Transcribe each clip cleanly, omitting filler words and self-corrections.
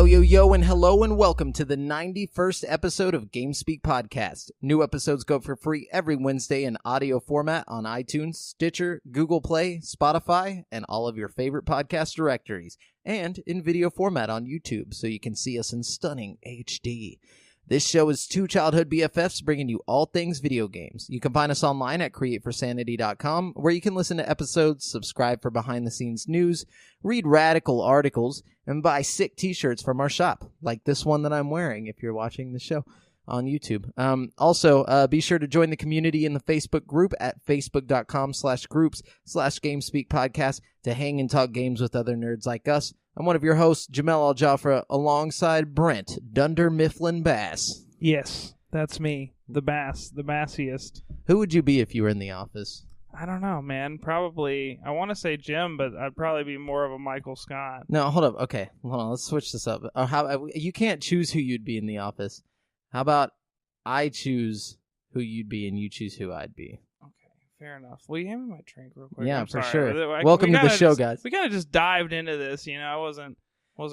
Yo, and hello, and welcome to the 91st episode of GameSpeak Podcast. New episodes go for free every Wednesday in audio format on iTunes, Stitcher, Google Play, Spotify, and all of your favorite podcast directories, and in video format on YouTube, so you can see us in stunning HD. This show is two childhood BFFs bringing you all things video games. You can find us online at createforsanity.com, where you can listen to episodes, subscribe for behind-the-scenes news, read radical articles, and buy sick t-shirts from our shop, like this one that I'm wearing if you're watching the show on YouTube. Also, be sure to join the community in the Facebook group at facebook.com/groups/GameSpeak Podcast to hang and talk games with other nerds like us. I'm one of your hosts, Jamal Aljaafreh, alongside Brent Dunder Mifflin Bass. Yes, that's me, the Bass, the Bassiest. Who would you be if you were in the office? I don't know, man. Probably, I want to say Jim, but I'd probably be more of a Michael Scott. No, hold up. Okay, hold on. Let's switch this up. You can't choose who you'd be in the office. How about I choose who you'd be and you choose who I'd be? Fair enough. Will you hand me my drink real quick? Yeah, I'm for sorry. sure. Welcome to the show, guys. We kind of just dived into this, you know. I wasn't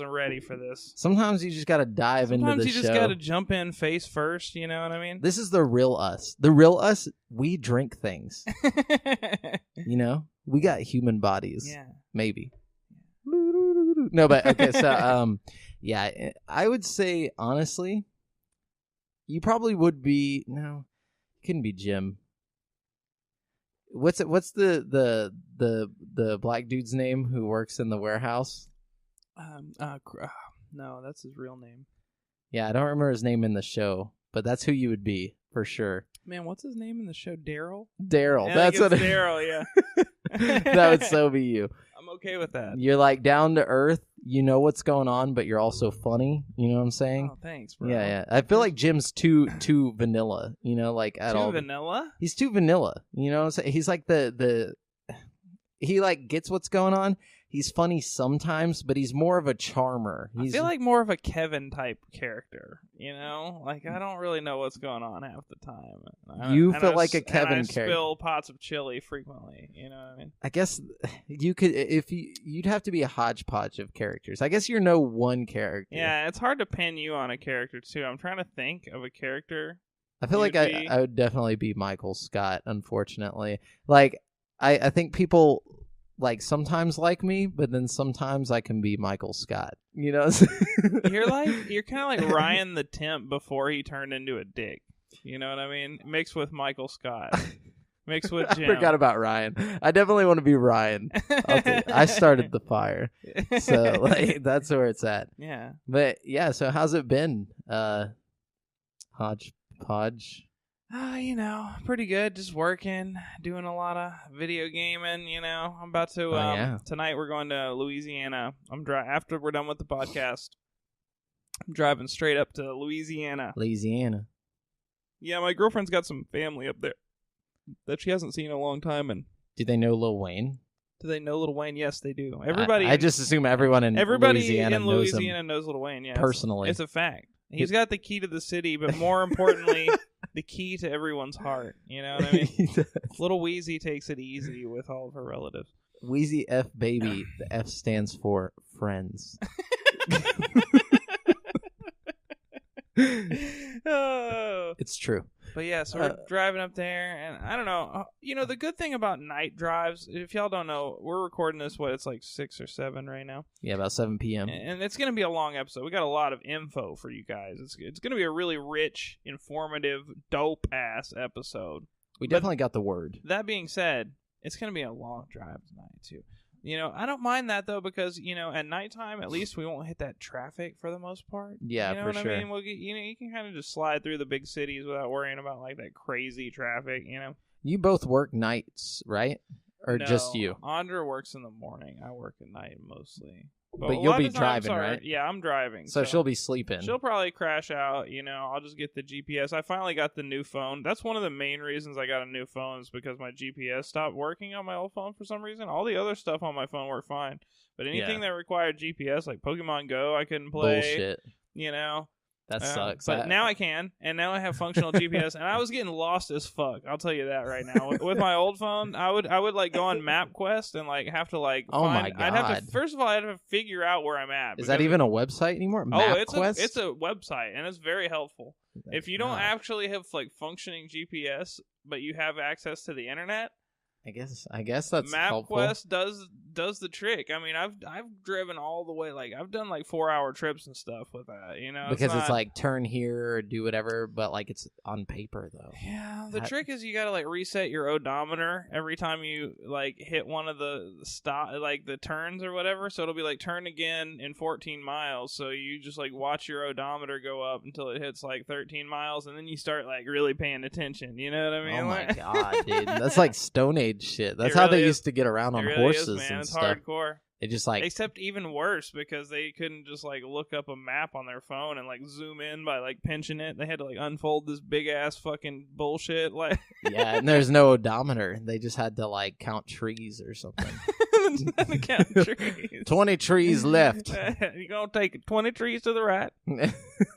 ready for this. Sometimes you just got to dive into the show. Sometimes you just got to jump in face first, you know what I mean? This is the real us. The real us, we drink things. You know? We got human bodies. Yeah. Maybe. No, but okay, so yeah, I would say honestly, you probably would be you couldn't be Jim. What's the black dude's name who works in the warehouse? No, that's his real name. Yeah, I don't remember his name in the show, but that's who you would be for sure. Man, what's his name in the show? Daryl? Daryl. Yeah, That's what Daryl, yeah. That would so be you. I'm okay with that. You're like down to earth, you know what's going on, but you're also funny, you know what I'm saying? Oh, thanks, bro. Yeah. I feel like Jim's too vanilla, you know, like at all. Too vanilla? He's too vanilla, you know what I'm saying? He's like he like gets what's going on. He's funny sometimes, but he's more of a charmer. I feel like more of a Kevin type character, you know? Like, I don't really know what's going on half the time. You feel like a Kevin character. I spill pots of chili frequently, you know what I mean? I guess you could, you'd have to be a hodgepodge of characters. I guess you're no one character. Yeah, it's hard to pin you on a character, too. I'm trying to think of a character. I feel like I would definitely be Michael Scott, unfortunately. Like, I think people like sometimes like me, but then sometimes I can be Michael Scott. You know, you're kind of like Ryan the Temp before he turned into a dick. You know what I mean? Mixed with Michael Scott. Mixed with Jim. I forgot about Ryan. I definitely want to be Ryan. I started the fire, so like that's where it's at. Yeah. But yeah, so how's it been, Hodgepodge? You know, pretty good. Just working, doing a lot of video gaming. You know, I'm about to. Tonight we're going to Louisiana. After we're done with the podcast. I'm driving straight up to Louisiana. Yeah, my girlfriend's got some family up there that she hasn't seen in a long time. And do they know Lil Wayne? Do they know Lil Wayne? Yes, they do. Everybody. I just assume everyone in Louisiana knows Lil Wayne. Yeah, personally, it's a fact. He's got the key to the city, but more importantly, the key to everyone's heart. You know what I mean? Little Wheezy takes it easy with all of her relatives. Wheezy F baby. The F stands for friends. Oh. It's true. But yeah, so we're driving up there, and I don't know. You know, the good thing about night drives, if y'all don't know, we're recording this, it's like 6 or 7 right now? Yeah, about 7 p.m. And it's going to be a long episode. We got a lot of info for you guys. It's going to be a really rich, informative, dope-ass episode. We definitely got the word. That being said, it's going to be a long drive tonight, too. You know, I don't mind that, though, because, you know, at nighttime, at least we won't hit that traffic for the most part. Yeah, you know for what sure. I mean? We'll get, you can kind of just slide through the big cities without worrying about, like, that crazy traffic, you know? You both work nights, right? Or just you? Andra works in the morning. I work at night mostly. But you'll be driving, right? Yeah, I'm driving. So she'll be sleeping. She'll probably crash out, you know. I'll just get the GPS. I finally got the new phone. That's one of the main reasons I got a new phone is because my GPS stopped working on my old phone for some reason. All the other stuff on my phone worked fine. But anything that required GPS, like Pokemon Go, I couldn't play. Bullshit. You know? That sucks. But now I can, and now I have functional GPS, and I was getting lost as fuck. I'll tell you that right now. With my old phone, I would like go on MapQuest and like have to like. Oh my god! I'd have to first of all, I'd have to figure out where I'm at. Is that even a website anymore? MapQuest? It's a website, and it's very helpful. If you don't actually have like functioning GPS, but you have access to the internet. I guess that's helpful. MapQuest does the trick. I mean, I've driven all the way. Like I've done like 4-hour trips and stuff with that. You know, because it's like turn here or do whatever, but like it's on paper though. Yeah, the trick is you gotta like reset your odometer every time you like hit one of the like the turns or whatever. So it'll be like turn again in 14 miles. So you just like watch your odometer go up until it hits like 13 miles, and then you start like really paying attention. You know what I mean? Oh my god, dude, that's like Stone Age shit. That's how they used to get around on horses and it's stuff. Hardcore. They just like, except even worse because they couldn't just like look up a map on their phone and like zoom in by like pinching it. They had to like unfold this big ass fucking bullshit. Like yeah, and there's no odometer. They just had to like count trees or something. Count trees. 20 trees left. You gonna take 20 trees to the right?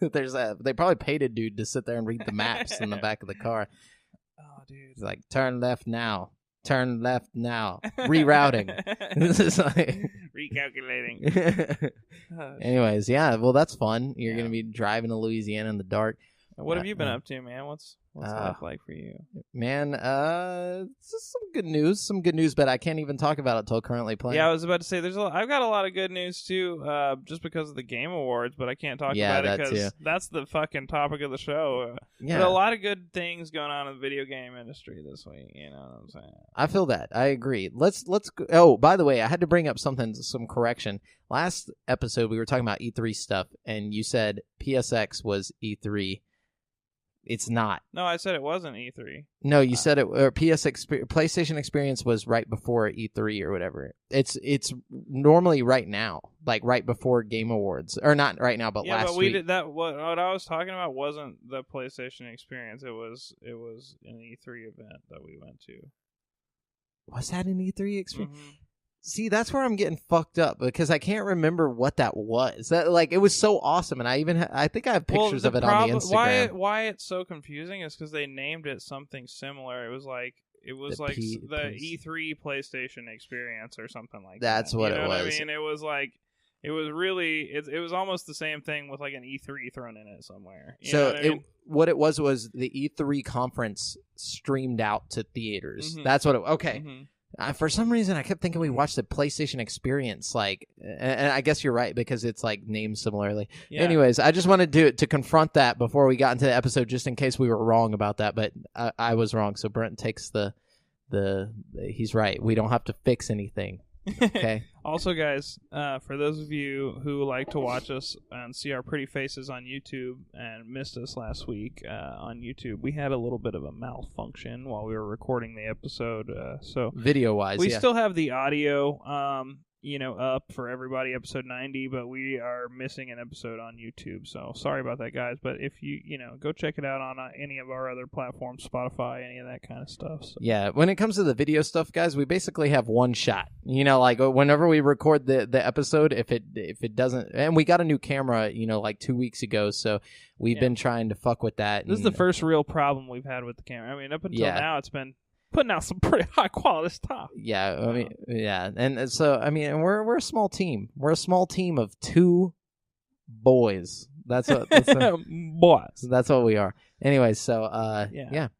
They probably paid a dude to sit there and read the maps in the back of the car. Oh, dude. It's like turn left now. Turn left now. Rerouting. This is like recalculating. Anyways, yeah. Well, that's fun. You're gonna be driving to Louisiana in the dark. What have you been up to, man? What's life like for you? Man, just some good news, but I can't even talk about it till currently playing. Yeah, I was about to say I've got a lot of good news too, just because of the Game Awards, but I can't talk about it because that's the fucking topic of the show. But a lot of good things going on in the video game industry this week. You know what I'm saying? I feel that. I agree. Let's go. Oh, by the way, I had to bring up some correction. Last episode we were talking about E3 stuff, and you said PSX was E3. It's not. No, I said it wasn't E3. No, you said it. Or PlayStation Experience was right before E3 or whatever. It's normally right now, like right before Game Awards, or not right now, but last but week. Did that. What I was talking about wasn't the PlayStation Experience. It was an E3 event that we went to. Was that an E3 experience? Mm-hmm. See, that's where I'm getting fucked up because I can't remember what that was. That like it was so awesome, and I even I think I have pictures of it on the Instagram. Why it's so confusing is because they named it something similar. It was like the E3 PlayStation Experience or something like that. That's what it was. What I mean, it was like it was really it was almost the same thing with like an E3 thrown in it somewhere. What it was the E3 conference streamed out to theaters. Mm-hmm. That's what it. Okay. Mm-hmm. For some reason, I kept thinking we watched the PlayStation Experience, like, and I guess you're right because it's like named similarly. Yeah. Anyways, I just wanted to confront that before we got into the episode, just in case we were wrong about that. But I was wrong, so Brent takes he's right. We don't have to fix anything. Okay. Also, guys, for those of you who like to watch us and see our pretty faces on YouTube and missed us last week on YouTube, we had a little bit of a malfunction while we were recording the episode. So video-wise, we still have the audio, up for everybody, episode 90, but we are missing an episode on YouTube. So sorry about that, guys. But if you go check it out on any of our other platforms, Spotify, any of that kind of stuff. So. Yeah, when it comes to the video stuff, guys, we basically have one shot. Like whenever we record the episode, if it doesn't, and we got a new camera, like 2 weeks ago, so we've been trying to fuck with that. This is the first real problem we've had with the camera. I mean, up until now, it's been putting out some pretty high quality stuff. Yeah, I mean, and so I mean, we're a small team. We're a small team of two boys. That's boys. That's what we are. Anyway, so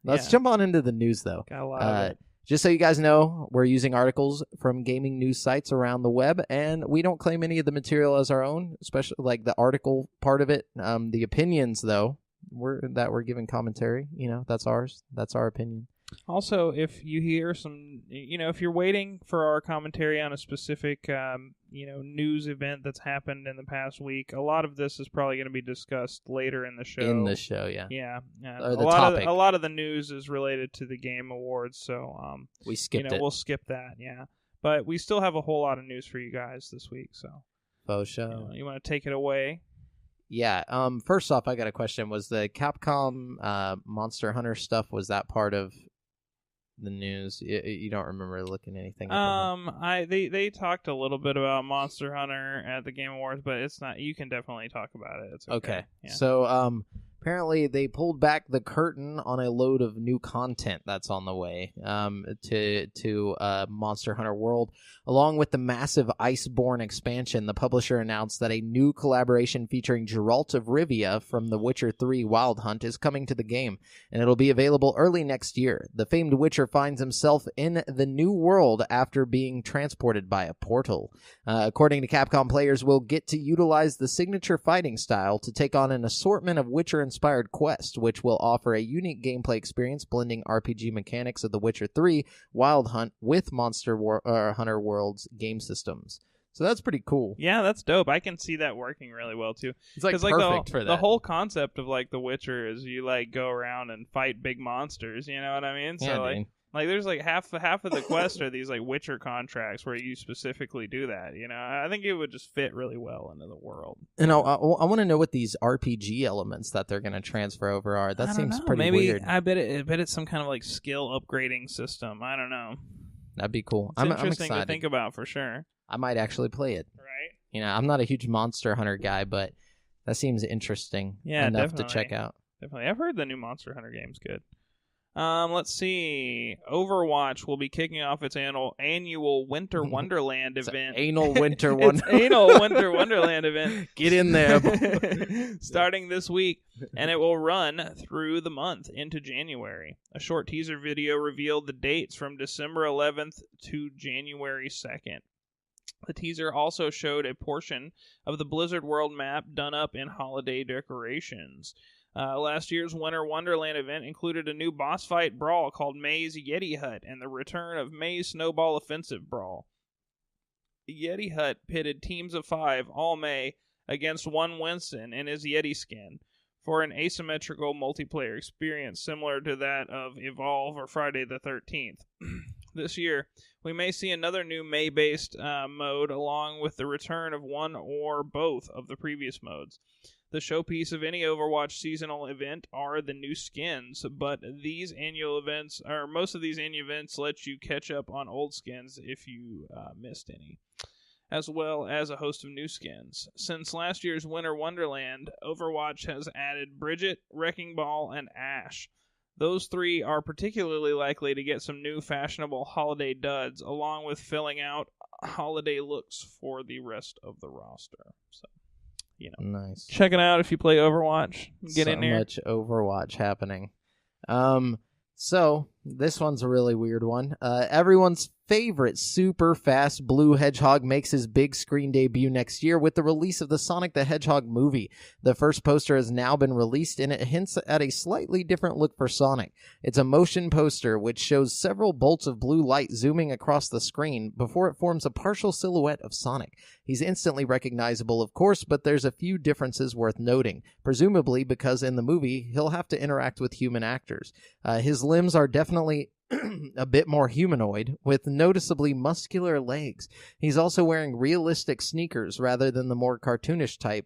let's jump on into the news though. Got a lot of it. Just so you guys know, we're using articles from gaming news sites around the web, and we don't claim any of the material as our own, especially like the article part of it. The opinions, though, we're giving commentary. That's ours. That's our opinion. Also, if you hear some, if you're waiting for our commentary on a specific, news event that's happened in the past week, a lot of this is probably going to be discussed later in the show. In the show, yeah. Yeah. Or the topic. A lot of the news is related to the Game Awards, so we skipped it. We'll skip that, yeah. But we still have a whole lot of news for you guys this week, so. Faux show. You want to take it away? Yeah. First off, I got a question. Was the Capcom Monster Hunter stuff, was that part of the news? You don't remember looking anything? They talked a little bit about Monster Hunter at the Game Awards, but it's not. You can definitely talk about it. It's okay. Yeah. So apparently they pulled back the curtain on a load of new content that's on the way to Monster Hunter World. Along with the massive Iceborne expansion, the publisher announced that a new collaboration featuring Geralt of Rivia from The Witcher 3 Wild Hunt is coming to the game, and it'll be available early next year. The famed Witcher finds himself in the new world after being transported by a portal. According to Capcom, players will get to utilize the signature fighting style to take on an assortment of Witcher-inspired quests, which will offer a unique gameplay experience blending RPG mechanics of The Witcher 3 Wild Hunt with Monster Hunter World's game systems. So that's pretty cool. Yeah, that's dope. I can see that working really well too. It's like perfect for that. The whole concept of like The Witcher is you like go around and fight big monsters. You know what I mean? So yeah, like there's like half of the quest are these like Witcher contracts where you specifically do that. You know, I think it would just fit really well into the world. And I want to know what these RPG elements that they're going to transfer over are. That seems pretty weird. I bet it's some kind of like skill upgrading system. I don't know. That'd be cool. It's interesting to think about for sure. I might actually play it. Right. You know, I'm not a huge Monster Hunter guy, but that seems interesting enough to check out. Definitely. I've heard the new Monster Hunter game's good. Let's see. Overwatch will be kicking off its annual Winter Wonderland event. Anal Winter Wonderland. Anal Winter Wonderland event. Get in there. Starting this week, and it will run through the month into January. A short teaser video revealed the dates from December 11th to January 2nd. The teaser also showed a portion of the Blizzard World map done up in holiday decorations. Last year's Winter Wonderland event included a new boss fight brawl called May's Yeti Hut and the return of May's Snowball Offensive brawl. Yeti Hut pitted teams of 5 all May against one Winston in his Yeti skin for an asymmetrical multiplayer experience similar to that of Evolve or Friday the 13th. This year, we may see another new May-based mode along with the return of one or both of the previous modes. The showpiece of any Overwatch seasonal event are the new skins, but these annual events, or most of these annual events, let you catch up on old skins if you missed any, as well as a host of new skins. Since last year's Winter Wonderland, Overwatch has added Bridget, Wrecking Ball, and Ashe. Those 3 are particularly likely to get some new fashionable holiday duds, along with filling out holiday looks for the rest of the roster. So, you know, nice. Check it out if you play Overwatch. Get in there. So much Overwatch happening. So this one's a really weird one. Everyone's favorite super fast blue hedgehog makes his big screen debut next year with the release of the Sonic the Hedgehog movie. The first poster has now been released, and it hints at a slightly different look for Sonic. It's a motion poster which shows several bolts of blue light zooming across the screen before it forms a partial silhouette of Sonic. He's instantly recognizable, of course, but there's a few differences worth noting, presumably because in the movie he'll have to interact with human actors. His limbs are definitely a bit more humanoid, with noticeably muscular legs. He's also wearing realistic sneakers rather than the more cartoonish type.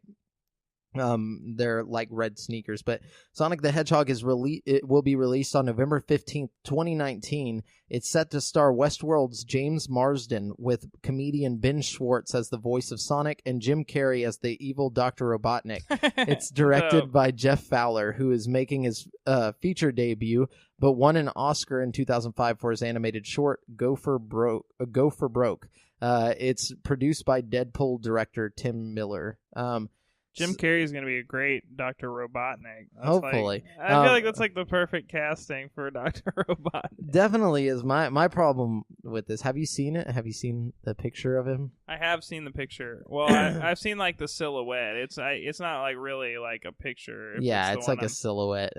They're like red sneakers, but Sonic the Hedgehog it will be released on November 15th, 2019. It's set to star Westworld's James Marsden, with comedian Ben Schwartz as the voice of Sonic and Jim Carrey as the evil Dr. Robotnik. It's directed by Jeff Fowler, who is making his feature debut, but won an Oscar in 2005 for his animated short Go for Broke. It's produced by Deadpool director Tim Miller. Jim Carrey is going to be a great Dr. Robotnik. Hopefully. I feel like that's like the perfect casting for Dr. Robotnik. Definitely is. My problem with this. Have you seen it? Have you seen the picture of him? I have seen the picture. Well, I've seen like the silhouette. It's not like really like a picture. Yeah, it's like a silhouette.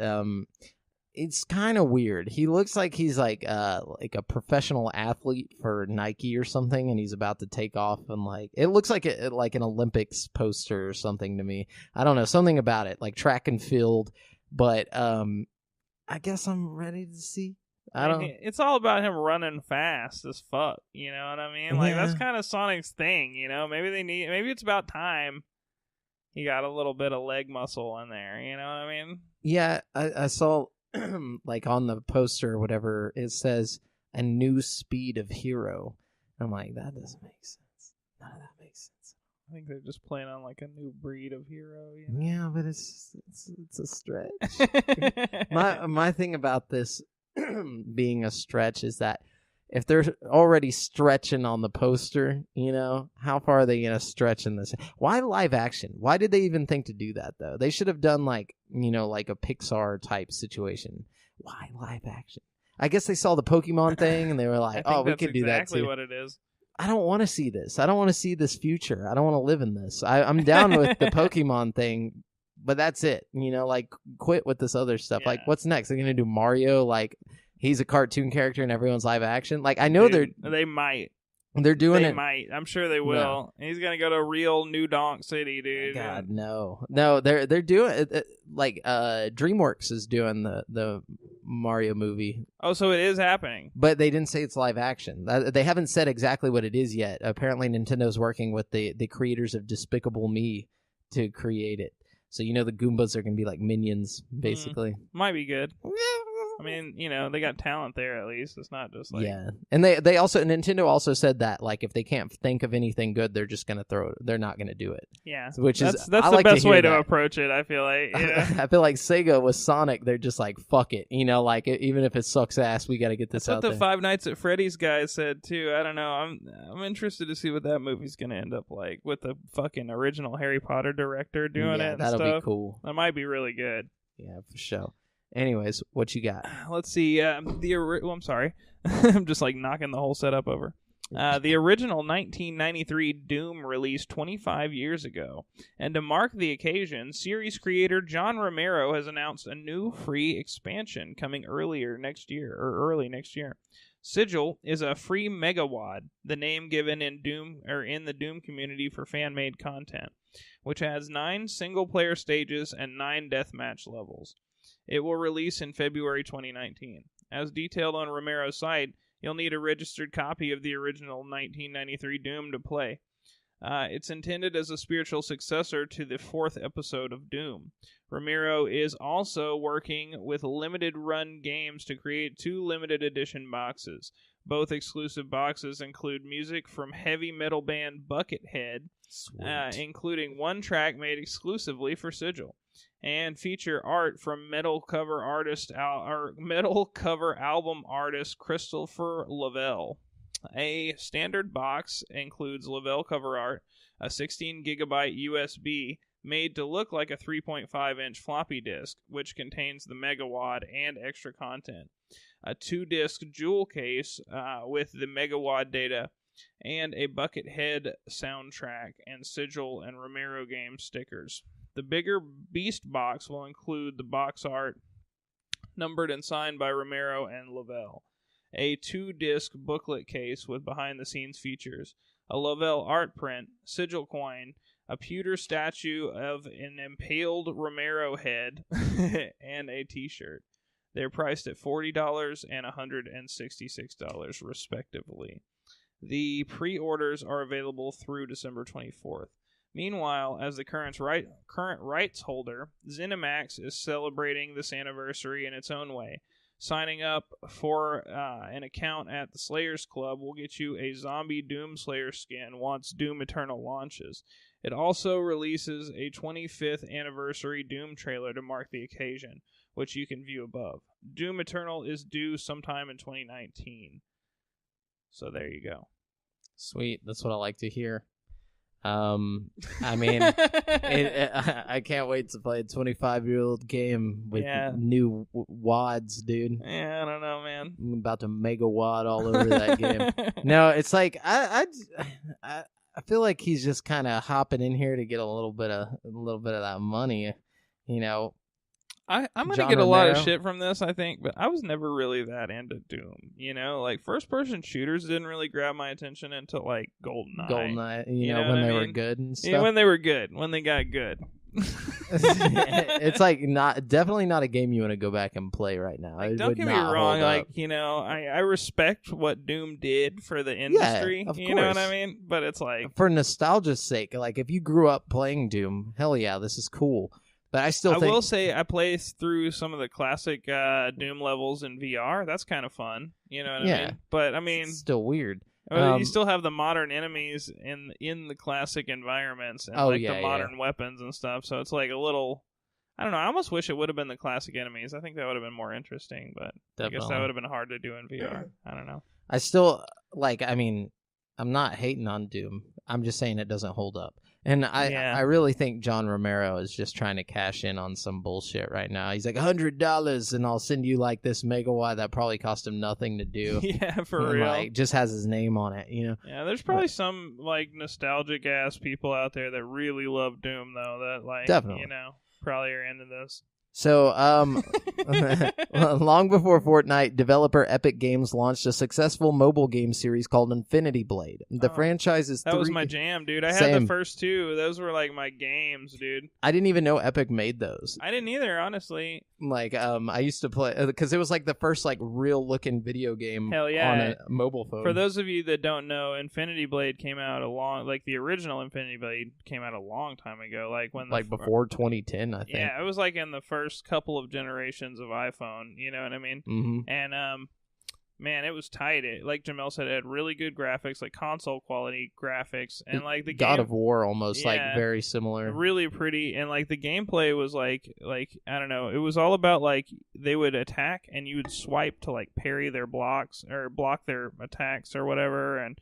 It's kind of weird. He looks like he's like a professional athlete for Nike or something, and he's about to take off and like it looks like an Olympics poster or something to me. I don't know, something about it, like track and field. But I guess I'm ready to see. It's all about him running fast as fuck. You know what I mean? Like that's kind of Sonic's thing. You know, maybe it's about time he got a little bit of leg muscle in there. You know what I mean? Yeah, I saw like on the poster or whatever, it says a new speed of hero. I'm like, that doesn't make sense. None of that makes sense. I think they're just playing on like a new breed of hero. You know? Yeah, but it's a stretch. my thing about this being a stretch is that if they're already stretching on the poster, how far are they going to stretch in this? Why live action? Why did they even think to do that, though? They should have done like a Pixar type situation. Why live action? I guess they saw the Pokemon thing and they were like, "Oh, we could do that too." Exactly what it is. I don't want to see this. I don't want to see this future. I don't want to live in this. I'm down with the Pokemon thing, but that's it. Quit with this other stuff. Yeah. Like, what's next? They're going to do Mario, like, he's a cartoon character and everyone's live action. Like, I know they might. They're doing it. They might. I'm sure they will. No. He's gonna go to real New Donk City, dude. God, no. They're doing it. Like, DreamWorks is doing the Mario movie. Oh, so it is happening. But they didn't say it's live action. They haven't said exactly what it is yet. Apparently, Nintendo's working with the creators of Despicable Me to create it. So the Goombas are gonna be like minions, basically. Might be good. I mean, they got talent there at least. It's not just like... Yeah. And they also, Nintendo also said that, like, if they can't think of anything good, they're just going to throw it. They're not going to do it. Yeah. That's the best way to approach it, I feel like. I feel like Sega with Sonic, they're just like, fuck it. Even if it sucks ass, we got to get this out there. That's what the Five Nights at Freddy's guys said, too. I don't know. I'm interested to see what that movie's going to end up like with the fucking original Harry Potter director doing it and that'll stuff. Be cool. That might be really good. Yeah, for sure. Anyways, what you got? Let's see. I'm sorry. I'm just like knocking the whole setup over. The original 1993 Doom released 25 years ago. And to mark the occasion, series creator John Romero has announced a new free expansion coming early next year. Sigil is a free megawad, the name given in the Doom community for fan-made content, which has 9 single-player stages and 9 deathmatch levels. It will release in February 2019. As detailed on Romero's site, you'll need a registered copy of the original 1993 Doom to play. It's intended as a spiritual successor to the 4th episode of Doom. Romero is also working with Limited Run Games to create 2 limited edition boxes. Both exclusive boxes include music from heavy metal band Buckethead, including 1 track made exclusively for Sigil, and feature art from metal cover album artist Christopher Lavelle. A standard box includes Lavelle cover art, a 16GB USB made to look like a 3.5-inch floppy disk, which contains the megawad and extra content, a 2-disc jewel case with the megawad data, and a Buckethead soundtrack and Sigil and Romero game stickers. The bigger Beast box will include the box art numbered and signed by Romero and Lavelle, a 2-disc booklet case with behind-the-scenes features, a Lavelle art print, Sigil coin, a pewter statue of an impaled Romero head, and a t-shirt. They're priced at $40 and $166, respectively. The pre-orders are available through December 24th. Meanwhile, as the current rights holder, ZeniMax is celebrating this anniversary in its own way. Signing up for an account at the Slayers Club will get you a zombie Doom Slayer skin once Doom Eternal launches. It also releases a 25th anniversary Doom trailer to mark the occasion, which you can view above. Doom Eternal is due sometime in 2019. So there you go. Sweet. That's what I like to hear. I mean, I can't wait to play a 25-year-old game with new wads, dude. Yeah, I don't know, man. I'm about to mega wad all over that game. No, it's like I feel like he's just kind of hopping in here to get a little bit of that money, I'm gonna get a lot of shit from this, I think, but I was never really that into Doom. Like first-person shooters didn't really grab my attention until like GoldenEye. When they were good and stuff. Yeah, when they were good, when they got good. It's like definitely not a game you want to go back and play right now. Don't get me wrong, I respect what Doom did for the industry. Yeah, of course. You know what I mean? But it's like for nostalgia's sake, like if you grew up playing Doom, hell yeah, this is cool. But I will say I play through some of the classic Doom levels in VR. That's kind of fun. You know what I mean? But I mean, it's still weird. You still have the modern enemies in the classic environments and the modern weapons and stuff. So it's like a little. I don't know. I almost wish it would have been the classic enemies. I think that would have been more interesting, but definitely. I guess that would have been hard to do in VR. I don't know. I still, I mean, I'm not hating on Doom. I'm just saying it doesn't hold up. And I really think John Romero is just trying to cash in on some bullshit right now. He's like, $100 and I'll send you like this megawatt that probably cost him nothing to do. Yeah, for real. Like, just has his name on it, you know? Yeah, there's probably some like nostalgic ass people out there that really love Doom though, that like, definitely. You know, probably are into this. So, long before Fortnite, developer Epic Games launched a successful mobile game series called Infinity Blade. The franchise is That was my jam, dude. I had the first two. Those were like my games, dude. I didn't even know Epic made those. I didn't either, honestly. Like, I used to play, because it was like the first like real-looking video game on a mobile phone. For those of you that don't know, Infinity Blade came out the original Infinity Blade came out a long time ago. Like before 2010, I think. Yeah, it was like in the first couple of generations of iPhone, you know what I mean? Mm-hmm. And man, it was tight. Like Jamal said, it had really good graphics, like console quality graphics, and like the God of War almost like very similar, really pretty, and like the gameplay was like I don't know, it was all about like they would attack and you would swipe to like parry their blocks or block their attacks or whatever, and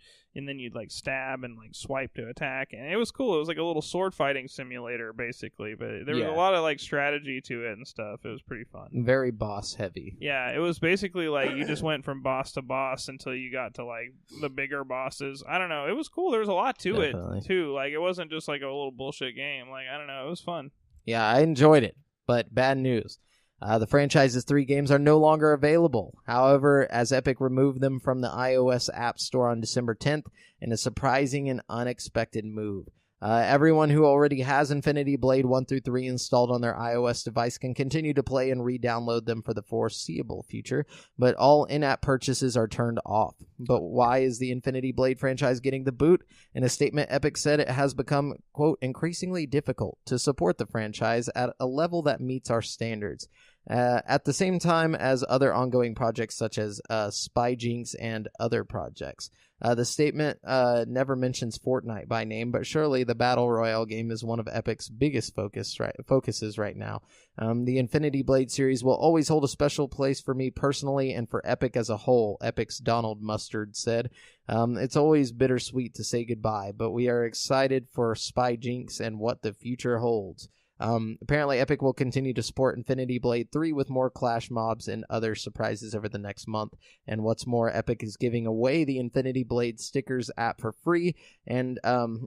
then you'd like stab and like swipe to attack, and it was cool. It was like a little sword fighting simulator basically, but there was a lot of like strategy to it and stuff. It was pretty fun. Very boss heavy. Yeah, it was basically like you just went from boss to boss until you got to like the bigger bosses. I don't know. It was cool. There was a lot to it too. Like it wasn't just like a little bullshit game. Like I don't know. It was fun. Yeah, I enjoyed it, but bad news. The franchise's 3 games are no longer available. However, as Epic removed them from the iOS App Store on December 10th in a surprising and unexpected move. Everyone who already has Infinity Blade 1 through 3 installed on their iOS device can continue to play and re-download them for the foreseeable future, but all in-app purchases are turned off. But why is the Infinity Blade franchise getting the boot? In a statement, Epic said it has become, quote, increasingly difficult to support the franchise at a level that meets our standards. At the same time as other ongoing projects such as Spy Jinx and other projects. The statement never mentions Fortnite by name, but surely the Battle Royale game is one of Epic's biggest focuses right now. The Infinity Blade series will always hold a special place for me personally and for Epic as a whole, Epic's Donald Mustard said. It's always bittersweet to say goodbye, but we are excited for Spy Jinx and what the future holds. Apparently Epic will continue to support Infinity Blade 3 with more Clash mobs and other surprises over the next month. And what's more, Epic is giving away the Infinity Blade stickers app for free. And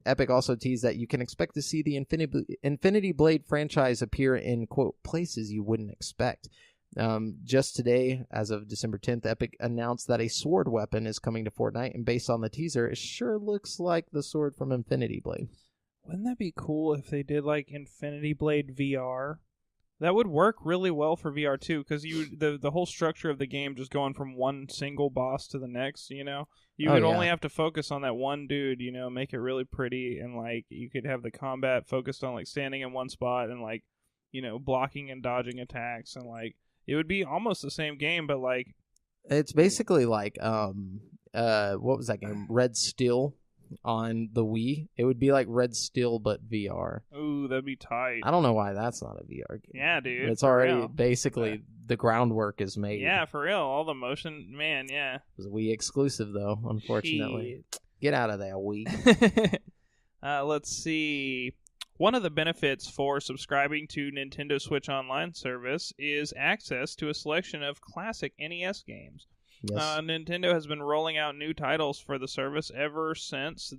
Epic also teased that you can expect to see the Infinity Blade franchise appear in, quote, places you wouldn't expect. Just today, as of December 10th, Epic announced that a sword weapon is coming to Fortnite. And based on the teaser, it sure looks like the sword from Infinity Blade. Wouldn't that be cool if they did like Infinity Blade VR? That would work really well for VR too, because the whole structure of the game just going from one single boss to the next, you know? You would only have to focus on that one dude, you know, make it really pretty, and like you could have the combat focused on like standing in one spot and like, you know, blocking and dodging attacks, and like it would be almost the same game, but like it's basically like what was that game? Red Steel. On the Wii, it would be like Red Steel but VR. Ooh, that'd be tight. I don't know why that's not a VR game. Yeah, dude. It's already basically the groundwork is made. Yeah, for real. All the motion, man. Yeah. It was a Wii exclusive though, unfortunately. Get out of there, Wii. Let's see. One of the benefits for subscribing to Nintendo Switch Online service is access to a selection of classic NES games. Yes. Nintendo has been rolling out new titles for the service ever since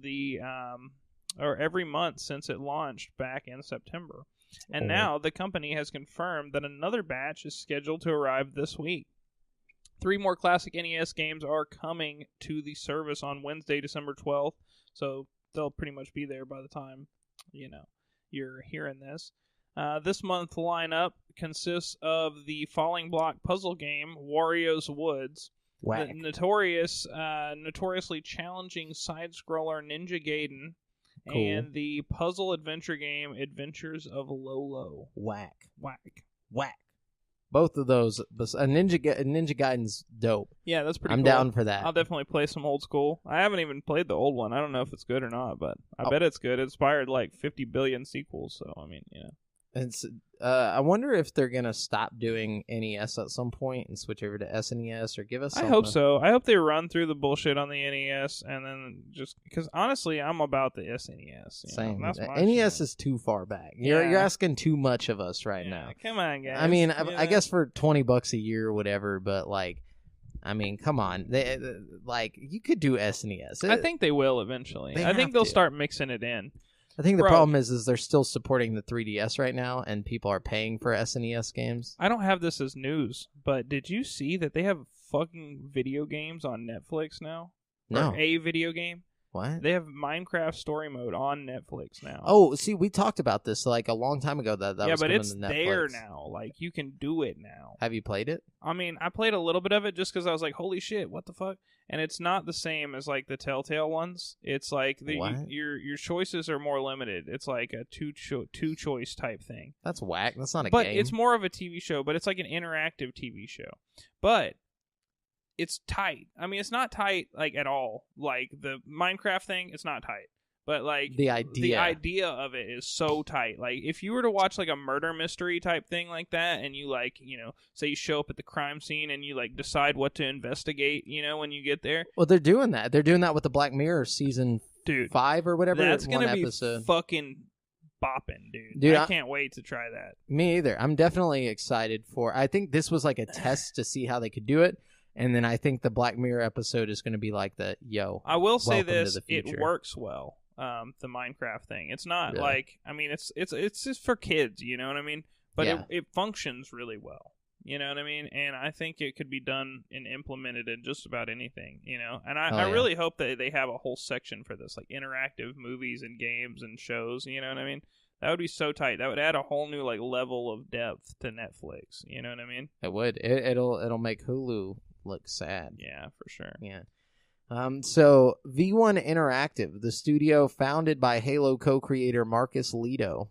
every month since it launched back in September. And now the company has confirmed that another batch is scheduled to arrive this week. 3 more classic NES games are coming to the service on Wednesday, December 12th. So they'll pretty much be there by the time, you know, you're hearing this. This month's lineup consists of the falling block puzzle game Wario's Woods, Whack. the notoriously challenging side-scroller Ninja Gaiden, Cool. And the puzzle adventure game Adventures of Lolo. Whack. Whack. Both of those, Ninja Gaiden's dope. Yeah, that's pretty cool. I'm down for that. I'll definitely play some old school. I haven't even played the old one. I don't know if it's good or not, but I bet it's good. It inspired like 50 billion sequels, so I mean, you know. It's I wonder if they're gonna stop doing NES at some point and switch over to SNES or give us something. I hope so. I hope they run through the bullshit on the NES and then just because honestly, I'm about the SNES. Same. That's NES is too far back. You're asking too much of us right now. Come on, guys. I mean, I guess for $20 a year or whatever, but like, I mean, come on. Like, you could do SNES. I think they will eventually. I think they'll start mixing it in. I think the problem is they're still supporting the 3DS right now, and people are paying for SNES games. I don't have this as news, but did you see that they have fucking video games on Netflix now? No. Or a video game? What? They have Minecraft story mode on Netflix now. Oh, see, we talked about this like a long time ago that was coming to Netflix. Yeah, but it's there now. Like, you can do it now. Have you played it? I mean, I played a little bit of it just because I was like, holy shit, what the fuck? And it's not the same as, like, the Telltale ones. It's like your choices are more limited. It's like a two-choice type thing. That's whack. That's not a game. But it's more of a TV show, but it's like an interactive TV show. But it's tight. I mean, it's not tight, like, at all. Like, the Minecraft thing, it's not tight. But, like, the idea of it is so tight. Like, if you were to watch, like, a murder mystery type thing like that, and you, like, you know, say you show up at the crime scene and you, like, decide what to investigate, you know, when you get there. Well, they're doing that. They're doing that with the Black Mirror season 5 or whatever. That's going to be episode. Fucking bopping, dude. I can't wait to try that. Me either. I'm definitely excited for I think this was, like, a test to see how they could do it. And then I think the Black Mirror episode is going to be like I will say this, it works well. The Minecraft thing. It's not really? Like, I mean, it's just for kids, you know what I mean? But it functions really well, you know what I mean? And I think it could be done and implemented in just about anything, you know? And I really hope that they have a whole section for this, like interactive movies and games and shows, you know what I mean? That would be so tight. That would add a whole new like level of depth to Netflix, you know what I mean? It would. It'll make Hulu look sad. Yeah, for sure. Yeah. So V1 Interactive, the studio founded by Halo co-creator Marcus Leto,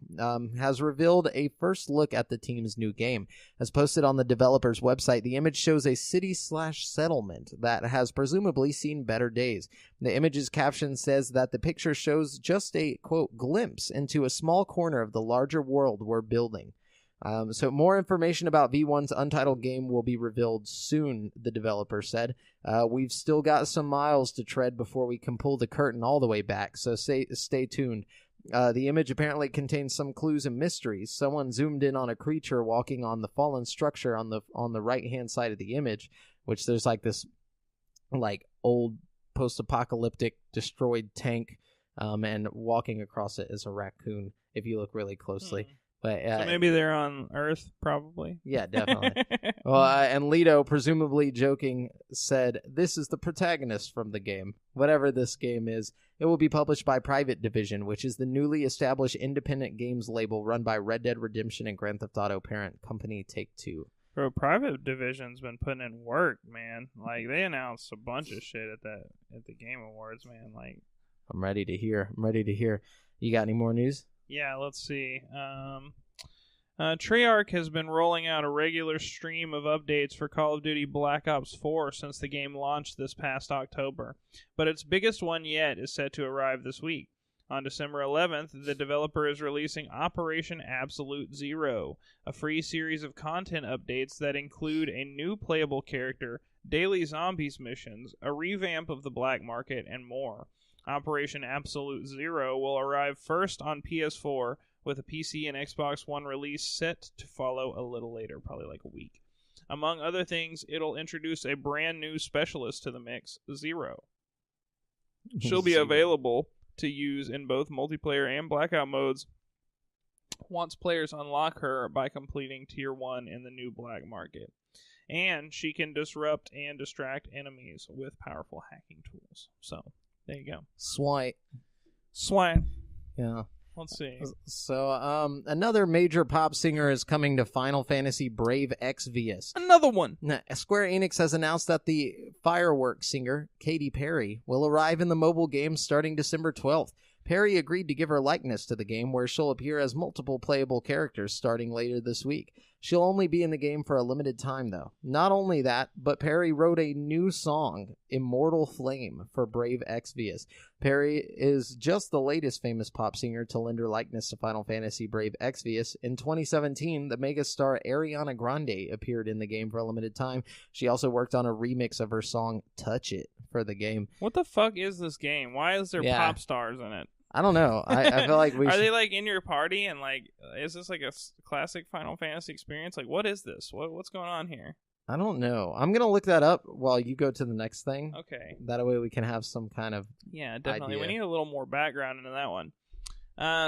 has revealed a first look at the team's new game. As posted on the developer's website, the image shows a city/settlement that has presumably seen better days. The image's caption says that the picture shows just a, quote, glimpse into a small corner of the larger world we're building. So more information about V1's untitled game will be revealed soon, the developer said. We've still got some miles to tread before we can pull the curtain all the way back, so stay tuned. The image apparently contains some clues and mysteries. Someone zoomed in on a creature walking on the fallen structure on the right-hand side of the image, which there's like this like old post-apocalyptic destroyed tank, and walking across it is a raccoon if you look really closely. But, so maybe they're on Earth, probably. Yeah, definitely. Well, and Leto, presumably joking, said, "This is the protagonist from the game. Whatever this game is, it will be published by Private Division, which is the newly established independent games label run by Red Dead Redemption and Grand Theft Auto parent company Take-Two." Bro, Private Division's been putting in work, man. Like, they announced a bunch of shit at the Game Awards, man. Like, I'm ready to hear. You got any more news? Yeah, let's see. Treyarch has been rolling out a regular stream of updates for Call of Duty Black Ops 4 since the game launched this past October. But its biggest one yet is set to arrive this week. On December 11th, the developer is releasing Operation Absolute Zero, a free series of content updates that include a new playable character, daily zombies missions, a revamp of the black market, and more. Operation Absolute Zero will arrive first on PS4, with a PC and Xbox One release set to follow a little later, probably like a week. Among other things, it'll introduce a brand new specialist to the mix, Zero. She'll be available to use in both multiplayer and blackout modes once players unlock her by completing Tier 1 in the new black market. And she can disrupt and distract enemies with powerful hacking tools. So, there you go. Swipe. Yeah. Let's see. So, another major pop singer is coming to Final Fantasy Brave Exvius. Another one! Square Enix has announced that the Fireworks singer, Katy Perry, will arrive in the mobile game starting December 12th. Perry agreed to give her likeness to the game, where she'll appear as multiple playable characters starting later this week. She'll only be in the game for a limited time, though. Not only that, but Perry wrote a new song, Immortal Flame, for Brave Exvius. Perry is just the latest famous pop singer to lend her likeness to Final Fantasy Brave Exvius. In 2017, the megastar Ariana Grande appeared in the game for a limited time. She also worked on a remix of her song Touch It for the game. What the fuck is this game? Why is there pop stars in it? I don't know. I feel like we Are they like in your party and like, is this like a classic Final Fantasy experience? Like, what is this? What's going on here? I don't know. I'm going to look that up while you go to the next thing. Okay. That way we can have some kind of definitely. idea. We need a little more background into that one.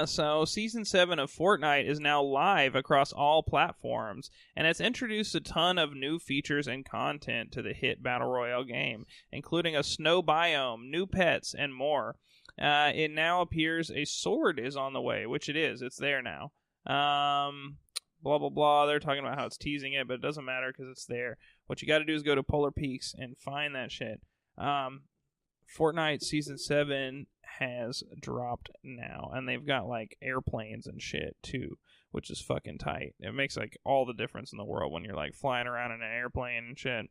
So Season 7 of Fortnite is now live across all platforms, and it's introduced a ton of new features and content to the hit Battle Royale game, including a snow biome, new pets, and more. It now appears a sword is on the way, which it is. It's there now. Blah, blah, blah. They're talking about how it's teasing it, but it doesn't matter because it's there. What you got to do is go to Polar Peaks and find that shit. Fortnite Season 7 has dropped now, and they've got like airplanes and shit too, which is fucking tight. It makes like all the difference in the world when you're like flying around in an airplane and shit.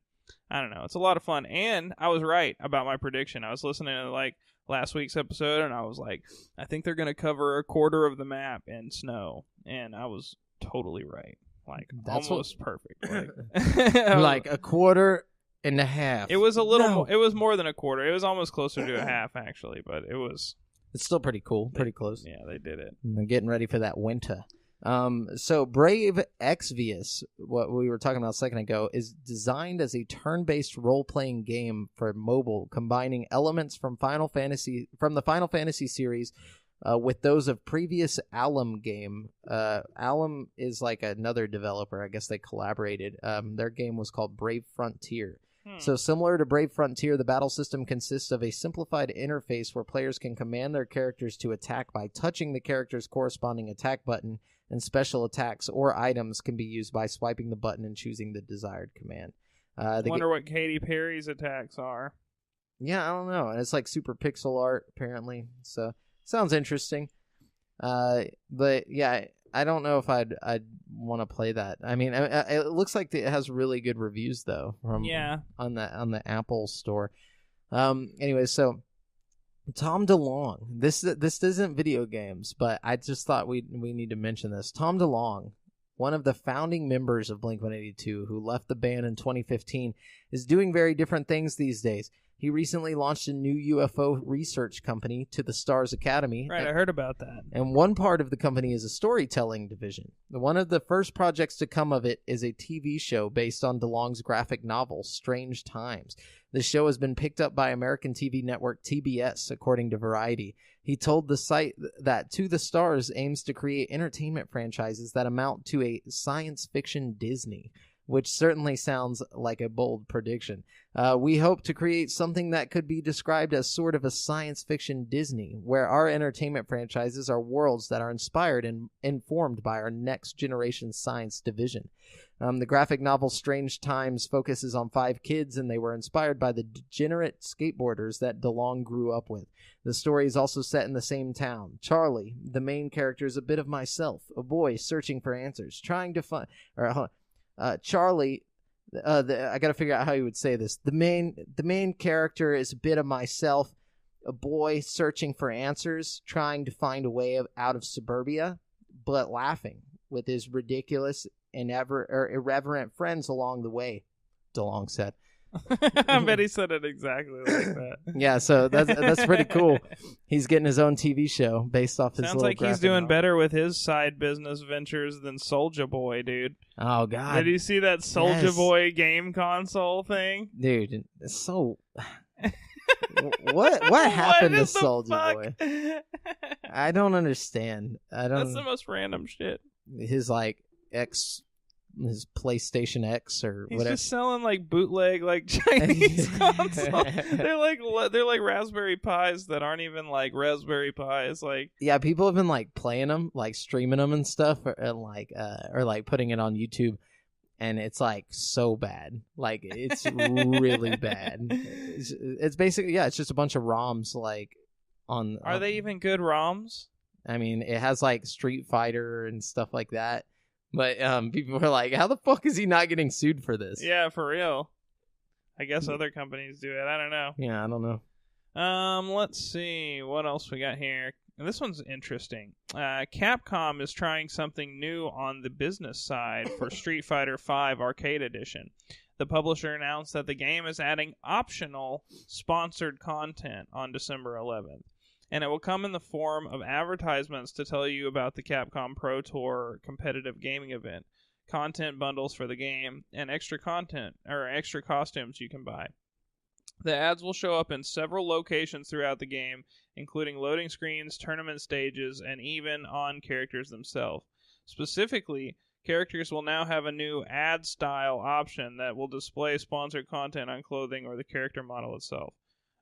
I don't know. It's a lot of fun, and I was right about my prediction. I was listening to like last week's episode, and I was like, I think they're going to cover a quarter of the map in snow, and I was totally right. Like, that's almost perfect. Like, like a quarter and a half. It was a little more, it was more than a quarter. It was almost closer to a half, actually, but it was... It's still pretty cool. Pretty close. Yeah, they did it. They're getting ready for that winter. So Brave Exvius, what we were talking about a second ago, is designed as a turn-based role-playing game for mobile, combining elements from the Final Fantasy series with those of previous Alum game. Alum is like another developer. I guess they collaborated. Their game was called Brave Frontier. So similar to Brave Frontier, the battle system consists of a simplified interface where players can command their characters to attack by touching the character's corresponding attack button, and special attacks or items can be used by swiping the button and choosing the desired command. I wonder what Katy Perry's attacks are. Yeah, I don't know. And it's like super pixel art, apparently. So, sounds interesting. But yeah, I don't know if I'd want to play that. I mean, it looks like it has really good reviews though on the Apple store. Anyway, so Tom DeLonge. This isn't video games, but I just thought we need to mention this. Tom DeLonge, one of the founding members of Blink-182, who left the band in 2015, is doing very different things these days. He recently launched a new UFO research company, To the Stars Academy. Right, I heard about that. And one part of the company is a storytelling division. One of the first projects to come of it is a TV show based on DeLonge's graphic novel, Strange Times. The show has been picked up by American TV network TBS, according to Variety. He told the site that To the Stars aims to create entertainment franchises that amount to a science fiction Disney, which certainly sounds like a bold prediction. We hope to create something that could be described as sort of a science fiction Disney, where our entertainment franchises are worlds that are inspired and informed by our next generation science division. The graphic novel Strange Times focuses on 5 kids, and they were inspired by the degenerate skateboarders that DeLonge grew up with. The story is also set in the same town. Charlie, the main character, is a bit of myself, a boy searching for answers, trying to find... Charlie, I gotta figure out how you would say this. The main character is a bit of myself, a boy searching for answers, trying to find a way out of suburbia, but laughing with his ridiculous and irreverent friends along the way, DeLonge said. I bet he said it exactly like that. Yeah, so that's pretty cool. He's getting his own TV show based off his Sounds like he's doing better with his side business ventures than Soulja Boy, dude. Oh, God. Did you see that Soulja Boy game console thing? Dude, it's so... What happened to Soulja Boy? I don't understand. That's the most random shit. His his PlayStation X or He's whatever. He's just selling like bootleg like Chinese consoles. They're like Raspberry Pis that aren't even like Raspberry Pis. Like, yeah, people have been like playing them, like streaming them and stuff, or like putting it on YouTube, and it's like so bad. Like, it's really bad. It's basically, it's just a bunch of ROMs like Are they even good ROMs? I mean, it has like Street Fighter and stuff like that. But people were like, how the fuck is he not getting sued for this? Yeah, for real. I guess other companies do it. I don't know. Yeah, I don't know. Let's see. What else we got here? This one's interesting. Capcom is trying something new on the business side for Street Fighter V Arcade Edition. The publisher announced that the game is adding optional sponsored content on December 11th. And it will come in the form of advertisements to tell you about the Capcom Pro Tour competitive gaming event, content bundles for the game, and extra content or extra costumes you can buy. The ads will show up in several locations throughout the game, including loading screens, tournament stages, and even on characters themselves. Specifically, characters will now have a new ad style option that will display sponsored content on clothing or the character model itself.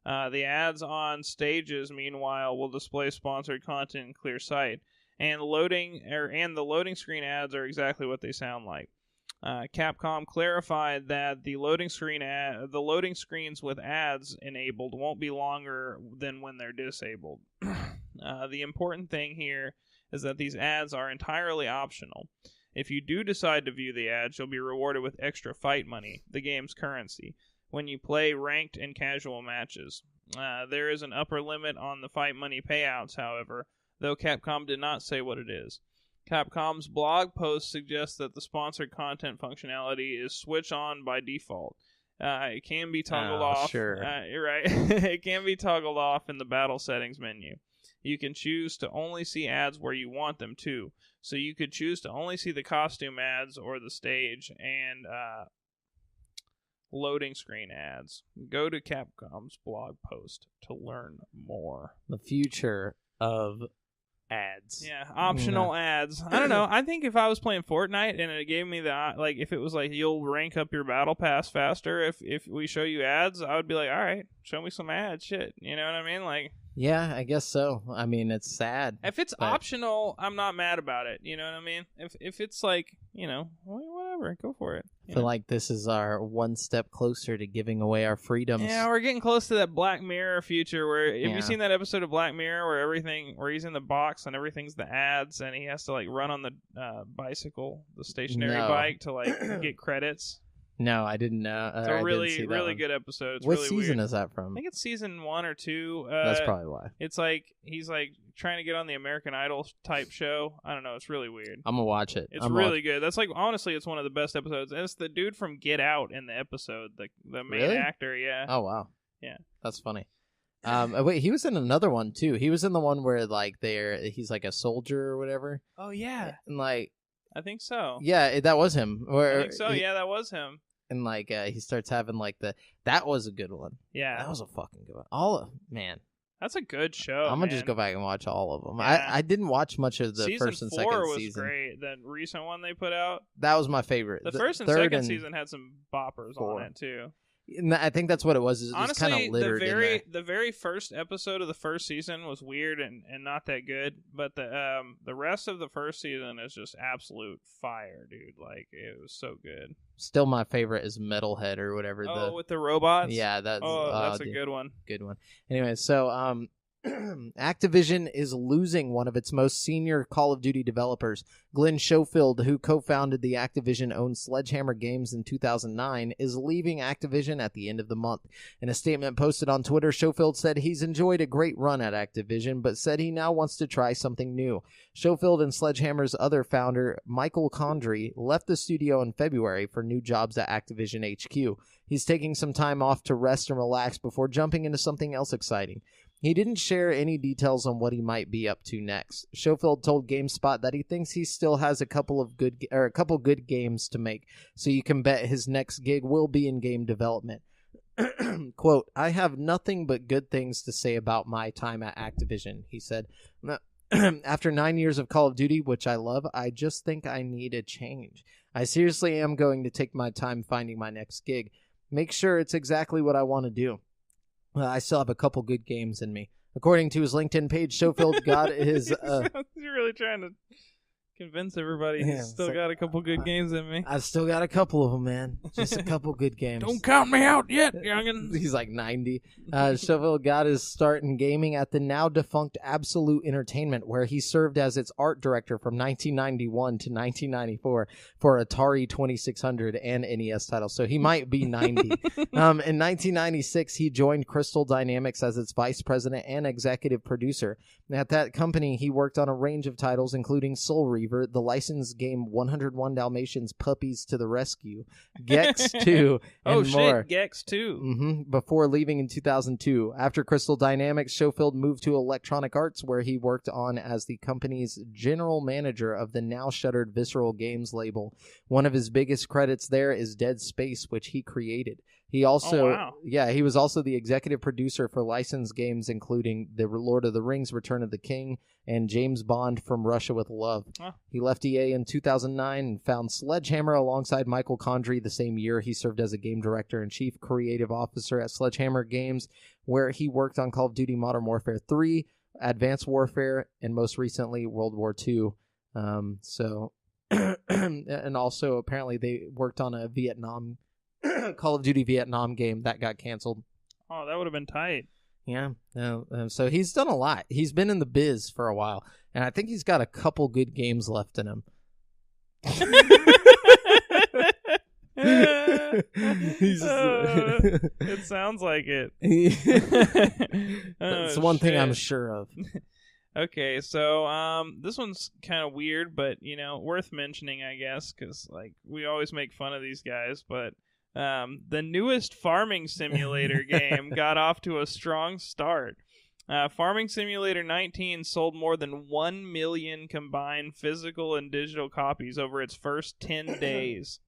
The ads on stages, meanwhile, will display sponsored content in clear sight, and the loading screen ads are exactly what they sound like. Capcom clarified that the loading screens with ads enabled won't be longer than when they're disabled. The important thing here is that these ads are entirely optional. If you do decide to view the ads, you'll be rewarded with extra fight money, the game's currency, when you play ranked and casual matches. There is an upper limit on the fight money payouts, however, though Capcom did not say what it is. Capcom's blog post suggests that the sponsored content functionality is switch on by default. It can be toggled off. Sure. Right. It can be toggled off in the battle settings menu. You can choose to only see ads where you want them to. So you could choose to only see the costume ads or the stage and loading screen ads. Go to Capcom's blog post to learn more. The future of ads. Yeah, optional ads. I don't know. I think if I was playing Fortnite and it gave me the, like, if it was like, you'll rank up your battle pass faster if we show you ads, I would be like, all right, show me some ads, shit. You know what I mean? Like, yeah, I guess so. I mean, it's sad. If it's optional, I'm not mad about it. You know what I mean? If it's like, you know, whatever, go for it. I feel like this is our one step closer to giving away our freedoms. Yeah, we're getting close to that Black Mirror future where, have you seen that episode of Black Mirror where he's in the box and everything's the ads and he has to like run on the bicycle, the stationary bike to like get credits? No, I didn't know. It's a really good episode. It's what really season weird. Is that from? I think it's season 1 or 2. That's probably why. It's like he's like trying to get on the American Idol type show. I don't know. It's really weird. I'm gonna watch it. It's really good. That's like, honestly, it's one of the best episodes. And it's the dude from Get Out in the episode, the main actor. Yeah. Oh wow. Yeah. That's funny. Wait, he was in another one too. He was in the one where like he's like a soldier or whatever. Oh yeah. And like, I think so. Yeah, that was him. I think so. Yeah, that was him. And like he starts having like that was a good one. Yeah, that was a fucking good one. Man, that's a good show. I'm gonna just go back and watch all of them. Yeah. I didn't watch much of the season first and 4 second was season. Great. The recent one they put out, that was my favorite. The first and second season had some boppers on it too. And I think that's what it was. Honestly, kind of littered the very first episode of the first season was weird and not that good, but the rest of the first season is just absolute fire, dude. Like, it was so good. Still, my favorite is Metalhead or whatever. With the robots. Yeah, that's a good one. Good one. Anyway, so Activision is losing one of its most senior Call of Duty developers. Glenn Schofield, who co-founded the Activision-owned Sledgehammer Games in 2009, is leaving Activision at the end of the month. In a statement posted on Twitter, Schofield said he's enjoyed a great run at Activision, but said he now wants to try something new. Schofield and Sledgehammer's other founder, Michael Condrey, left the studio in February for new jobs at Activision HQ. He's taking some time off to rest and relax before jumping into something else exciting. He didn't share any details on what he might be up to next. Schofield told GameSpot that he thinks he still has a couple good games to make, so you can bet his next gig will be in game development. Quote, "I have nothing but good things to say about my time at Activision," he said. "After 9 years of Call of Duty, which I love, I just think I need a change. I seriously am going to take my time finding my next gig. Make sure it's exactly what I want to do. I still have a couple good games in me." According to his LinkedIn page, Schofield got his... You're really trying to Convince everybody he's still got a couple good games in me. I've still got a couple of them, man. Just a couple good games. Don't count me out yet, youngin'. He's like 90. Schofield got his start in gaming at the now-defunct Absolute Entertainment, where he served as its art director from 1991 to 1994 for Atari 2600 and NES titles. So he might be 90. In 1996, he joined Crystal Dynamics as its vice president and executive producer. At that company, he worked on a range of titles, including Soul Reaver, the licensed game 101 Dalmatians Puppies to the Rescue, Gex 2, and more. Gex 2. Before leaving in 2002. After Crystal Dynamics, Schofield moved to Electronic Arts, where he worked on as the company's general manager of the now-shuttered Visceral Games label. One of his biggest credits there is Dead Space, which he created. He also, he was also the executive producer for licensed games, including The Lord of the Rings, Return of the King, and James Bond From Russia with Love. He left EA in 2009 and found Sledgehammer alongside Michael Condrey the same year. He served as a game director and chief creative officer at Sledgehammer Games, where he worked on Call of Duty Modern Warfare 3, Advanced Warfare, and most recently World War II. And also apparently they worked on a Vietnam Call of Duty Vietnam game that got canceled. Oh, that would have been tight. Yeah. So he's done a lot. He's been in the biz for a while, and I think he's got a couple good games left in him. It sounds like it. That's one thing I'm sure of. Okay, so this one's kind of weird, but worth mentioning, I guess, because we always make fun of these guys. But the newest farming simulator game got off to a strong start. Farming Simulator 19 sold more than 1 million combined physical and digital copies over its first 10 days,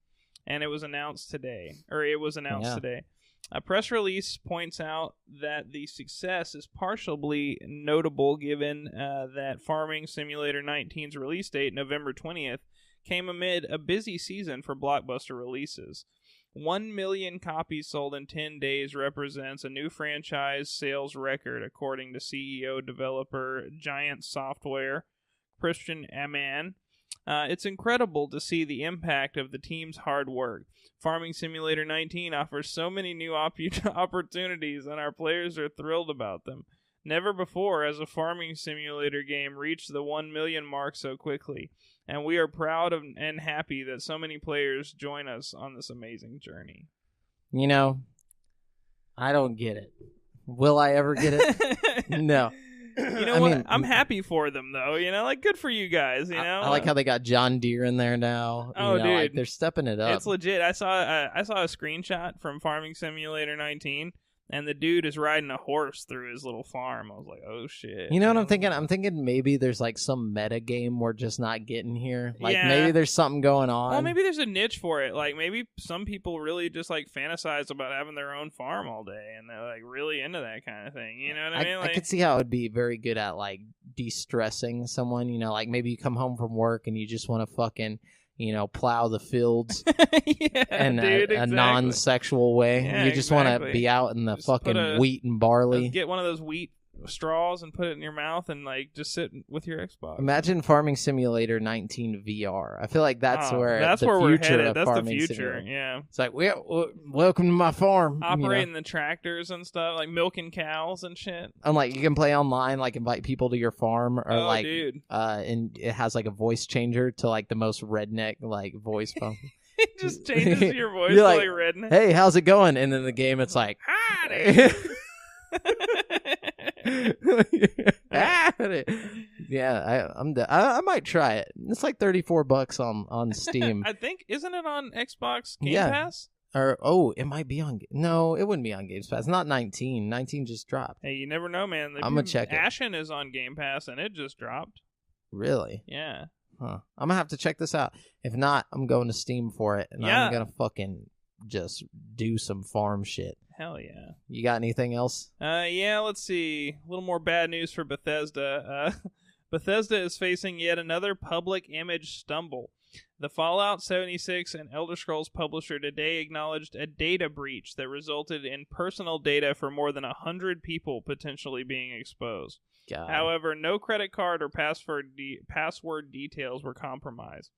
and it was announced today. A press release points out that the success is partially notable given that Farming Simulator 19's release date, November 20th, came amid a busy season for blockbuster releases. 1 million copies sold in 10 days represents a new franchise sales record, according to CEO developer Giant Software, Christian Amann. It's incredible to see the impact of the team's hard work. Farming Simulator 19 offers so many new opportunities, and our players are thrilled about them. Never before has a farming simulator game reached the 1 million mark so quickly, and we are proud of and happy that so many players join us on this amazing journey. I don't get it. Will I ever get it? No. I'm happy for them, though. Good for you guys. I like how they got John Deere in there now. Dude, they're stepping it up. It's legit. I saw a screenshot from Farming Simulator 19, and the dude is riding a horse through his little farm. I was like, oh shit. You know what I'm thinking? I'm thinking maybe there's some meta game we're just not getting here. Maybe there's something going on. Well, maybe there's a niche for it. Maybe some people really just fantasize about having their own farm all day, and they're really into that kind of thing. You know what I mean? I could see how it would be very good at de-stressing someone. Maybe you come home from work and you just want to fucking plow the fields in a non-sexual way. Yeah, you just want to be out in the fucking wheat and barley. Get one of those wheat straws and put it in your mouth and just sit with your Xbox. Imagine Farming Simulator 19 VR. I feel like that's where we're headed. That's the future. Yeah, it's welcome to my farm. Operating the tractors and stuff, milking cows and shit. And you can play online, invite people to your farm, or dude. And it has a voice changer to the most redneck voice phone. It just changes your voice to redneck. Hey, how's it going? And in the game, it's howdy. Yeah, I might try it. It's $34 on Steam. I think, isn't it on Xbox Game Pass? Or it might be on. No, it wouldn't be on Game Pass. Not 19. 19 just dropped. Hey, you never know, man. I'm gonna check it. Ashen is on Game Pass, and it just dropped. Really? Yeah. Huh. I'm gonna have to check this out. If not, I'm going to Steam for it, and I'm gonna fucking just do some farm shit. Hell yeah. You got anything else? Let's see. A little more bad news for Bethesda. Bethesda is facing yet another public image stumble. The Fallout 76 and Elder Scrolls publisher today acknowledged a data breach that resulted in personal data for more than 100 people potentially being exposed. God. However, no credit card or password details were compromised.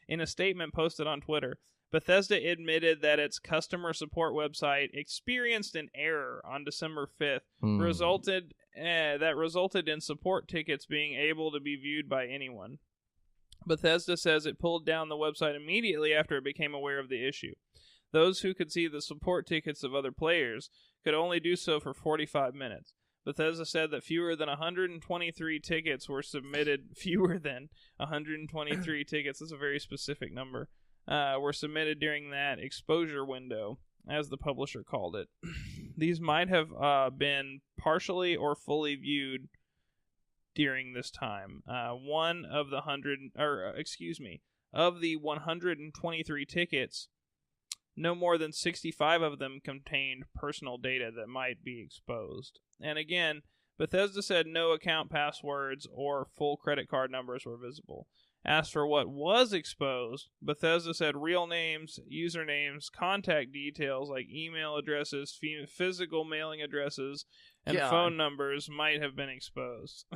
In a statement posted on Twitter, Bethesda admitted that its customer support website experienced an error on December 5th, that resulted in support tickets being able to be viewed by anyone. Bethesda says it pulled down the website immediately after it became aware of the issue. Those who could see the support tickets of other players could only do so for 45 minutes. Bethesda said that fewer than 123 tickets were submitted. Fewer than 123 tickets, that's a very specific number, were submitted during that exposure window, as the publisher called it. These might have been partially or fully viewed during this time. Of the 123 tickets, no more than 65 of them contained personal data that might be exposed. And again, Bethesda said no account passwords or full credit card numbers were visible. As for what was exposed, Bethesda said real names, usernames, contact details like email addresses, physical mailing addresses, and phone numbers might have been exposed.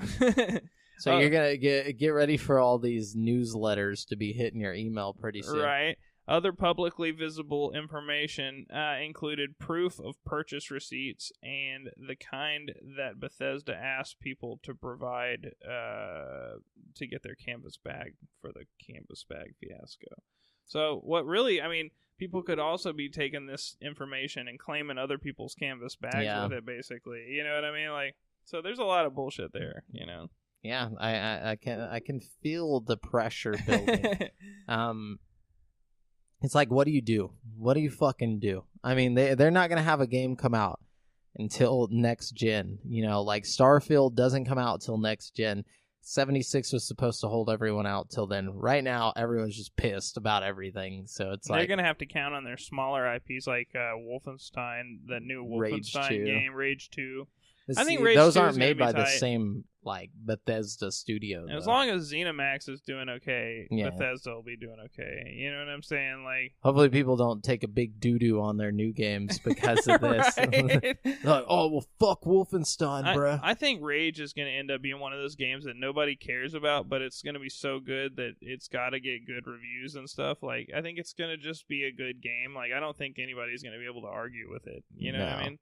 So you're going to get ready for all these newsletters to be hitting your email pretty soon. Right. Other publicly visible information included proof of purchase receipts and the kind that Bethesda asked people to provide to get their canvas bag for the canvas bag fiasco. So people could also be taking this information and claiming other people's canvas bags with it, basically. You know what I mean? Like, so there's a lot of bullshit there, you know? Yeah, I can feel the pressure building. It's like, what do you do? What do you fucking do? I mean, they're not going to have a game come out until next gen. You know, like Starfield doesn't come out till next gen. 76 was supposed to hold everyone out till then. Right now, everyone's just pissed about everything. So it's they're going to have to count on their smaller IPs like Wolfenstein, the new Wolfenstein game, Rage 2. I think Rage those 2 aren't made by tight. the same like Bethesda studio. As long as ZeniMax is doing okay, Bethesda will be doing okay. You know what I'm saying? Like, hopefully people don't take a big doo-doo on their new games because of this. Like, oh, well, fuck Wolfenstein, bruh. I think Rage is going to end up being one of those games that nobody cares about, but it's going to be so good that it's got to get good reviews and stuff. Like, I think it's going to just be a good game. Like, I don't think anybody's going to be able to argue with it. You know what I mean?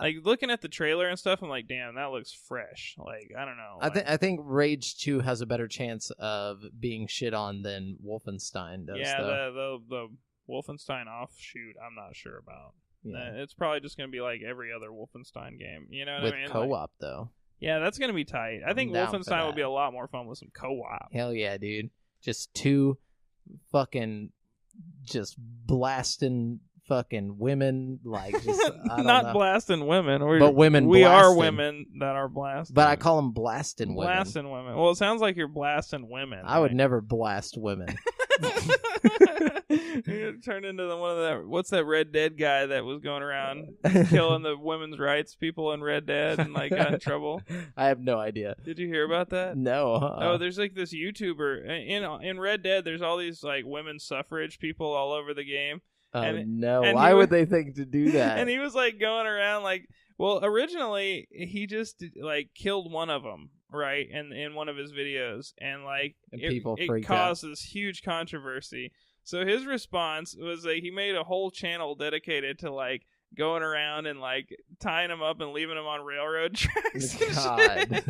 Like, looking at the trailer and stuff, I'm like, damn, that looks fresh. Like, I don't know. I think Rage 2 has a better chance of being shit on than Wolfenstein does. Yeah, the Wolfenstein offshoot, I'm not sure about. Yeah. It's probably just going to be like every other Wolfenstein game. You know what I mean? With co-op, though. Yeah, that's going to be tight. I think Wolfenstein would be a lot more fun with some co-op. Hell yeah, dude. Just two fucking just blasting fucking women, like just I don't not know. Blasting women, but women. We blasting. are women that are blasting. But I call them blasting women. Blasting women. Well, it sounds like you're blasting women. I would never blast women. You turned into one of that. What's that Red Dead guy that was going around killing the women's rights people in Red Dead and like got in trouble? I have no idea. Did you hear about that? No. Oh, there's like this YouTuber in Red Dead. There's all these like women's suffrage people all over the game. No! Why would they think to do that? And he was like going around like, well, originally he just like killed one of them, right? And in one of his videos, and like it caused this huge controversy. So his response was like he made a whole channel dedicated to like going around and like tying them up and leaving them on railroad tracks. God,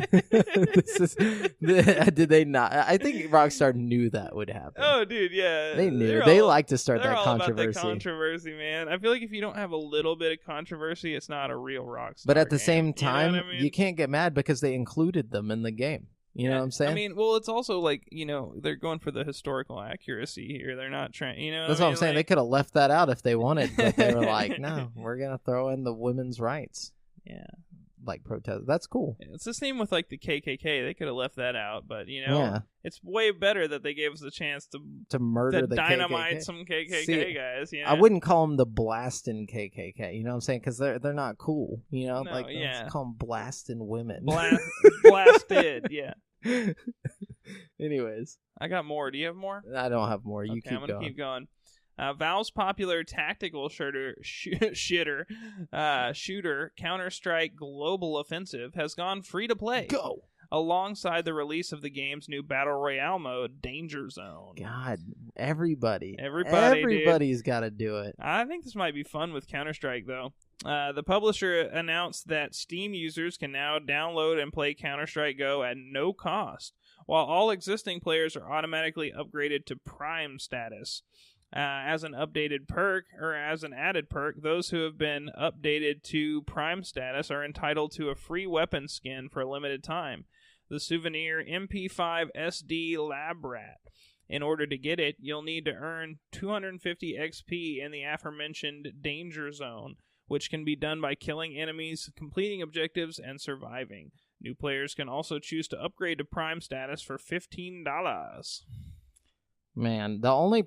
did they not? I think Rockstar knew that would happen. Oh, dude, yeah, they knew. They like to start that controversy. About the controversy, man. I feel like if you don't have a little bit of controversy, it's not a real Rockstar. But at the game. same time, you know what I mean? You can't get mad because they included them in the game. You know what I'm saying? I mean, well, it's also like, you know, they're going for the historical accuracy here. They're not trying, you know. That's what I'm saying. They could have left that out if they wanted, but they were like, no, we're going to throw in the women's rights. Yeah. Like protest. That's cool. Yeah, it's the same with like the KKK. They could have left that out, but you know, it's way better that they gave us a chance to murder the dynamite KKK. Some KKK guys. You know? I wouldn't call them the blasting KKK. You know what I'm saying? Because they're not cool. You know, let's call them blasting women. Blasted, yeah. Anyways, I got more. Do you have more? I don't have more. You okay, keep I'm gonna going. keep going. Valve's popular tactical shooter Counter-Strike Global Offensive has gone free to play. Go! Alongside the release of the game's new Battle Royale mode, Danger Zone. God, everybody's got to do it. I think this might be fun with Counter-Strike, though. The publisher announced that Steam users can now download and play Counter-Strike Go at no cost, while all existing players are automatically upgraded to Prime status. As an added perk, those who have been updated to Prime status are entitled to a free weapon skin for a limited time, the souvenir MP5 SD Lab Rat. In order to get it, you'll need to earn 250 XP in the aforementioned Danger Zone, which can be done by killing enemies, completing objectives, and surviving. New players can also choose to upgrade to Prime status for $15. Man, the only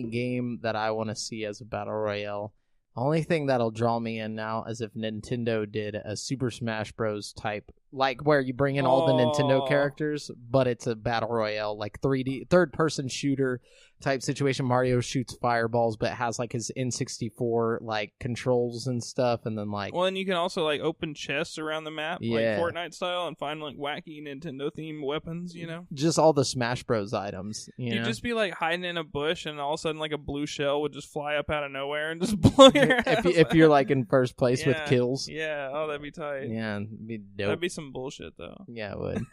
game that I want to see as a Battle Royale, the only thing that'll draw me in now is if Nintendo did a Super Smash Bros. Type, like where you bring in all the Nintendo characters, but it's a Battle Royale, like 3D, third-person shooter type situation. Mario shoots fireballs, but has like his N64 like controls and stuff, and then like... Well, and you can also like open chests around the map, like Fortnite style, and find like wacky Nintendo-themed weapons, you know? Just all the Smash Bros. Items, you know? Just be like hiding in a bush, and all of a sudden like a blue shell would just fly up out of nowhere and just blow your ass. If you're like in first place with kills. Yeah, oh, that'd be tight. Yeah, it'd be dope. That'd be some bullshit, though. Yeah, it would.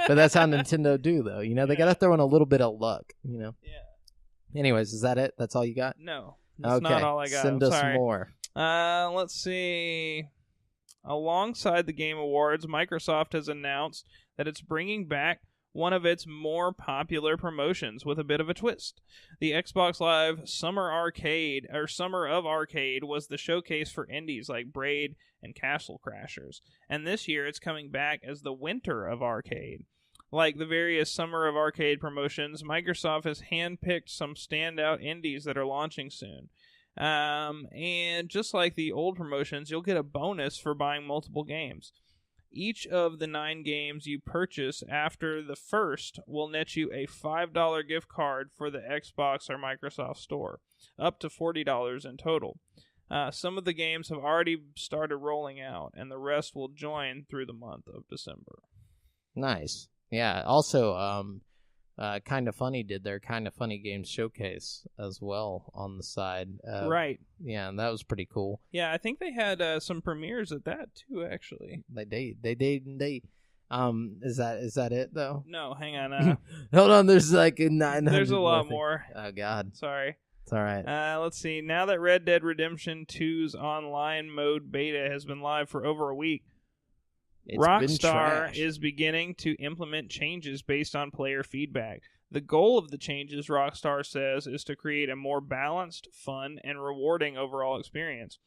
But that's how Nintendo do, though. You know, they gotta throw in a little bit of luck, you know? Yeah. Anyways, is that it? That's all you got? No. That's not all I got. Send us more. Let's see. Alongside the Game Awards, Microsoft has announced that it's bringing back one of its more popular promotions with a bit of a twist. The Xbox Live Summer of Arcade was the showcase for indies like Braid and Castle Crashers, and this year it's coming back as the Winter of Arcade. Like the various Summer of Arcade promotions, Microsoft has handpicked some standout indies that are launching soon. And just like the old promotions, you'll get a bonus for buying multiple games. Each of the 9 games you purchase after the first will net you a $5 gift card for the Xbox or Microsoft Store, up to $40 in total. Some of the games have already started rolling out, and the rest will join through the month of December. Nice. Yeah, also, Kind of Funny did their Kind of Funny Games showcase as well on the side. Right. Yeah, and that was pretty cool. Yeah, I think they had some premieres at that too, actually. They did. Is that it though? No, hang on. Hold on, there's like 900. There's a lot more. Oh God. Sorry. It's all right. Let's see. Now that Red Dead Redemption 2's online mode beta has been live for over a week, Rockstar is beginning to implement changes based on player feedback. The goal of the changes, Rockstar says, is to create a more balanced, fun, and rewarding overall experience.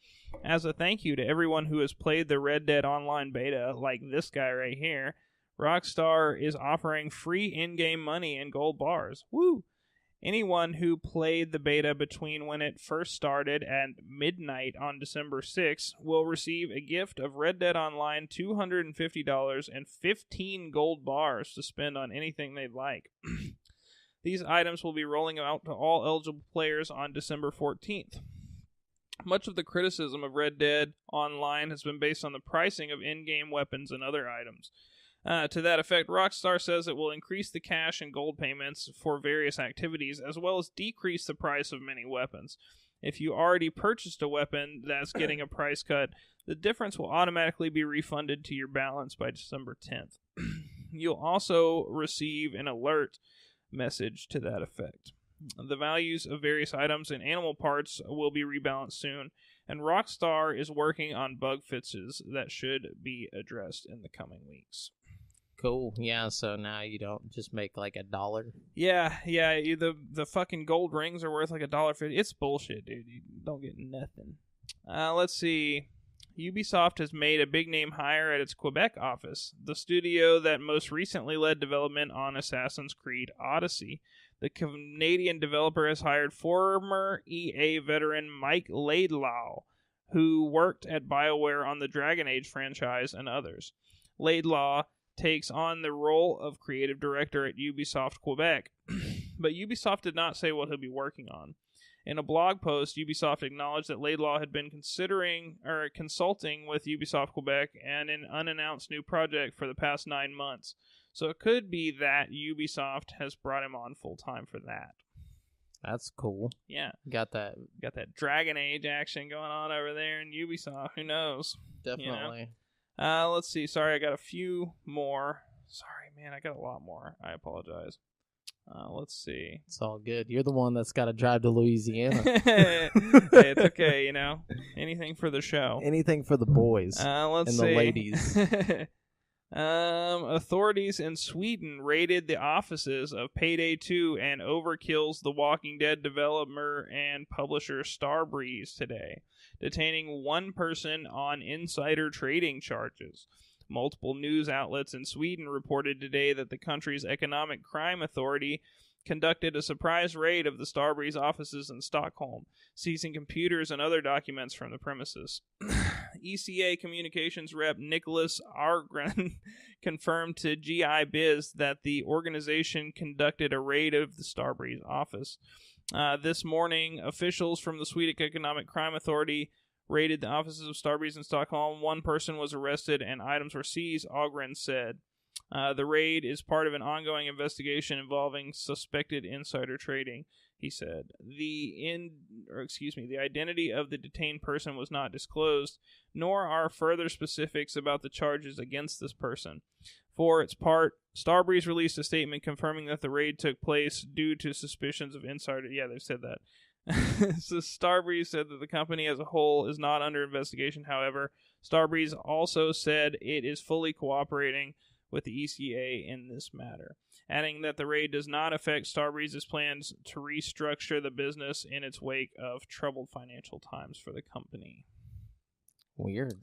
As a thank you to everyone who has played the Red Dead Online beta, like this guy right here, Rockstar is offering free in-game money and gold bars. Woo! Anyone who played the beta between when it first started and midnight on December 6th will receive a gift of Red Dead Online $250 and 15 gold bars to spend on anything they'd like. These items will be rolling out to all eligible players on December 14th. Much of the criticism of Red Dead Online has been based on the pricing of in-game weapons and other items. To that effect, Rockstar says it will increase the cash and gold payments for various activities, as well as decrease the price of many weapons. If you already purchased a weapon that's getting a price cut, the difference will automatically be refunded to your balance by December 10th. You'll also receive an alert message to that effect. The values of various items and animal parts will be rebalanced soon, and Rockstar is working on bug fixes that should be addressed in the coming weeks. Cool. Yeah, so now you don't just make like $1. Yeah. The fucking gold rings are worth like $1.50. It's bullshit, dude. You don't get nothing. Let's see. Ubisoft has made a big name hire at its Quebec office, the studio that most recently led development on Assassin's Creed Odyssey. The Canadian developer has hired former EA veteran Mike Laidlaw, who worked at BioWare on the Dragon Age franchise and others. Laidlaw takes on the role of creative director at Ubisoft Quebec. But Ubisoft did not say what he'll be working on. In a blog post, Ubisoft acknowledged that Laidlaw had been consulting with Ubisoft Quebec and an unannounced new project for the past 9 months. So it could be that Ubisoft has brought him on full-time for that. That's cool. Yeah. Got that Dragon Age action going on over there in Ubisoft. Who knows? Definitely. You know? Let's see. Sorry, I got a few more. Sorry, man. I got a lot more. I apologize. Let's see. It's all good. You're the one that's got to drive to Louisiana. Hey, it's okay, you know. Anything for the show. Anything for the boys let's and see. the ladies. Authorities in Sweden raided the offices of Payday 2 and Overkill's The Walking Dead developer and publisher Starbreeze today, detaining one person on insider trading charges. Multiple news outlets in Sweden reported today that the country's Economic Crime Authority conducted a surprise raid of the Starbreeze offices in Stockholm, seizing computers and other documents from the premises. ECA communications rep Nicholas Argren confirmed to GI Biz that the organization conducted a raid of the Starbreeze office. This morning, officials from the Swedish Economic Crime Authority raided the offices of Starbreeze in Stockholm. One person was arrested and items were seized, Algren said. The raid is part of an ongoing investigation involving suspected insider trading, he said. The identity of the detained person was not disclosed, nor are further specifics about the charges against this person. For its part, Starbreeze released a statement confirming that the raid took place due to suspicions of insider. Yeah, they said that. So Starbreeze said that the company as a whole is not under investigation. However, Starbreeze also said it is fully cooperating with the ECA in this matter, adding that the raid does not affect Starbreeze's plans to restructure the business in its wake of troubled financial times for the company. Weird.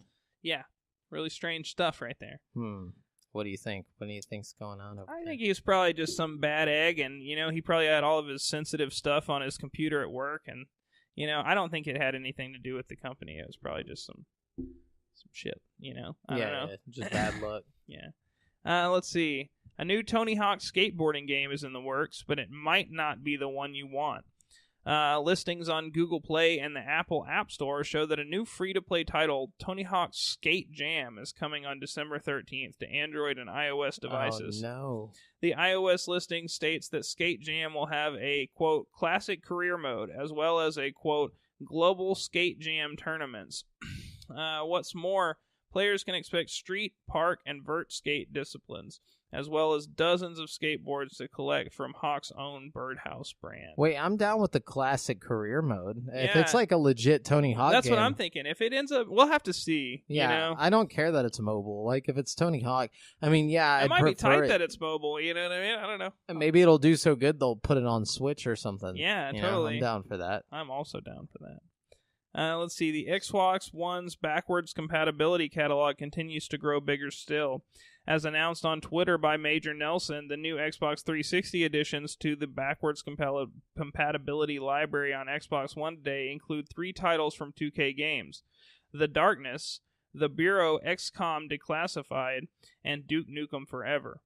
Yeah, really strange stuff right there. What do you think? What do you think's going on over there? I think he was probably just some bad egg, and, you know, he probably had all of his sensitive stuff on his computer at work, and, you know, I don't think it had anything to do with the company. It was probably just some shit, you know? I don't know. Yeah, just bad luck. Yeah. Let's see. A new Tony Hawk skateboarding game is in the works, but it might not be the one you want. Listings on Google Play and the Apple App Store show that a new free-to-play title, Tony Hawk's Skate Jam, is coming on December 13th to Android and iOS devices. Oh, no. The iOS listing states that Skate Jam will have a, quote, classic career mode, as well as a, quote, global Skate Jam tournaments. What's more, players can expect street, park, and vert skate disciplines, as well as dozens of skateboards to collect from Hawk's own Birdhouse brand. Wait, I'm down with the classic career mode. Yeah. If it's like a legit Tony Hawk That's game, what I'm thinking. If it ends up, we'll have to see. Yeah, you know? I don't care that it's mobile. Like, if it's Tony Hawk, I mean, yeah, It I'd might be prefer tight it. that it's mobile, you know what I mean? I don't know. And maybe it'll do so good they'll put it on Switch or something. Yeah, You totally. know, I'm down for that. I'm also down for that. Let's see. The Xbox One's backwards compatibility catalog continues to grow bigger still. As announced on Twitter by Major Nelson, the new Xbox 360 additions to the backwards compatibility library on Xbox One today include 3 titles from 2K Games: The Darkness, The Bureau XCOM Declassified, and Duke Nukem Forever.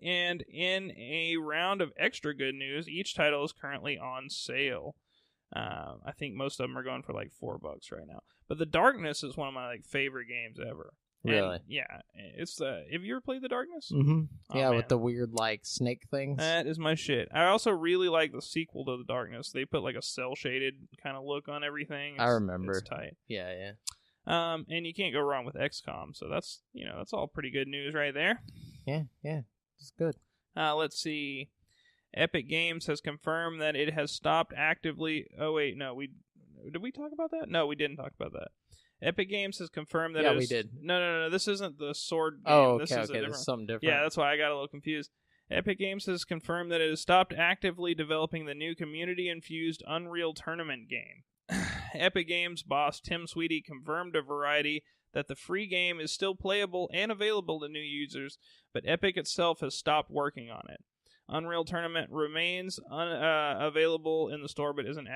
And in a round of extra good news, each title is currently on sale. I think most of them are going for like $4 right now. But The Darkness is one of my favorite games ever. Really? And, yeah. It's have you ever played The Darkness? Mm-hmm. Oh, yeah, man. with the weird snake things. That is my shit. I also really like the sequel to The Darkness. They put like a cell shaded kind of look on everything. I remember. It's tight. Yeah. And you can't go wrong with XCOM. So that's all pretty good news right there. Yeah. It's good. Let's see. Epic Games has confirmed that it has stopped actively... Oh, wait, no. Did we talk about that? No, we didn't talk about that. Epic Games has confirmed that we did. No. This isn't the sword game. Oh, okay, This is something different. Yeah, that's why I got a little confused. Epic Games has confirmed that it has stopped actively developing the new community-infused Unreal Tournament game. Epic Games boss Tim Sweeney confirmed to Variety that the free game is still playable and available to new users, but Epic itself has stopped working on it. Unreal Tournament remains available in the store but isn't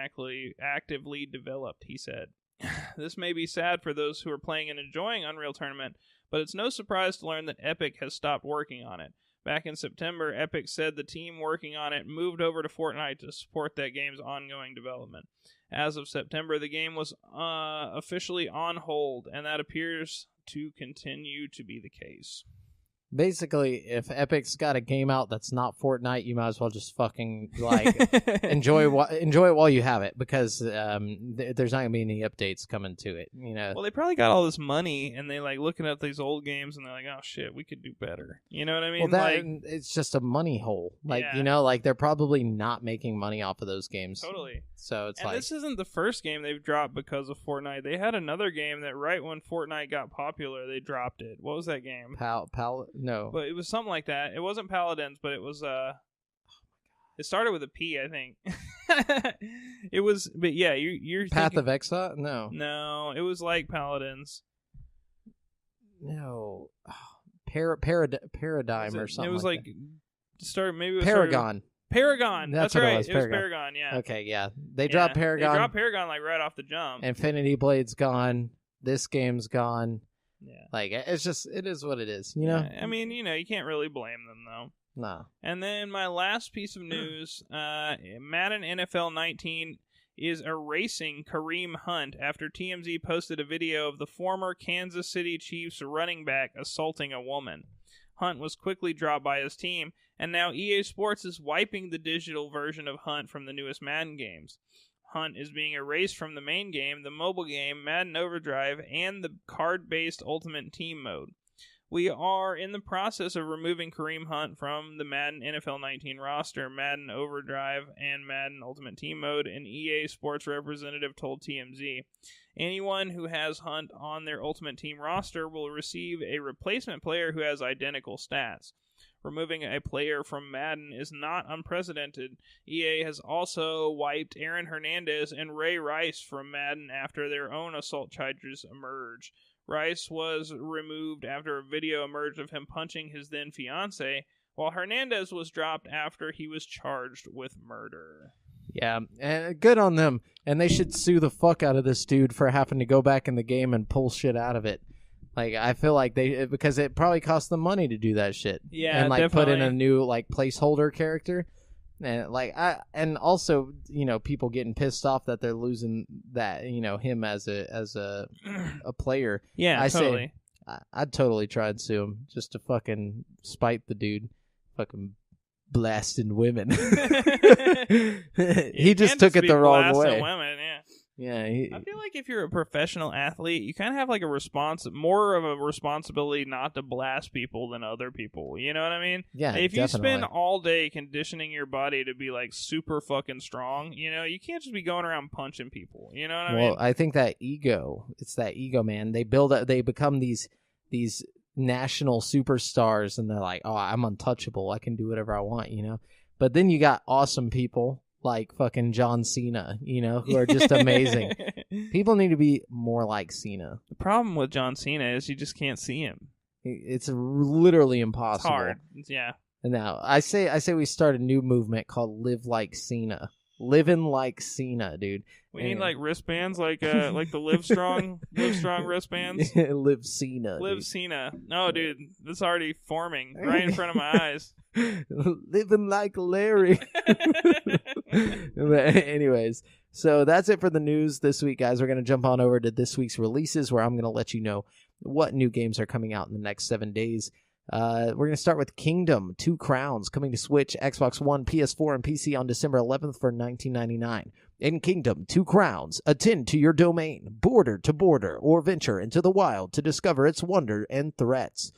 actively developed, he said. This may be sad for those who are playing and enjoying Unreal Tournament, but it's no surprise to learn that Epic has stopped working on it. Back in September, Epic said the team working on it moved over to Fortnite to support that game's ongoing development. As of September, the game was officially on hold, and that appears to continue to be the case. Basically, if Epic's got a game out that's not Fortnite, you might as well just fucking like enjoy it while you have it, because there's not gonna be any updates coming to it. You know. Well, they probably got all this money, and they like looking at these old games, and they're like, "Oh shit, we could do better." You know what I mean? Well, it's just a money hole. Like you know, like they're probably not making money off of those games. Totally. So it's this isn't the first game they've dropped because of Fortnite. They had another game that right when Fortnite got popular, they dropped it. What was that game? No. But it was something like that. It wasn't Paladins, but it was it started with a P, I think. It was, but yeah, you're Path thinking, of Exile? No, it was like Paladins. No, Paradigm or something. It was like maybe it was Paragon. Paragon. That's right. It was Paragon. Yeah. Okay, yeah. They dropped Paragon. They dropped Paragon like right off the jump. Infinity Blade's gone. This game's gone. Yeah. Like, it is what it is, you know? Yeah. I mean, you can't really blame them, though. No. And then my last piece of news, Madden NFL 19 is erasing Kareem Hunt after TMZ posted a video of the former Kansas City Chiefs running back assaulting a woman. Hunt was quickly dropped by his team, and now EA Sports is wiping the digital version of Hunt from the newest Madden games. Hunt is being erased from the main game, the mobile game, Madden Overdrive, and the card-based Ultimate Team mode. We are in the process of removing Kareem Hunt from the Madden NFL 19 roster, Madden Overdrive, and Madden Ultimate Team mode, an EA Sports representative told TMZ. Anyone who has Hunt on their Ultimate Team roster will receive a replacement player who has identical stats. Removing a player from Madden is not unprecedented. EA has also wiped Aaron Hernandez and Ray Rice from Madden after their own assault charges emerged. Rice was removed after a video emerged of him punching his then-fiancée, while Hernandez was dropped after he was charged with murder. Yeah, and good on them. And they should sue the fuck out of this dude for having to go back in the game and pull shit out of it. Like, I feel like because it probably cost them money to do that shit. Yeah, and like definitely. put in a new like placeholder character, and also people getting pissed off that they're losing that him as a player. Yeah, totally. I'd totally try and sue him just to fucking spite the dude, fucking blasting women. He just took it the wrong way. Women, yeah. Yeah, I feel like if you're a professional athlete, you kind of have like more of a responsibility not to blast people than other people. You know what I mean? Yeah, if you definitely. spend all day conditioning your body to be like super fucking strong, you can't just be going around punching people. You know what I mean? Well, I think that ego, man. They become these national superstars, and they're like, oh, I'm untouchable. I can do whatever I want, But then you got awesome people like fucking John Cena, who are just amazing. People need to be more like Cena. The problem with John Cena is you just can't see him. It's literally impossible. It's hard. Yeah. And now I say we start a new movement called Live Like Cena. Living like Cena, dude. We need like wristbands, like the Live Strong wristbands. Live Cena. Live dude. Cena. No, dude, it's already forming right in front of my eyes. Living like Larry. Anyways, so that's it for the news this week, guys. We're going to jump on over to this week's releases, where I'm going to let you know what new games are coming out in the next 7 days. We're going to start with Kingdom, 2 Crowns, coming to Switch, Xbox One, PS4, and PC on December 11th for $19.99. In Kingdom, 2 Crowns, attend to your domain, border to border, or venture into the wild to discover its wonder and threats.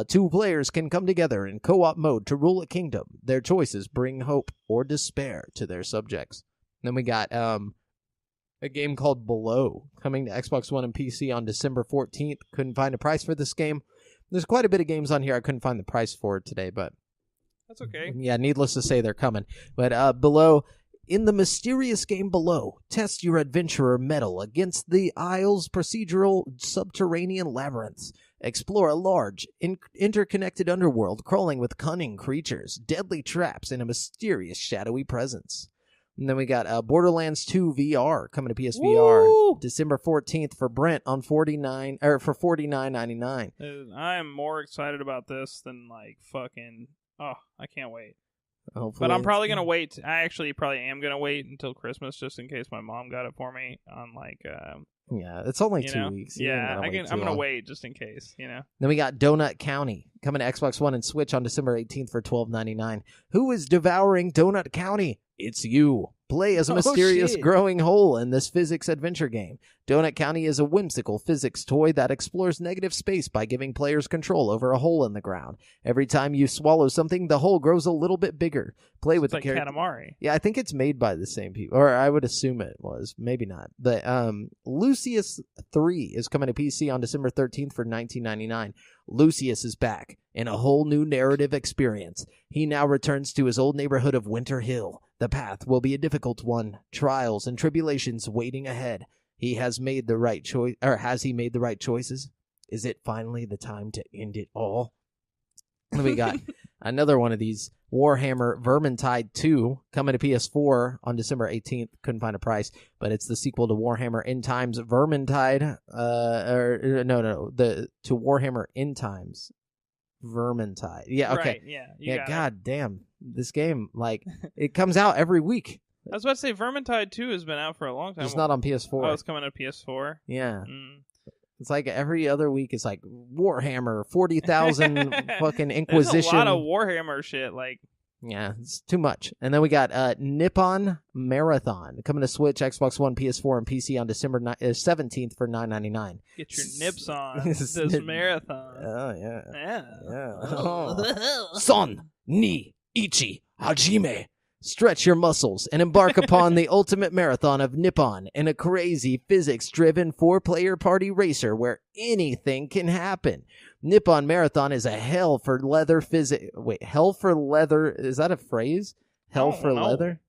2 players can come together in co-op mode to rule a kingdom. Their choices bring hope or despair to their subjects. Then we got a game called Below, coming to Xbox One and PC on December 14th. Couldn't find a price for this game. There's quite a bit of games on here I couldn't find the price for today, but that's okay. Yeah, needless to say, they're coming. But Below, in the mysterious game Below, test your adventurer mettle against the Isle's procedural subterranean labyrinths. Explore a large, interconnected underworld crawling with cunning creatures, deadly traps, and a mysterious shadowy presence. And then we got Borderlands 2 VR coming to PSVR. Woo! December 14th for Brent on for $49.99. I am more excited about this than like fucking. Oh, I can't wait. Hopefully but I'm probably gonna wait. I actually probably am gonna wait until Christmas just in case my mom got it for me on like. Yeah, it's only 2 weeks. Yeah, I'm gonna wait just in case. Then we got Donut County coming to Xbox One and Switch on December 18th for $12.99. Who is devouring Donut County? It's you. Play as a mysterious growing hole in this physics adventure game. Donut County is a whimsical physics toy that explores negative space by giving players control over a hole in the ground. Every time you swallow something, the hole grows a little bit bigger. Play with the character. Katamari. Yeah, I think it's made by the same people, or I would assume it was. Maybe not. But Lucius 3 is coming to PC on December 13th for $19.99. Lucius is back in a whole new narrative experience. He now returns to his old neighborhood of Winter Hill. The path will be a difficult one, trials and tribulations waiting ahead. He has made the right choice, or has he made the right choices? Is it finally the time to end it all? And we got another one of these, Warhammer Vermintide 2, coming to PS4 on December 18th. Couldn't find a price, but it's the sequel to Warhammer End Times Vermintide. To Warhammer End Times Vermintide. Yeah, okay. Right, yeah. God damn, this game, like, it comes out every week. I was about to say Vermintide 2 has been out for a long time. It's not on PS4. Oh, it's coming to PS4. Yeah. It's like every other week. It's like Warhammer 40,000 fucking Inquisition. There's a lot of Warhammer shit. Like, yeah, it's too much. And then we got Nippon Marathon coming to Switch, Xbox One, PS4, and PC on December 17th for $9.99. Get your nips on this marathon. Oh yeah. Yeah. Oh. Son ni ichi hajime. Stretch your muscles and embark upon the ultimate marathon of Nippon in a crazy physics-driven 4-player party racer where anything can happen. Nippon Marathon is a hell for leather hell for leather, is that a phrase? Hell for leather?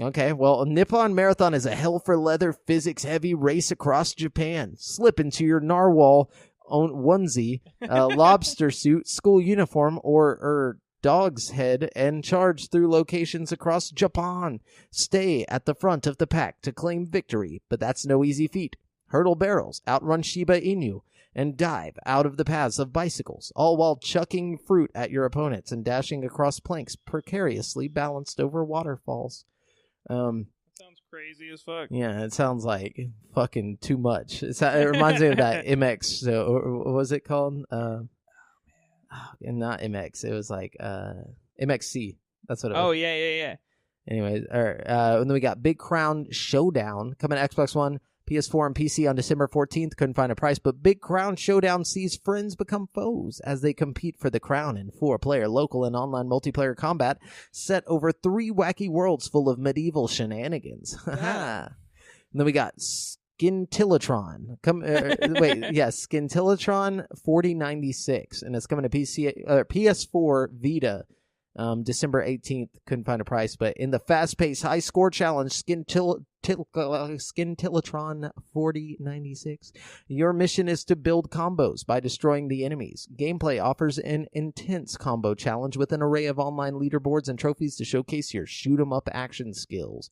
Okay, well, Nippon Marathon is a hell for leather physics-heavy race across Japan. Slip into your narwhal onesie, lobster suit, school uniform, or dog's head and charge through locations across Japan. Stay at the front of the pack to claim victory, but that's no easy feat. Hurdle barrels, outrun Shiba Inu, and dive out of the paths of bicycles, all while chucking fruit at your opponents and dashing across planks precariously balanced over waterfalls. That sounds crazy as fuck. Yeah, it sounds like fucking too much. It reminds me of that MX, what was it called? And not MX, it was like MXC. That's what it was. Oh, yeah. Anyways, and then we got Big Crown Showdown coming to Xbox One, PS4, and PC on December 14th. Couldn't find a price, but Big Crown Showdown sees friends become foes as they compete for the crown in 4-player local and online multiplayer combat set over 3 wacky worlds full of medieval shenanigans. Yeah. And then we got Skintillatron. Skintillatron 4096, and it's coming to PS4 Vita December 18th. Couldn't find a price, but in the fast-paced high-score challenge, Skintillatron 4096, your mission is to build combos by destroying the enemies. Gameplay offers an intense combo challenge with an array of online leaderboards and trophies to showcase your shoot-'em-up action skills.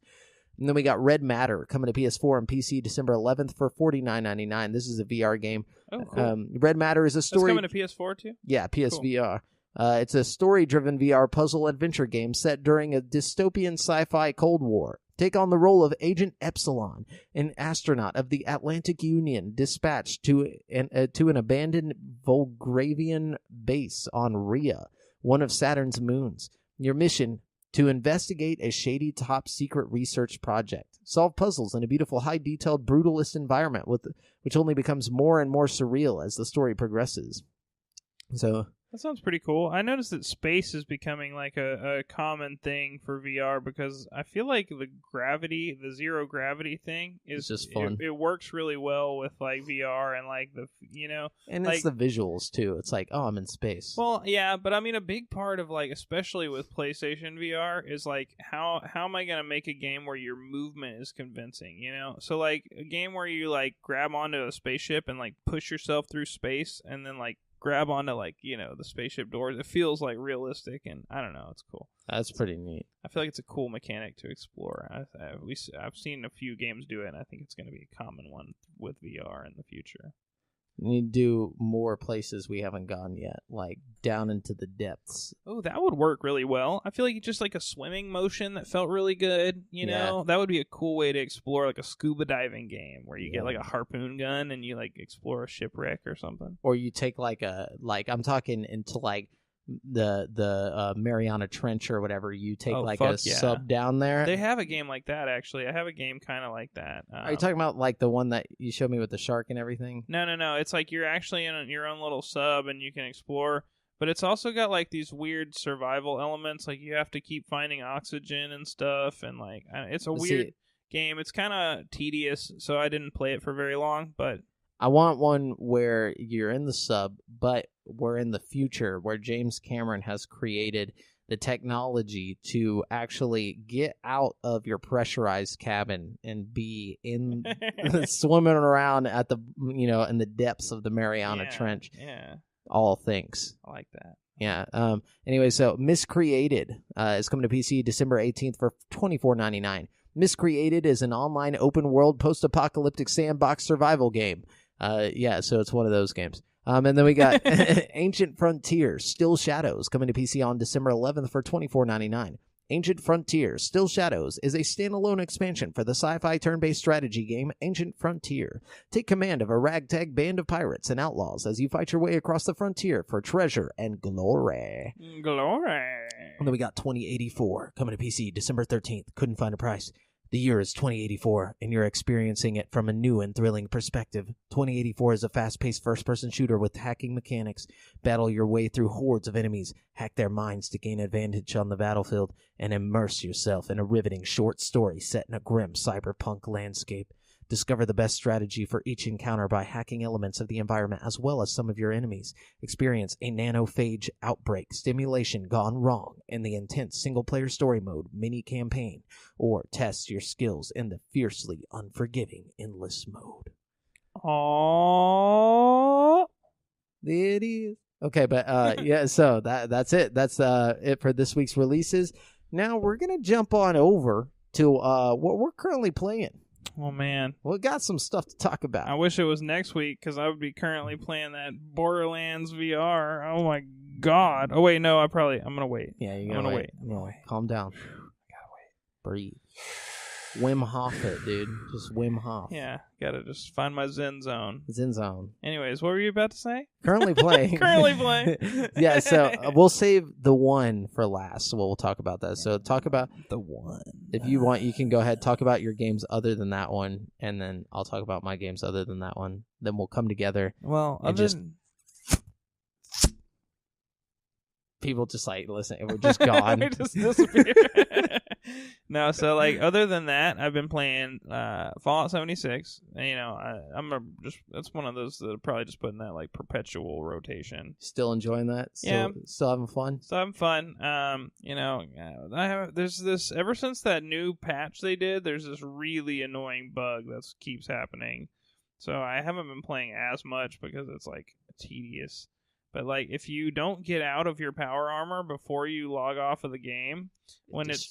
And then we got Red Matter coming to PS4 and PC December 11th for $49.99. This is a VR game. Oh, cool. Red Matter is a story. It's coming to PS4 too? Yeah, PSVR. Cool. It's a story-driven VR puzzle adventure game set during a dystopian sci-fi Cold War. Take on the role of Agent Epsilon, an astronaut of the Atlantic Union dispatched to an abandoned Volgravian base on Rhea, one of Saturn's moons. Your mission: to investigate a shady top-secret research project. Solve puzzles in a beautiful, high-detailed, brutalist environment, which only becomes more and more surreal as the story progresses. So that sounds pretty cool. I noticed that space is becoming like a common thing for VR because I feel like the zero gravity thing is just fun. It works really well with like VR and like and like, it's the visuals too. It's like, oh, I'm in space. Well, yeah, but I mean, a big part of like, especially with PlayStation VR, is like how am I gonna make a game where your movement is convincing? So like a game where you like grab onto a spaceship and like push yourself through space and then like grab onto the spaceship doors. It feels like realistic, and I don't know, it's cool. That's pretty neat. I feel like it's a cool mechanic to explore. I've seen a few games do it, and I think it's going to be a common one with VR in the future. We need to do more places we haven't gone yet, like down into the depths. Oh, that would work really well. I feel like just like a swimming motion that felt really good. You know, that would be a cool way to explore like a scuba diving game where you get like a harpoon gun and you like explore a shipwreck or something. Or you take I'm talking into like the Mariana Trench or whatever. You take sub down there. They have a game like that, actually. I have a game kind of like that. Are you talking about like the one that you showed me with the shark and everything? No. It's like you're actually in your own little sub and you can explore. But it's also got like these weird survival elements. Like you have to keep finding oxygen and stuff. And like it's a weird game. It's kind of tedious, so I didn't play it for very long. But I want one where you're in the sub, but we're in the future where James Cameron has created the technology to actually get out of your pressurized cabin and be in swimming around at the in the depths of the Mariana Trench. Yeah. All things. I like that. Yeah. Anyway, so Miscreated is coming to PC December 18th for $24.99. Miscreated is an online open-world post-apocalyptic sandbox survival game. So it's one of those games. And then we got Ancient Frontiers, Still Shadows, coming to PC on December 11th for $24.99. Ancient Frontiers, Still Shadows is a standalone expansion for the sci-fi turn-based strategy game Ancient Frontier. Take command of a ragtag band of pirates and outlaws as you fight your way across the frontier for treasure and glory. Glory. And then we got 2084, coming to PC December 13th. Couldn't find a price. The year is 2084, and you're experiencing it from a new and thrilling perspective. 2084 is a fast-paced first-person shooter with hacking mechanics. Battle your way through hordes of enemies, hack their minds to gain advantage on the battlefield, and immerse yourself in a riveting short story set in a grim cyberpunk landscape. Discover the best strategy for each encounter by hacking elements of the environment as well as some of your enemies. Experience a nanophage outbreak stimulation gone wrong in the intense single-player story mode mini-campaign, or test your skills in the fiercely unforgiving endless mode. Aww. There it is. Okay, but so that's it. That's it for this week's releases. Now we're going to jump on over to what we're currently playing. Oh, man. We got some stuff to talk about. I wish it was next week because I would be currently playing that Borderlands VR. Oh, my God. Oh, wait, no, I'm going to wait. Yeah, you're going to wait. Yeah, calm down. I gotta wait. Breathe. Wim Hof it, dude. Just Wim Hof. Yeah, gotta just find my Zen zone. Zen zone. Anyways, what were you about to say? Currently playing. Yeah, so we'll save the one for last. So we'll talk about that. So talk about the one. If you want, you can go ahead, talk about your games other than that one, and then I'll talk about my games other than that one. Then we'll come together. Well, people just like, listen, we're just gone. We just disappeared. No, so like other than that, I've been playing Fallout 76. And, that's one of those that I'll probably just put in that like perpetual rotation. Still enjoying that? Still having fun? Still having fun. There's this ever since that new patch they did. There's this really annoying bug that keeps happening. So I haven't been playing as much because it's like tedious. But like, if you don't get out of your power armor before you log off of the game, when it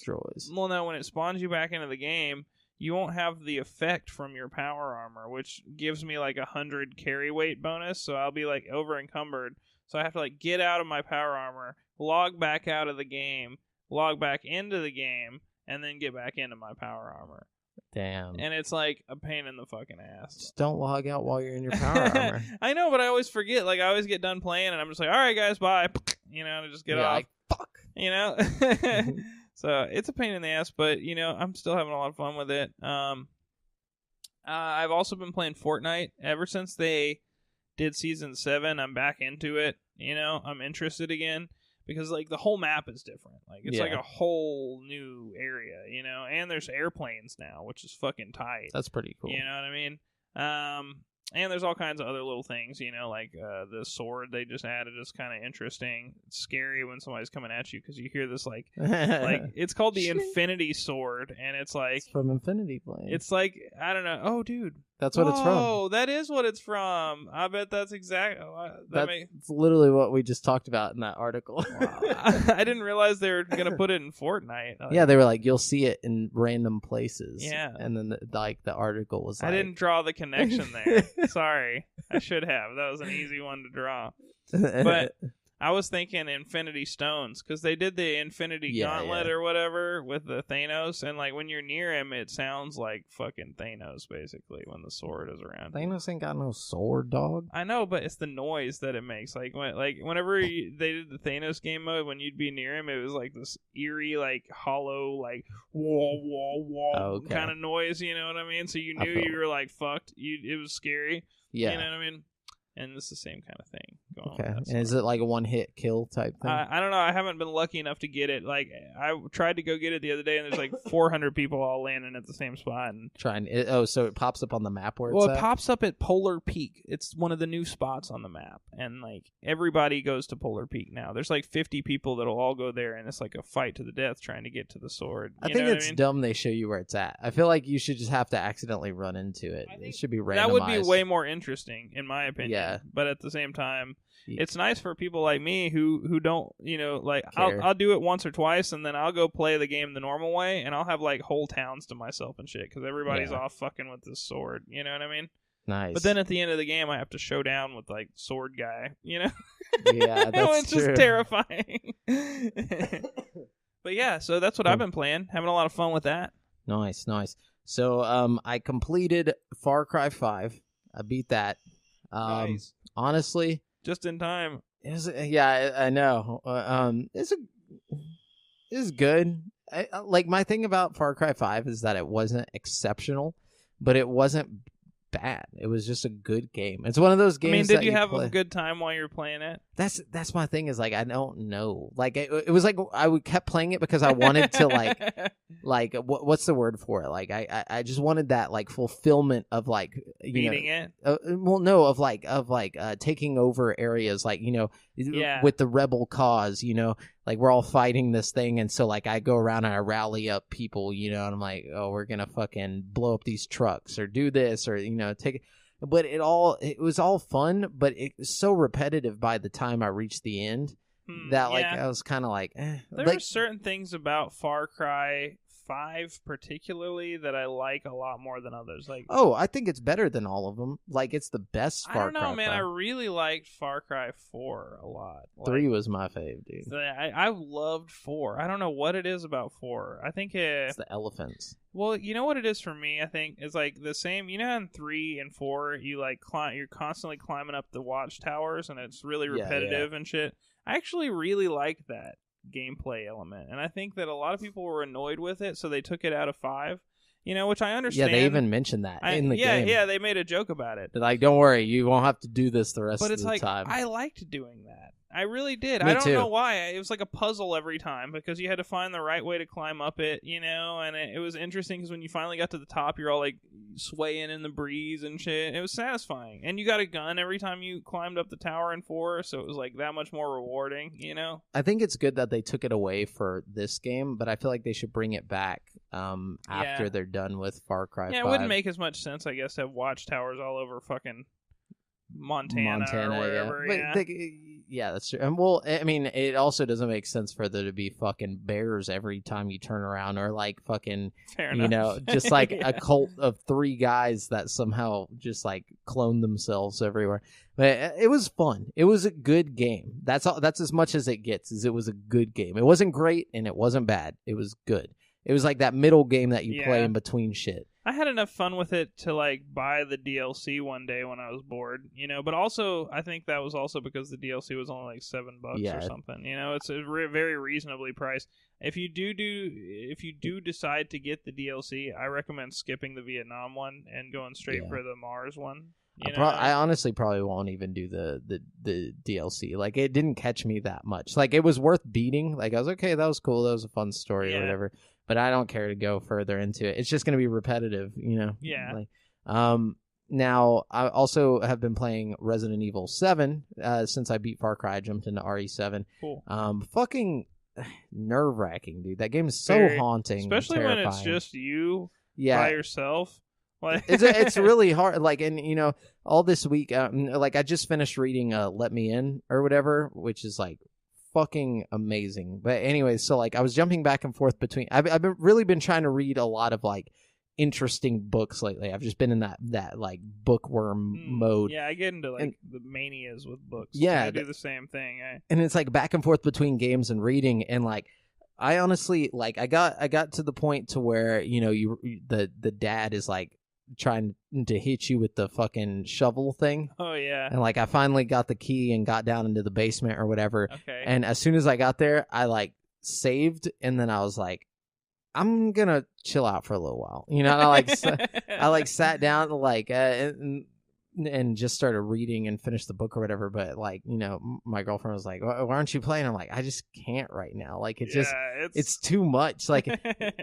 spawns you back into the game, you won't have the effect from your power armor, which gives me like 100 carry weight bonus. So I'll be like over encumbered. So I have to like get out of my power armor, log back out of the game, log back into the game, and then get back into my power armor. Damn. And it's like a pain in the fucking ass. Just don't log out while you're in your power armor. I know, but I always forget. Like, I always get done playing, and I'm just like, all right, guys, bye. To just get off. Like, fuck. So it's a pain in the ass, but, I'm still having a lot of fun with it. I've also been playing Fortnite. Ever since they did Season 7, I'm back into it. I'm interested again. Because, like, the whole map is different. Like, it's like a whole new area, And there's airplanes now, which is fucking tight. That's pretty cool. You know what I mean? And there's all kinds of other little things, like the sword they just added is kind of interesting. It's scary when somebody's coming at you because you hear this, like it's called the Infinity Sword, and it's like... It's from Infinity Blade. It's like, I don't know. Oh, dude. That's what it's from. Oh, that is what it's from. I bet that's exactly... That's literally what we just talked about in that article. Wow. I didn't realize they were going to put it in Fortnite. Yeah, they were like, you'll see it in random places. Yeah. And then the article was like... I didn't draw the connection there. Sorry. I should have. That was an easy one to draw. But... I was thinking Infinity Stones, because they did the Infinity Gauntlet or whatever with the Thanos, and like when you're near him, it sounds like fucking Thanos, basically, when the sword is around. Thanos ain't got no sword, dog. I know, but it's the noise that it makes. Whenever they did the Thanos game mode, when you'd be near him, it was like this eerie, like hollow, like whoa, whoa, whoa kind of noise. You know what I mean? So you knew you were like fucked. It was scary. Yeah, you know what I mean? And it's the same kind of thing going on. And is it like a one-hit kill type thing? I don't know. I haven't been lucky enough to get it. Like, I tried to go get it the other day, and there's like 400 people all landing at the same spot. And so it pops up on the map where it's Well, it pops up at Polar Peak. It's one of the new spots on the map. And, like, everybody goes to Polar Peak now. There's like 50 people that'll all go there, and it's like a fight to the death trying to get to the sword. I think it's dumb they show you where it's at. I feel like you should just have to accidentally run into it. It should be randomized. That would be way more interesting, in my opinion. Yeah. But at the same time, it's nice for people like me who don't, like, I'll do it once or twice, and then I'll go play the game the normal way, and I'll have like whole towns to myself and shit, because everybody's off fucking with this sword. You know what I mean? Nice. But then at the end of the game, I have to show down with like sword guy. Yeah, that's it's just terrifying. But yeah, so that's what I've been playing. Having a lot of fun with that. Nice. So I completed Far Cry 5. I beat that. Nice. Honestly, just in time. I know. It's good. Like, my thing about Far Cry 5 is that it wasn't exceptional, but it wasn't bad. It was just a good game. It's one of those games. Did you have a good time while you were playing it? That's my thing. Is like, I don't know. Like, it was like I kept playing it because I wanted to like what's the word for it? Like, I just wanted that like fulfillment of like beating it. Of taking over areas, like, with the rebel cause. Like, we're all fighting this thing, and so like I go around and I rally up people. And I'm like, oh, we're gonna fucking blow up these trucks or do this or take it. But it was all fun, but it was so repetitive by the time I reached the end that I was kind of like, There are certain things about Far Cry 5 particularly that I like a lot more than others. Like, I think it's better than all of them. Like, it's the best Far Cry. I don't know, man. 5. I really liked Far Cry 4 a lot. 3 was my fave, dude. I loved 4. I don't know what it is about 4. I think it's the elephants. Well, you know what it is for me, I think, is like the same. In 3 and 4, you like you're constantly climbing up the watchtowers, and it's really repetitive and shit. I actually really like that gameplay element, and I think that a lot of people were annoyed with it, so they took it out of 5. Which I understand. Yeah, they even mentioned that in the game. Yeah, they made a joke about it. They're like, don't worry, you won't have to do this the rest of the time. But it's like, I liked doing that. I really did. Me I don't too. know why. It was like a puzzle every time, because you had to find the right way to climb up it, and it was interesting because when you finally got to the top, you're all like swaying in the breeze and shit. It was satisfying. And you got a gun every time you climbed up the tower in 4, so it was like that much more rewarding, I think it's good that they took it away for this game, but I feel like they should bring it back after they're done with Far Cry 5. Yeah, it wouldn't make as much sense, I guess, to have watchtowers all over fucking Montana or wherever. Yeah, that's true. And well, I mean, it also doesn't make sense for there to be fucking bears every time you turn around, or like fucking, just like a cult of 3 guys that somehow just like clone themselves everywhere. But it was fun. It was a good game. That's all. That's as much as it gets. It was a good game. It wasn't great and it wasn't bad. It was good. It was like that middle game that you play in between shit. I had enough fun with it to like buy the DLC one day when I was bored, but also I think that was also because the DLC was only like $7 or something. It's a very reasonably priced. If you do decide to get the DLC, I recommend skipping the Vietnam one and going straight for the Mars one. I honestly probably won't even do the DLC. Like, it didn't catch me that much. Like, it was worth beating. Like, I was okay, that was cool, that was a fun story or whatever. But I don't care to go further into it. It's just going to be repetitive, Yeah. Like, now, I also have been playing Resident Evil 7 since I beat Far Cry. I jumped into RE7. Cool. Fucking nerve-wracking, dude. That game is so haunting, especially and when it's just you by yourself. It's really hard. Like, and you know, all this week, like I just finished reading Let Me In or whatever, which is like fucking amazing. But anyway, so like I was jumping back and forth between. I've really been trying to read a lot of like interesting books lately. I've just been in that like bookworm mode. Yeah, I get into like the manias with books. Yeah, I do the same thing. And it's like back and forth between games and reading, and like I honestly like I got to the point to where, you know, the dad is like trying to hit you with the fucking shovel thing. Oh yeah. And like I finally got the key and got down into the basement or whatever. Okay. And as soon as I got there, I like saved, and then I was like, I'm gonna chill out for a little while, you know. And I like sat down like and just started reading and finished the book or whatever. But like, you know, my girlfriend was like, "Why aren't you playing?" I'm like, "I just can't right now. Like it's too much. Like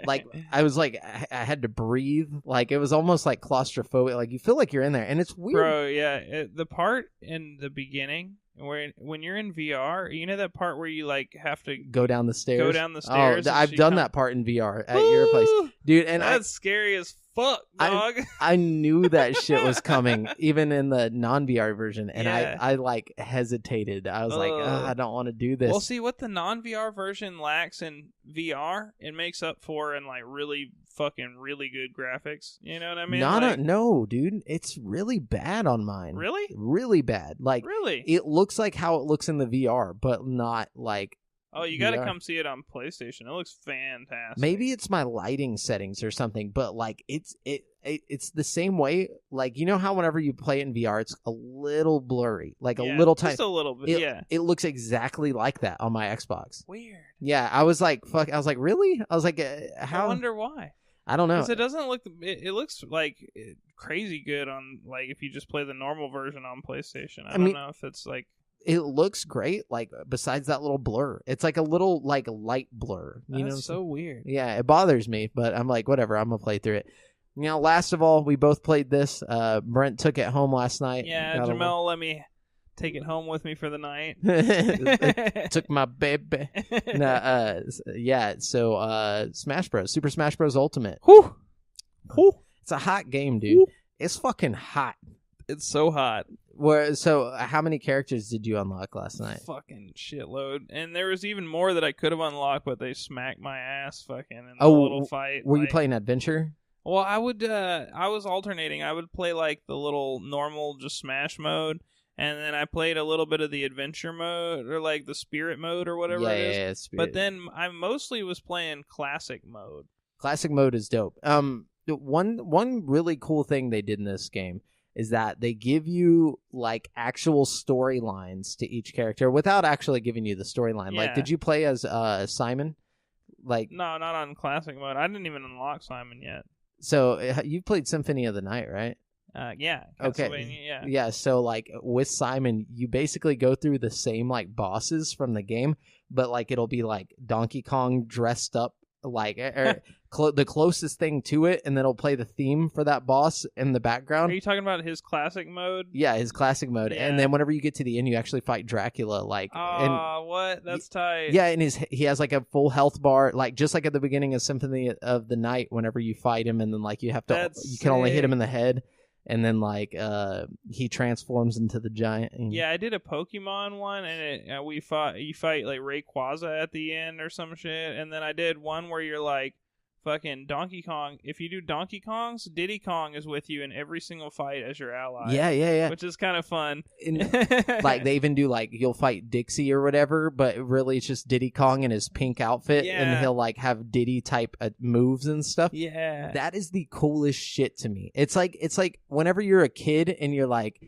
like I was like I had to breathe. Like it was almost like claustrophobic. Like you feel like you're in there, and it's weird, bro. Yeah, the part in the beginning where when you're in VR, you know that part where you like have to go down the stairs. Oh, I've done that part in VR at your place, dude. And that's scary as fuck, dog. I knew that shit was coming, even in the non-VR version, and I like hesitated. I was like, I don't want to do this. Well, see, what the non-VR version lacks in VR, it makes up for in like really good graphics. You know what I mean? No, dude. It's really bad on mine. Really? Really bad. Like, really? It looks like how it looks in the VR, but not like. Oh, you got to come see it on PlayStation. It looks fantastic. Maybe it's my lighting settings or something, but like it's the same way. Like, you know how whenever you play it in VR, it's a little blurry, like a little tiny, just a little bit. Yeah, it looks exactly like that on my Xbox. Weird. Yeah, I was like, fuck. I was like, really? I was like, how? I wonder why. I don't know. Because it doesn't look. It looks like crazy good on like if you just play the normal version on PlayStation. I don't know if it's like. It looks great, like, besides that little blur. It's like a little, like, light blur. You know? That's so weird. Yeah, it bothers me, but I'm like, whatever, I'm going to play through it. You know, last of all, we both played this. Brent took it home last night. Yeah, Jamal let me take it home with me for the night. Took my baby. Yeah, so Smash Bros. Super Smash Bros. Ultimate. Whew. It's a hot game, dude. Whew. It's fucking hot. It's so hot. So how many characters did you unlock last night? Fucking shitload. And there was even more that I could have unlocked, but they smacked my ass fucking in a little fight. Were you playing adventure? Well, I was alternating. I would play like the little normal just Smash mode, and then I played a little bit of the adventure mode or like the spirit mode or whatever it is. Yeah, spirit. But then I mostly was playing classic mode. Classic mode is dope. One really cool thing they did in this game is that they give you like actual storylines to each character without actually giving you the storyline. Yeah. Like, did you play as Simon? Like, no, not on classic mode. I didn't even unlock Simon yet. So you played Symphony of the Night, right? Yeah. Okay. Yeah. So like with Simon, you basically go through the same like bosses from the game, but like it'll be like Donkey Kong dressed up like the closest thing to it, and then it'll play the theme for that boss in the background. Are you talking about his classic mode? Yeah, his classic mode. Yeah. And then whenever you get to the end, you actually fight Dracula. Like, what? That's tight. Yeah, and he has like a full health bar, like just like at the beginning of Symphony of the Night. Whenever you fight him, and then like you can only hit him in the head. And then, like, he transforms into the giant. Yeah, I did a Pokemon one, and you fight, like, Rayquaza at the end or some shit. And then I did one where you're, like, fucking Donkey Kong. If you do Donkey Kong's, Diddy Kong is with you in every single fight as your ally. Yeah. Which is kind of fun. Like, they even do, like, you'll fight Dixie or whatever, but really it's just Diddy Kong in his pink outfit, and he'll, like, have Diddy-type moves and stuff. Yeah. That is the coolest shit to me. It's like whenever you're a kid and you're, like,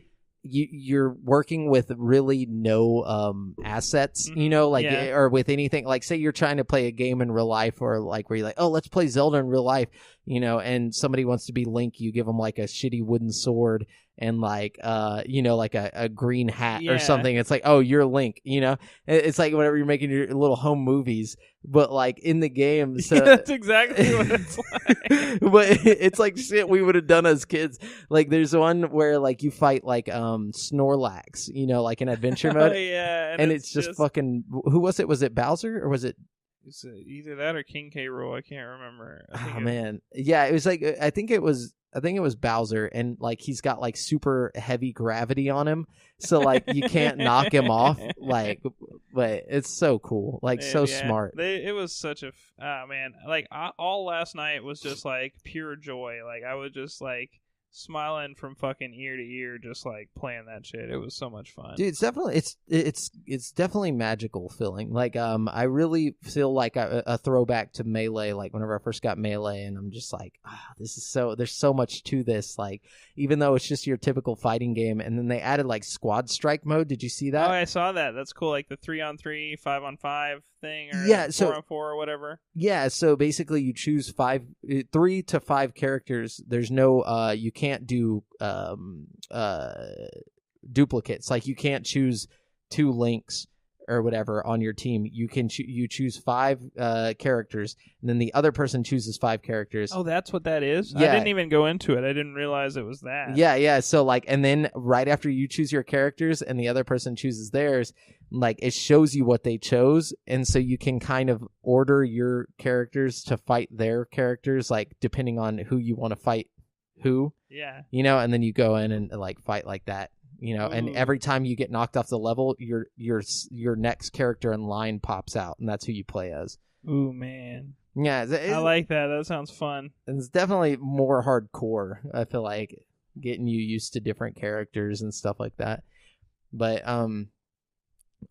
you're working with really no assets, you know, like, or with anything, like, say you're trying to play a game in real life, or like where you're like, oh, let's play Zelda in real life, you know, and somebody wants to be Link, you give them like a shitty wooden sword and like you know, like a green hat or something. It's like, oh, you're Link, you know. It's like whenever you're making your little home movies, but like in the game. So that's exactly what it's like. But it's like shit we would have done as kids. Like there's one where like you fight like Snorlax, you know, like in adventure mode. Yeah, and it's just fucking, who was it? Was it Bowser or was it It's either that or King K. Rool. I can't remember. Man, yeah, it was like I think it was Bowser, and like he's got like super heavy gravity on him, so like you can't knock him off. Like, but it's so cool, like so smart. It was such a man. Like all last night was just like pure joy. Like I was just like smiling from fucking ear to ear, just like playing that shit. It was so much fun, dude. It's definitely it's definitely magical feeling. Like I really feel like a throwback to Melee, like whenever I first got Melee, and I'm just like, this is there's so much to this. Like even though it's just your typical fighting game, and then they added like squad strike mode. Did you see that? Oh, I saw that. That's cool. Like the 3-on-3, 5-on-5 thing, or 4-on-4 or whatever. Yeah, so basically you choose 3 to 5 characters. There's no you can't do duplicates. Like you can't choose 2 links or whatever on your team. You can you choose 5 characters, and then the other person chooses 5 characters. Oh, that's what that is? Yeah. I didn't even go into it. I didn't realize it was that. Yeah. So like, and then right after you choose your characters and the other person chooses theirs, like it shows you what they chose, and so you can kind of order your characters to fight their characters, like depending on who you want to fight who. Yeah. You know, and then you go in and like fight like that. You know, and every time you get knocked off the level, your next character in line pops out, and that's who you play as. Ooh, man. Yeah, I like that. That sounds fun. And it's definitely more hardcore. I feel like getting you used to different characters and stuff like that. But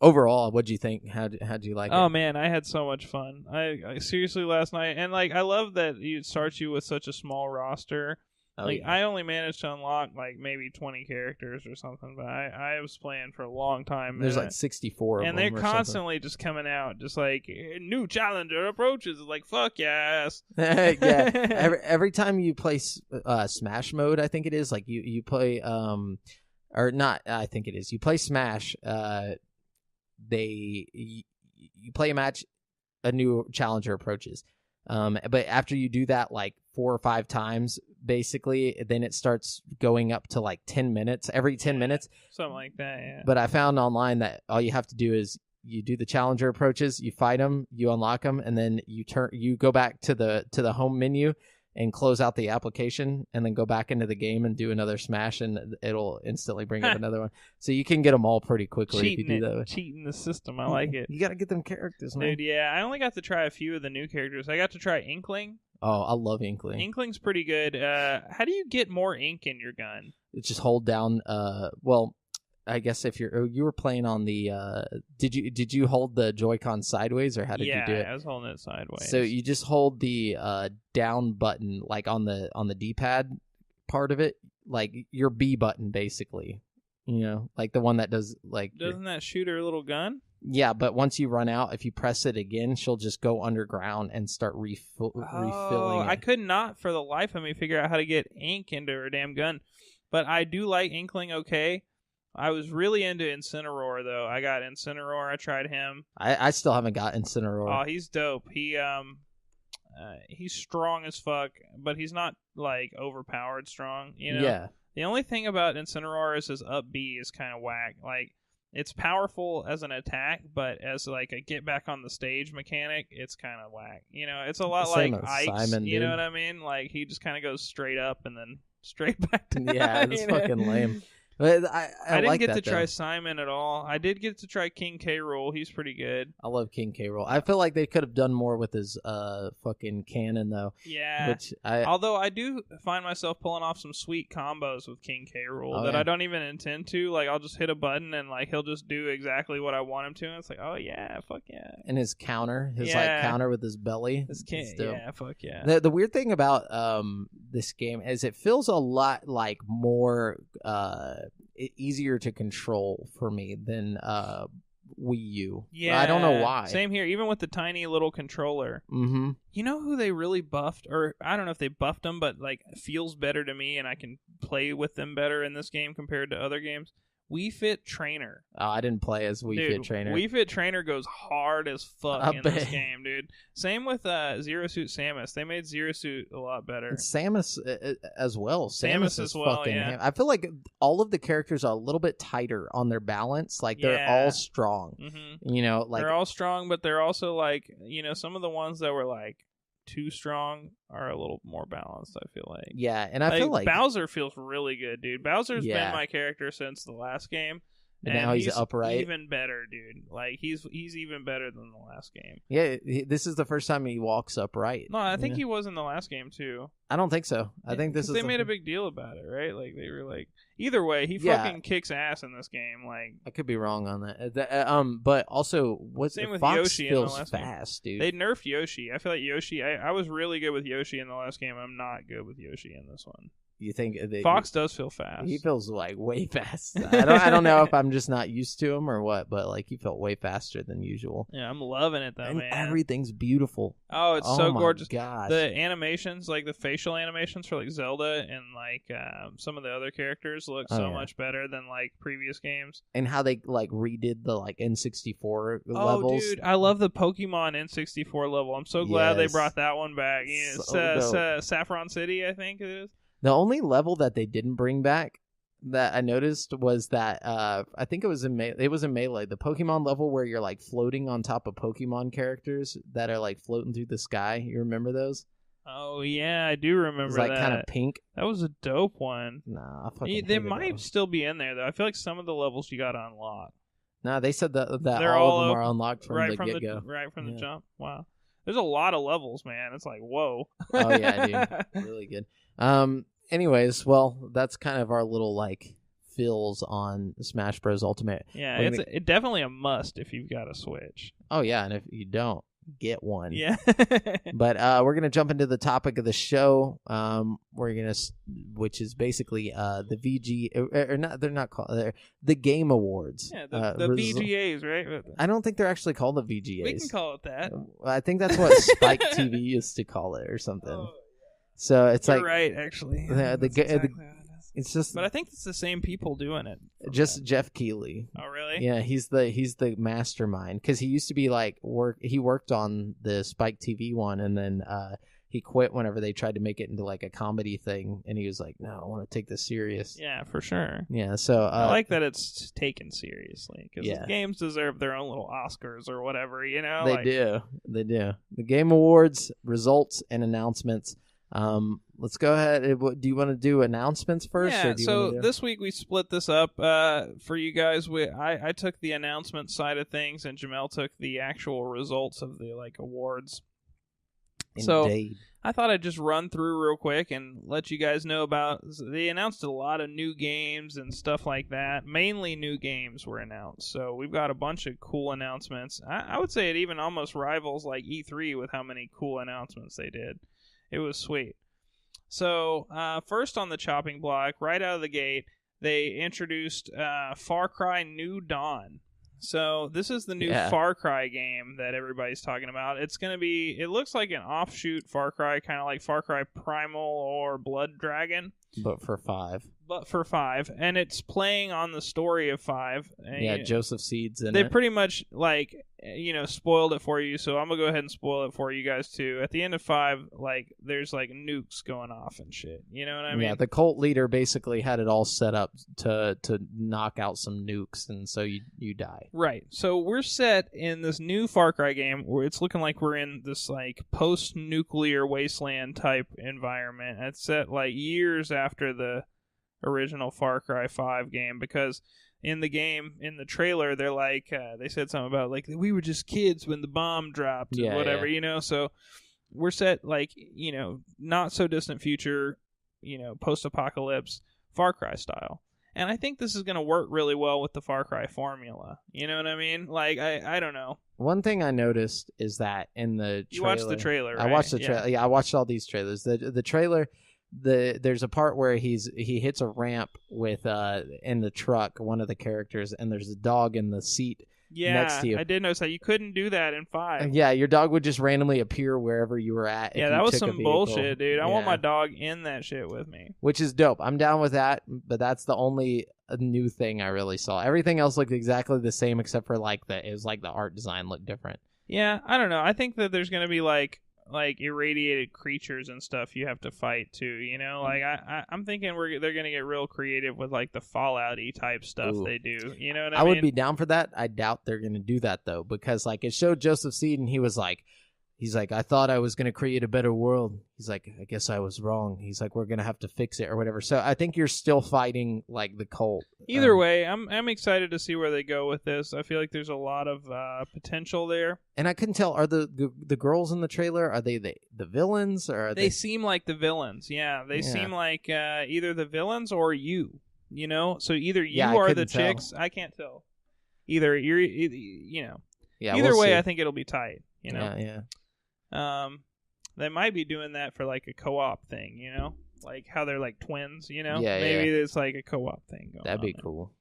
overall, what'd you think? How'd you like it? Oh man, I had so much fun. I seriously last night, and like I love that it starts you with such a small roster. I only managed to unlock like maybe 20 characters or something, but I was playing for a long time. There's like 64 of them. And they're constantly just coming out, just like new challenger approaches. Like fuck yes. Yeah. Every time you play Smash mode, I think it is, like you play or not. I think it is. You play Smash. You play a match, a new challenger approaches. But after you do that like 4 or 5 times, basically, then it starts going up to like 10 minutes, every 10 minutes. Something like that, yeah. But I found online that all you have to do is you do the challenger approaches, you fight them, you unlock them, and then you go back to the home menu and close out the application, and then go back into the game and do another Smash, and it'll instantly bring up another one. So you can get them all pretty quickly if you do that. Cheating the system, I like it. You got to get them characters, man. Dude, yeah. I only got to try a few of the new characters. I got to try Inkling. Oh, I love Inkling. Inkling's pretty good. How do you get more ink in your gun? It's just hold down. Well, I guess if you were playing on the did you hold the Joy-Con sideways, or how did you do it? Yeah, I was holding it sideways. So you just hold the down button, like on the D-pad part of it, like your B button basically. You know, like the one that does like. Doesn't that shoot her little gun? Yeah, but once you run out, if you press it again, she'll just go underground and start refilling it. I could not for the life of me figure out how to get ink into her damn gun. But I do like Inkling okay. I was really into Incineroar, though. I got Incineroar. I tried him. I still haven't got Incineroar. Oh, he's dope. He's strong as fuck, but he's not, like, overpowered strong, you know? Yeah. The only thing about Incineroar is his up B is kind of whack. Like, it's powerful as an attack, but as, like, a get back on the stage mechanic, it's kind of whack. You know, it's a lot like Ike's, Simon, you know what I mean? Like, he just kind of goes straight up and then straight back down. Yeah, it's fucking lame. But I didn't like get that, to though. try Simon at all. I did get to try King K. Rool. He's pretty good. I love King K. Rool. I feel like they could have done more with his fucking cannon, though. Yeah. Although I do find myself pulling off some sweet combos with King K. Rool that I don't even intend to. Like, I'll just hit a button and like he'll just do exactly what I want him to. And it's like, oh yeah, fuck yeah. And his counter, like counter with his belly. Yeah, fuck yeah. The weird thing about this game is it feels a lot like more easier to control for me than Wii U. Yeah, I don't know why. Same here, even with the tiny little controller. Mm-hmm. You know who they really buffed, or I don't know if they buffed them, but like feels better to me, and I can play with them better in this game compared to other games. Wii Fit Trainer. Oh, I didn't play as Wii Fit Trainer. Wii Fit Trainer goes hard as fuck in this game, dude. Same with Zero Suit Samus. They made Zero Suit a lot better. And Samus as well. Samus as well, yeah. I feel like all of the characters are a little bit tighter on their balance. Like, they're all strong. Mm-hmm. You know, like... They're all strong, but they're also, like, you know, some of the ones that were, like, too strong are a little more balanced, I feel like. Yeah, and I feel like Bowser feels really good, dude. Bowser's been my character since the last game. And now he's upright. Even better, dude. Like, he's even better than the last game. Yeah, this is the first time he walks upright. No, I think he was in the last game, too. I don't think so. I think this is... They made a big deal about it, right? Like, they were like... Either way, he fucking kicks ass in this game. Like, I could be wrong on that. But also, same with Fox Yoshi feels in the last fast, game. dude. They nerfed Yoshi. I feel like Yoshi... I was really good with Yoshi in the last game. I'm not good with Yoshi in this one. You think Fox does feel fast? He feels like way fast. I don't know if I'm just not used to him or what, but like he felt way faster than usual. Yeah, I'm loving it though, and man. Everything's beautiful. Oh, it's so gorgeous. Gosh. The animations, like the facial animations for like Zelda and like some of the other characters, look so much better than like previous games. And how they like redid the like N64 levels. Oh, dude, I love the Pokemon N64 level. I'm so glad they brought that one back. Saffron City, I think it is. The only level that they didn't bring back that I noticed was that I think it was in Melee, the Pokemon level where you're like floating on top of Pokemon characters that are like floating through the sky. You remember those? Oh yeah, I do remember it was like that. Kind of pink. That was a dope one. Nah, they might still be in there though. I feel like some of the levels you got to unlock. Nah, they said that all of them are unlocked from the get-go. Right from the jump. Wow. There's a lot of levels, man. It's like, whoa. Oh yeah, dude. Really good. Anyways, well, that's kind of our little like fills on Smash Bros. Ultimate. Yeah, it's definitely a must if you've got a Switch. Oh yeah, and if you don't, get one. Yeah. But we're gonna jump into the topic of the show. Which is basically the VG or not? They're not called. They're the Game Awards. Yeah, the VGAs, right? I don't think they're actually called the VGAs. We can call it that. I think that's what Spike TV used to call it or something. Oh. So it's You're right, actually. It's just, but I think it's the same people doing it. Just Jeff Keighley. Oh, really? Yeah, he's the mastermind because he used to be like He worked on the Spike TV one, and then he quit whenever they tried to make it into like a comedy thing, and he was like, "No, I want to take this serious." Yeah, for sure. Yeah, so I like that it's taken seriously because the games deserve their own little Oscars or whatever, you know. They do. The Game Awards results and announcements. Let's go ahead. Do you want to do announcements first? Yeah, so this week we split this up for you guys. I took the announcement side of things, and Jamel took the actual results of the like awards. Indeed. So I thought I'd just run through real quick and let you guys know about. They announced a lot of new games and stuff like that. Mainly new games were announced. So we've got a bunch of cool announcements. I would say it even almost rivals like E3 with how many cool announcements they did. It was sweet. So, first on the chopping block, right out of the gate, they introduced Far Cry New Dawn. So, this is the new Far Cry game that everybody's talking about. It's going to be, it looks like an offshoot Far Cry, kind of like Far Cry Primal or Blood Dragon. But for 5. And it's playing on the story of 5. And, Joseph Seed's in it. They pretty much, like, spoiled it for you, so I'm gonna go ahead and spoil it for you guys, too. At the end of 5, like, there's, like, nukes going off and shit. You know what I mean? Yeah, the cult leader basically had it all set up to knock out some nukes, and so you die. Right. So we're set in this new Far Cry game where it's looking like we're in this, like, post-nuclear wasteland type environment. It's set, like, years after the original Far Cry 5 game, because in the trailer, they're like, they said something about, like, we were just kids when the bomb dropped and whatever, you know? So we're set, like, not so distant future, post-apocalypse Far Cry style. And I think this is going to work really well with the Far Cry formula. You know what I mean? Like, I don't know. One thing I noticed is that in the trailer... You watched the trailer, right? I watched the trailer. Yeah, I watched all these trailers. The trailer... There's a part where he hits a ramp with in the truck, one of the characters, and there's a dog in the seat next to you. I did notice that. You couldn't do that in 5. Yeah, your dog would just randomly appear wherever you were at. Yeah, that was some bullshit, dude. I want my dog in that shit with me. Which is dope. I'm down with that, but that's the only a new thing I really saw. Everything else looked exactly the same except for like the art design looked different. Yeah, I don't know. I think that there's going to be like irradiated creatures and stuff you have to fight too, you know? Like I'm thinking they're going to get real creative with like the Fallout-y type stuff they do. You know what I mean? I would be down for that. I doubt they're going to do that though, because like it showed Joseph Seed and he's like, I thought I was going to create a better world. He's like, I guess I was wrong. He's like, we're going to have to fix it or whatever. So I think you're still fighting like the cult. Either way, I'm excited to see where they go with this. I feel like there's a lot of potential there. And I couldn't tell, are the girls in the trailer, are they the villains? Or they seem like the villains. Yeah, they seem like either the villains or you know? So either you are the chicks. I can't tell. Either you're, you know. Yeah, either way, see. I think it'll be tight, you know? Yeah. They might be doing that for like a co-op thing, you know, like how they're like twins, you know. Yeah, maybe it's like a co-op thing going. That'd be there. cool.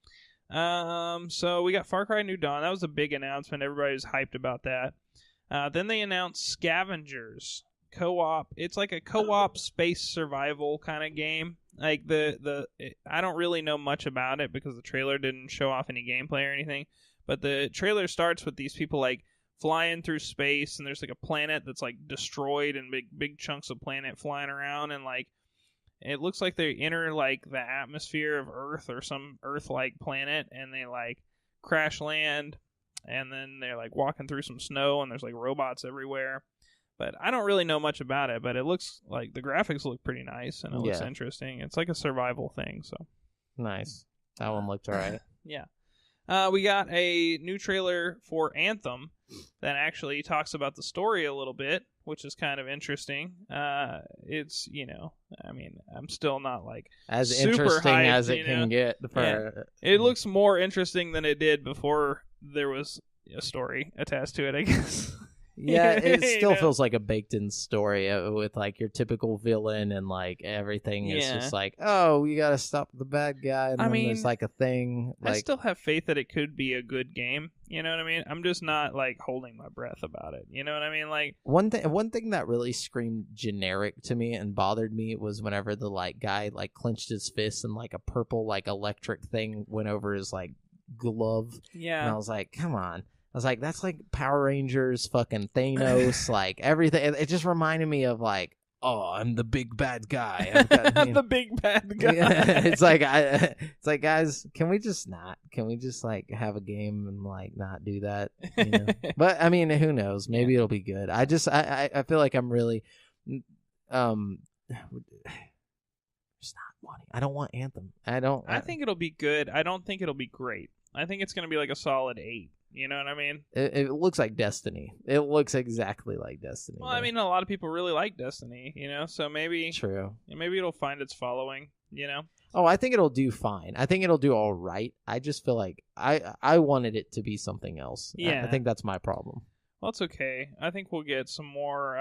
So we got Far Cry New Dawn. That was a big announcement. Everybody was hyped about that. Then they announced Scavengers co-op. It's like a co-op space survival kind of game. Like I don't really know much about it because the trailer didn't show off any gameplay or anything. But the trailer starts with these people like flying through space, and there's like a planet that's like destroyed and big chunks of planet flying around, and like it looks like they enter like the atmosphere of Earth or some Earth-like planet, and they like crash land, and then they're like walking through some snow, and there's like robots everywhere. But I don't really know much about it, but it looks like the graphics look pretty nice, and it looks interesting. It's like a survival thing, so nice. That one looked alright. Yeah. We got a new trailer for Anthem that actually talks about the story a little bit, which is kind of interesting. It's, you know, I mean, I'm still not like as super interesting hyped, as it can get. It looks more interesting than it did before there was a story attached to it, I guess. Yeah, it still feels like a baked-in story with like your typical villain and like everything is just like, oh, you gotta stop the bad guy, and then there's like a thing. Like, I still have faith that it could be a good game. You know what I mean? I'm just not like holding my breath about it. You know what I mean? Like one thing that really screamed generic to me and bothered me was whenever the like guy like clenched his fist and like a purple like electric thing went over his like glove. Yeah, and I was like, come on. I was like, that's like Power Rangers, fucking Thanos, like everything. It just reminded me of like, oh, I'm the big bad guy. I'm the big bad guy. Yeah, it's like, guys, can we just like have a game and like not do that? You know? But I mean, who knows? Maybe it'll be good. I feel like I'm really, just not wanting. I don't want Anthem. I think it'll be good. I don't think it'll be great. I think it's gonna be like a solid 8. You know what I mean? It looks like Destiny. It looks exactly like Destiny. Well, I mean, a lot of people really like Destiny, you know, so maybe... True. Maybe it'll find its following, you know? Oh, I think it'll do fine. I think it'll do all right. I just feel like I wanted it to be something else. Yeah. I think that's my problem. Well, it's okay. I think we'll get some more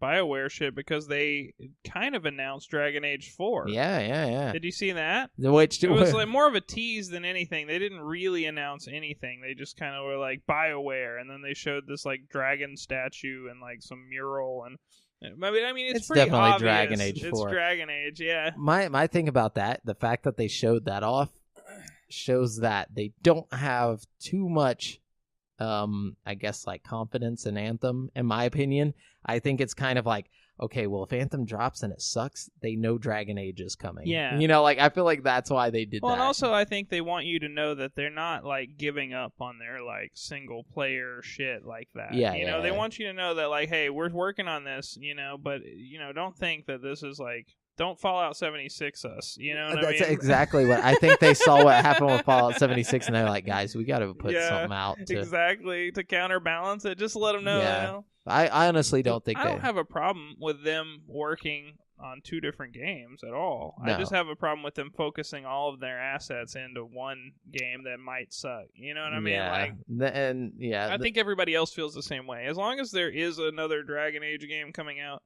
BioWare shit because they kind of announced Dragon Age 4. Yeah. Did you see that? It was like more of a tease than anything. They didn't really announce anything. They just kind of were like BioWare, and then they showed this like dragon statue and like some mural, and I mean it's pretty definitely obvious. Dragon Age 4. It's Dragon Age, yeah. My thing about that, the fact that they showed that off, shows that they don't have too much I guess like confidence in Anthem, in my opinion. I think it's kind of like, okay, well, if Anthem drops and it sucks, they know Dragon Age is coming. Yeah. You know, like I feel like that's why they did that. Well, and also I think they want you to know that they're not like giving up on their like single player shit like that. Yeah. You know, they want you to know that like, hey, we're working on this, you know, but you know, don't think that this is like, don't Fallout 76 us, you know what That's I mean? exactly what I think. They saw what happened with Fallout 76, and they're like, guys, we got to put something out. Exactly, to counterbalance it. Just let them know. Yeah. You know? I honestly don't think I don't have a problem with them working on 2 different games at all. No. I just have a problem with them focusing all of their assets into one game that might suck. You know what I mean? I think everybody else feels the same way. As long as there is another Dragon Age game coming out,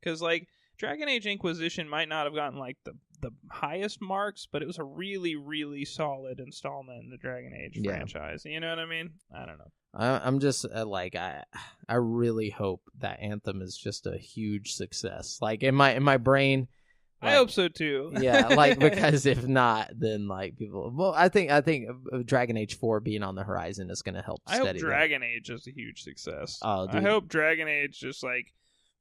because like Dragon Age Inquisition might not have gotten like the highest marks, but it was a really, really solid installment in the Dragon Age franchise. You know what I mean? I don't know. I'm just like I really hope that Anthem is just a huge success. Like in my brain, I hope so too. Yeah, like, because if not, then like people. Well, I think Dragon Age 4 being on the horizon is going to help. I hope Dragon Age is a huge success. Oh, dude. I hope Dragon Age just like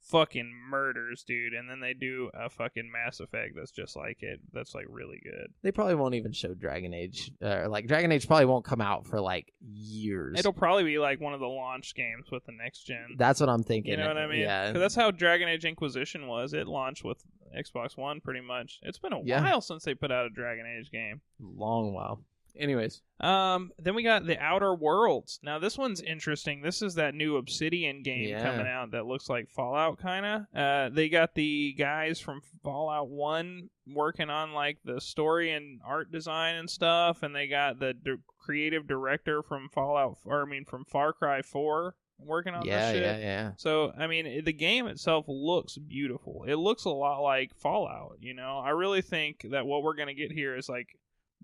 fucking murders, dude, and then they do a fucking Mass Effect that's just like it. That's like really good. They probably won't even show Dragon Age. Like Dragon Age probably won't come out for like years. It'll probably be like one of the launch games with the next gen. That's what I'm thinking. You know what I mean? Yeah. Because that's how Dragon Age Inquisition was. It launched with Xbox One pretty much. It's been a while since they put out a Dragon Age game. Long while. Anyways. Then we got The Outer Worlds. Now this one's interesting. This is that new Obsidian game coming out that looks like Fallout kind of. They got the guys from Fallout 1 working on like the story and art design and stuff, and they got the creative director from from Far Cry 4 working on this shit. Yeah. So, I mean, the game itself looks beautiful. It looks a lot like Fallout, you know? I really think that what we're going to get here is like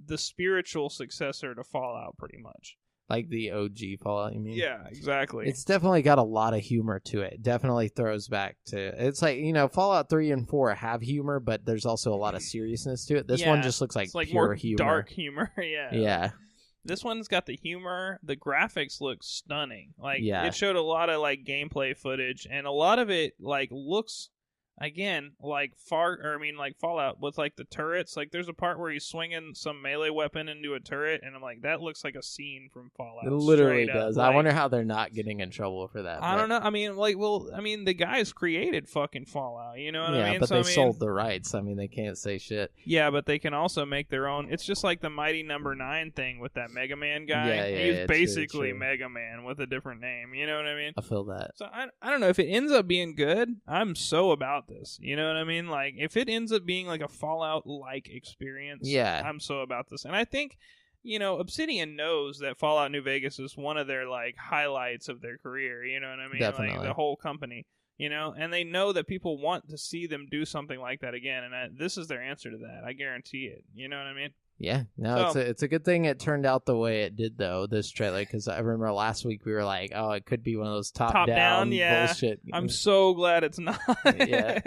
the spiritual successor to Fallout, pretty much. Like the OG Fallout, you mean? Yeah, exactly. It's definitely got a lot of humor to it. Definitely throws back to... It's like, you know, Fallout 3 and 4 have humor, but there's also a lot of seriousness to it. This one just looks like pure more humor. Dark humor, yeah. Yeah. This one's got the humor. The graphics look stunning. Like, it showed a lot of, like, gameplay footage, and a lot of it, like, looks... Again, like Fallout with like the turrets. Like there's a part where he's swinging some melee weapon into a turret, and I'm like, that looks like a scene from Fallout. It literally does. Like, I wonder how they're not getting in trouble for that. I don't know. I mean, the guys created fucking Fallout. You know what I mean? Yeah, but they sold the rights. I mean, they can't say shit. Yeah, but they can also make their own. It's just like the Mighty Number 9 thing with that Mega Man guy. Yeah, he's basically Mega Man with a different name. You know what I mean? I feel that. So I don't know if it ends up being good. I'm so about this, you know what I mean? Like, if it ends up being like a Fallout-like experience, I'm so about this. And I think, you know, Obsidian knows that Fallout New Vegas is one of their like highlights of their career, you know what I mean? Definitely. Like the whole company, you know, and they know that people want to see them do something like that again, and this is their answer to that. I guarantee it. You know what I mean? Yeah, no, it's a good thing it turned out the way it did, though, this trailer, because I remember last week we were like, oh, it could be one of those top-down bullshit. I'm so glad it's not. Yeah.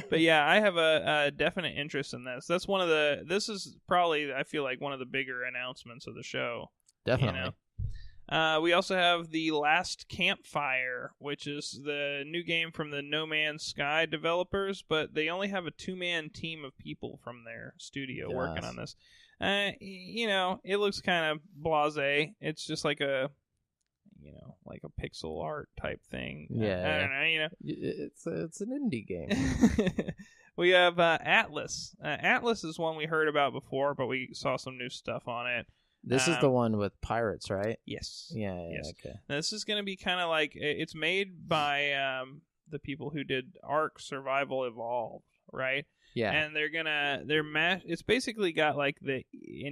But yeah, I have a definite interest in this. This is probably, I feel like, one of the bigger announcements of the show. Definitely. You know? We also have The Last Campfire, which is the new game from the No Man's Sky developers, but they only have a 2-man team of people from their studio working on this. You know, it looks kind of blasé. It's just like a pixel art type thing. Yeah. I don't know, you know. It's an indie game. We have Atlas. Atlas is one we heard about before, but we saw some new stuff on it. This is the one with pirates, right? Yes. Yeah, okay. Now, this is going to be kind of like, it's made by the people who did Ark Survival Evolved, right? Yeah. And it's basically got like an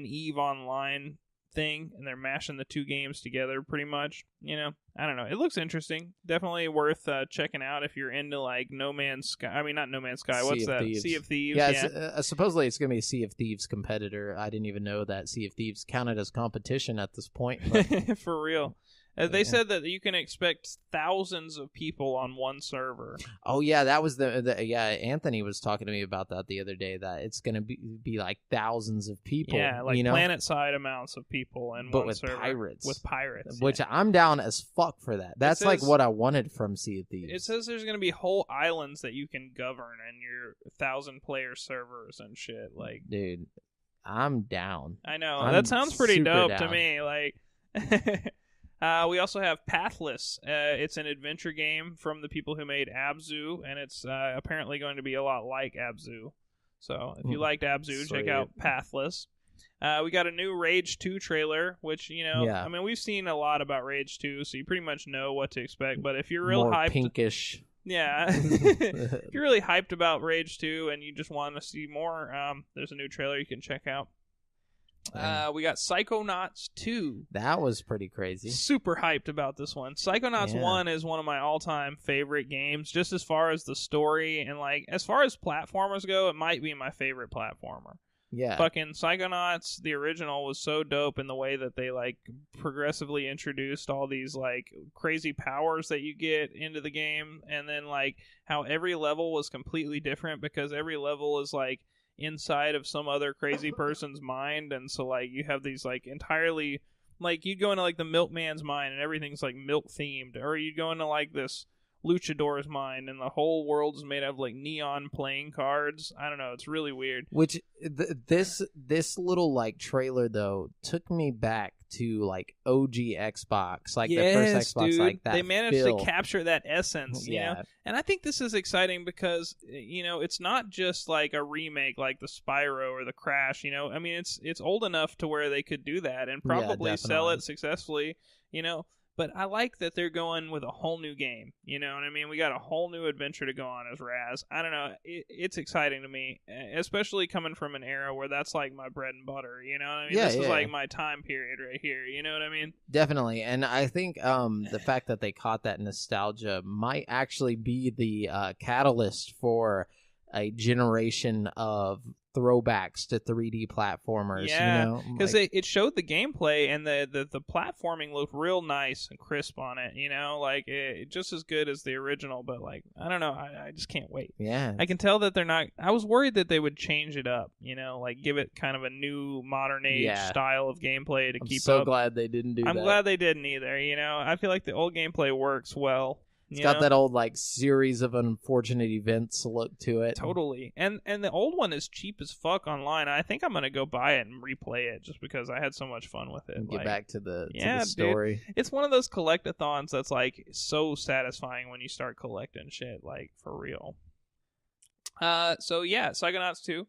EVE Online thing, and they're mashing the two games together pretty much. You know, I don't know. It looks interesting. Definitely worth checking out if you're into like No Man's Sky. I mean, not No Man's Sky. What's that? Sea of Thieves. Yeah. Supposedly it's going to be a Sea of Thieves competitor. I didn't even know that Sea of Thieves counted as competition at this point. But... For real. They said that you can expect thousands of people on one server. Oh yeah, that was Anthony was talking to me about that the other day. That it's going to be like thousands of people. Yeah, like planet-side amounts of people in one server. But with pirates. With pirates, which I'm down as fuck for that. That's like what I wanted from Sea of Thieves. It says there's going to be whole islands that you can govern in your 1,000-player servers and shit. Like, dude, I'm down. I know that sounds pretty dope to me. Like. We also have Pathless. It's an adventure game from the people who made Abzu, and it's apparently going to be a lot like Abzu. So if you liked Abzu, check out Pathless. We got a new Rage 2 trailer, which, you know, I mean, we've seen a lot about Rage 2, so you pretty much know what to expect. But if you're real hyped... pinkish. Yeah. If you're really hyped about Rage 2 and you just want to see more, there's a new trailer you can check out. We got Psychonauts 2. That was pretty crazy. Super hyped about this one. Psychonauts 1 is one of my all-time favorite games, just as far as the story and, like, as far as platformers go, it might be my favorite platformer. Yeah. Fucking Psychonauts, the original, was so dope in the way that they like progressively introduced all these like crazy powers that you get into the game, and then like how every level was completely different because every level is like inside of some other crazy person's mind, and so like you have these like entirely like you'd go into like the milkman's mind and everything's like milk themed, or you'd go into like this luchador's mind and the whole world's made of like neon playing cards. I don't know, it's really weird. Which this little like trailer though took me back to like OG Xbox, like the first Xbox, dude. like that. They managed to capture that essence, you know? And I think this is exciting because, you know, it's not just like a remake like the Spyro or the Crash, you know? I mean, it's old enough to where they could do that and probably sell it successfully, you know? But I like that they're going with a whole new game. You know what I mean? We got a whole new adventure to go on as Raz. I don't know. It's exciting to me, especially coming from an era where that's like my bread and butter. You know what I mean? This is like my time period right here. You know what I mean? Definitely. And I think the fact that they caught that nostalgia might actually be the catalyst for a generation of throwbacks to 3D platformers. Yeah, you know, because it showed the gameplay and the platforming looked real nice and crisp on it. You know, like it just as good as the original. But like, I don't know, I just can't wait. Yeah, I can tell that they're not. I was worried that they would change it up. You know, like give it kind of a new modern age style of gameplay to keep up. I'm so glad they didn't do that. I'm glad they didn't either. You know, I feel like the old gameplay works well. It's got that old like series of unfortunate events look to it. Totally. And the old one is cheap as fuck online. I think I'm going to go buy it and replay it just because I had so much fun with it. And get back to the story. Dude, it's one of those collectathons that's like so satisfying when you start collecting shit, like for real. So yeah, Psychonauts 2.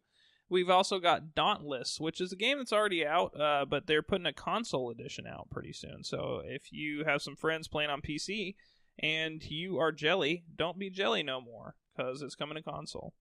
We've also got Dauntless, which is a game that's already out, but they're putting a console edition out pretty soon. So if you have some friends playing on PC and you are jelly, don't be jelly no more, because it's coming to console.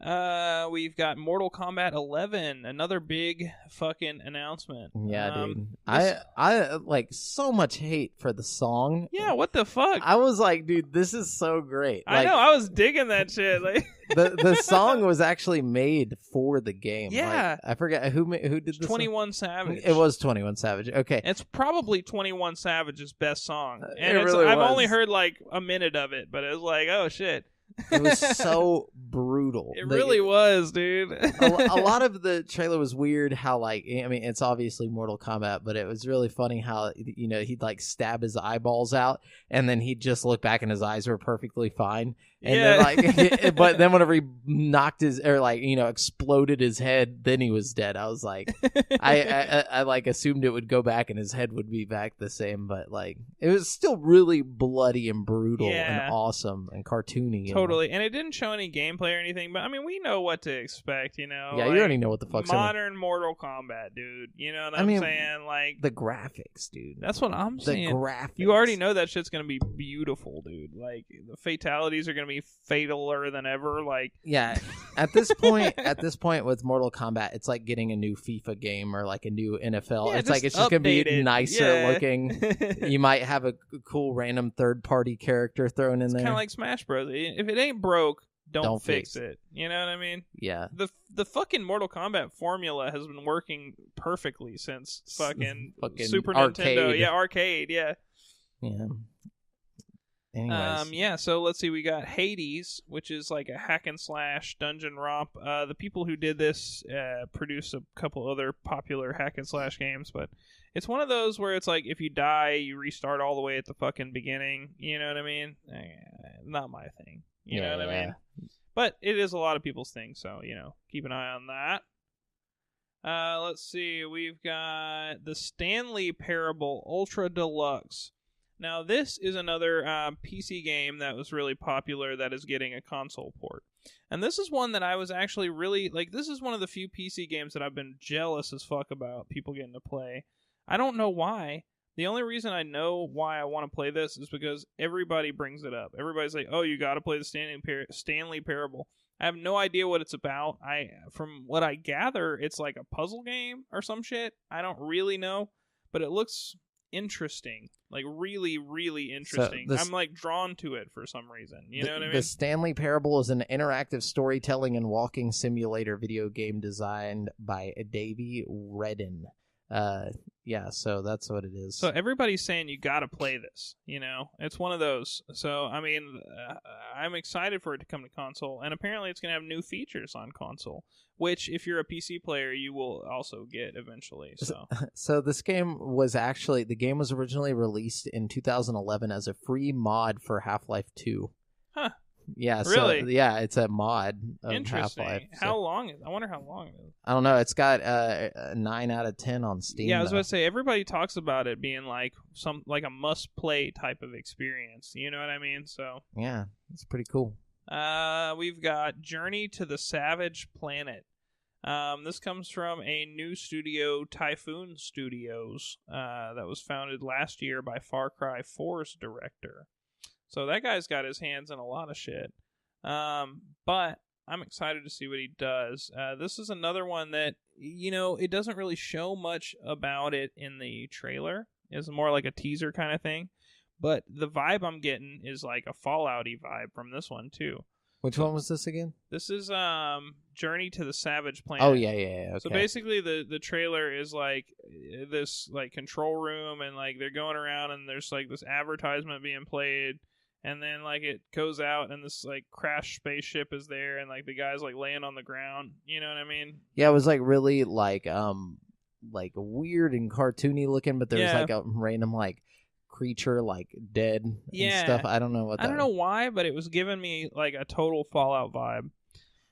We've got Mortal Kombat 11, another big fucking announcement. Yeah, dude. I like so much hate for the song. Yeah, what the fuck? I was like, dude, this is so great. I know, I was digging that shit. Like the song was actually made for the game. Yeah. Like, I forget who did this. 21 Savage. It was 21 Savage. Okay. It's probably 21 Savage's best song. And I've only heard like a minute of it, but it was like, oh shit. It was so brutal. It really was, dude. a lot of the trailer was weird. How like, I mean, it's obviously Mortal Kombat, but it was really funny how, you know, he'd like stab his eyeballs out, and then he'd just look back and his eyes were perfectly fine. And then like, but then whenever he knocked his or like, you know, exploded his head, then he was dead. I was like, I like assumed it would go back and his head would be back the same, but like it was still really bloody and brutal and awesome and cartoony. Totally, and it didn't show any gameplay or anything, but I mean, we know what to expect, you know. Yeah, like, you already know what the fuck's modern Mortal Kombat, dude. You know what I'm saying? Like the graphics, dude. That's what I'm saying. The graphics. You already know that shit's gonna be beautiful, dude. Like the fatalities are gonna be fataler than ever. Like at this point with Mortal Kombat, it's like getting a new FIFA game or like a new NFL. It's like it's just gonna be nicer looking. You might have a cool random third party character thrown in there. Kind of like Smash Bros. If it ain't broke, don't fix it. You know what I mean? Yeah. The fucking Mortal Kombat formula has been working perfectly since fucking Super arcade. Nintendo. Yeah, arcade. Yeah. Yeah. Anyways. So let's see. We got Hades, which is like a hack and slash dungeon romp. The people who did this produced a couple other popular hack and slash games, but it's one of those where it's like if you die, you restart all the way at the fucking beginning. You know what I mean? Not my thing. You know what I mean? But it is a lot of people's thing, so, you know, keep an eye on that. Let's see. We've got the Stanley Parable Ultra Deluxe. Now, this is another PC game that was really popular that is getting a console port. And this is one that I was actually really, like, this is one of the few PC games that I've been jealous as fuck about people getting to play. I don't know why. The only reason I know why I want to play this is because everybody brings it up. Everybody's like, oh, you got to play the Stanley Parable. I have no idea what it's about. From what I gather, it's like a puzzle game or some shit. I don't really know, but it looks interesting. Like, really, really interesting. I'm, like, drawn to it for some reason. You know what I mean? The Stanley Parable is an interactive storytelling and walking simulator video game designed by Davey Redden. Yeah, so that's what it is. So everybody's saying you got to play this, you know? It's one of those. So, I mean, I'm excited for it to come to console, and apparently it's going to have new features on console, which, if you're a PC player, you will also get eventually. So this game was originally released in 2011 as a free mod for Half-Life 2. Huh. Yeah, really? So yeah, it's a mod of Interesting. Half-Life. How long is it? I wonder how long it is. I don't know. It's got a 9 out of 10 on Steam. Yeah, I was going to say, everybody talks about it being like a must-play type of experience. You know what I mean? So yeah, it's pretty cool. We've got Journey to the Savage Planet. This comes from a new studio, Typhoon Studios, that was founded last year by Far Cry 4's director. So that guy's got his hands in a lot of shit. But I'm excited to see what he does. This is another one that, you know, it doesn't really show much about it in the trailer. It's more like a teaser kind of thing. But the vibe I'm getting is like a Fallout-y vibe from this one, too. Which one was this again? This is Journey to the Savage Planet. Oh, yeah. Okay. So basically the trailer is like this like control room, and like they're going around, and there's like this advertisement being played. And then, like, it goes out, and this, like, crash spaceship is there, and, like, the guy's, like, laying on the ground. You know what I mean? Yeah, it was, like, really, like weird and cartoony looking, but there was, like, a random, like, creature, like, dead and stuff. I don't know what that I don't know why, but it was giving me, like, a total Fallout vibe.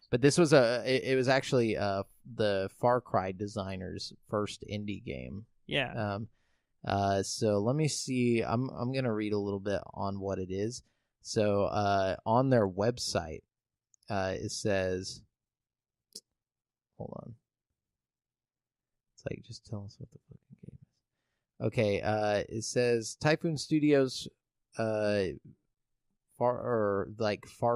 But this was it was actually the Far Cry designers' first indie game. Yeah. So let me see. I'm gonna read a little bit on what it is. So on their website, it says, hold on. It's like, just tell us what the fucking game is. Okay. It says Typhoon Studios, Far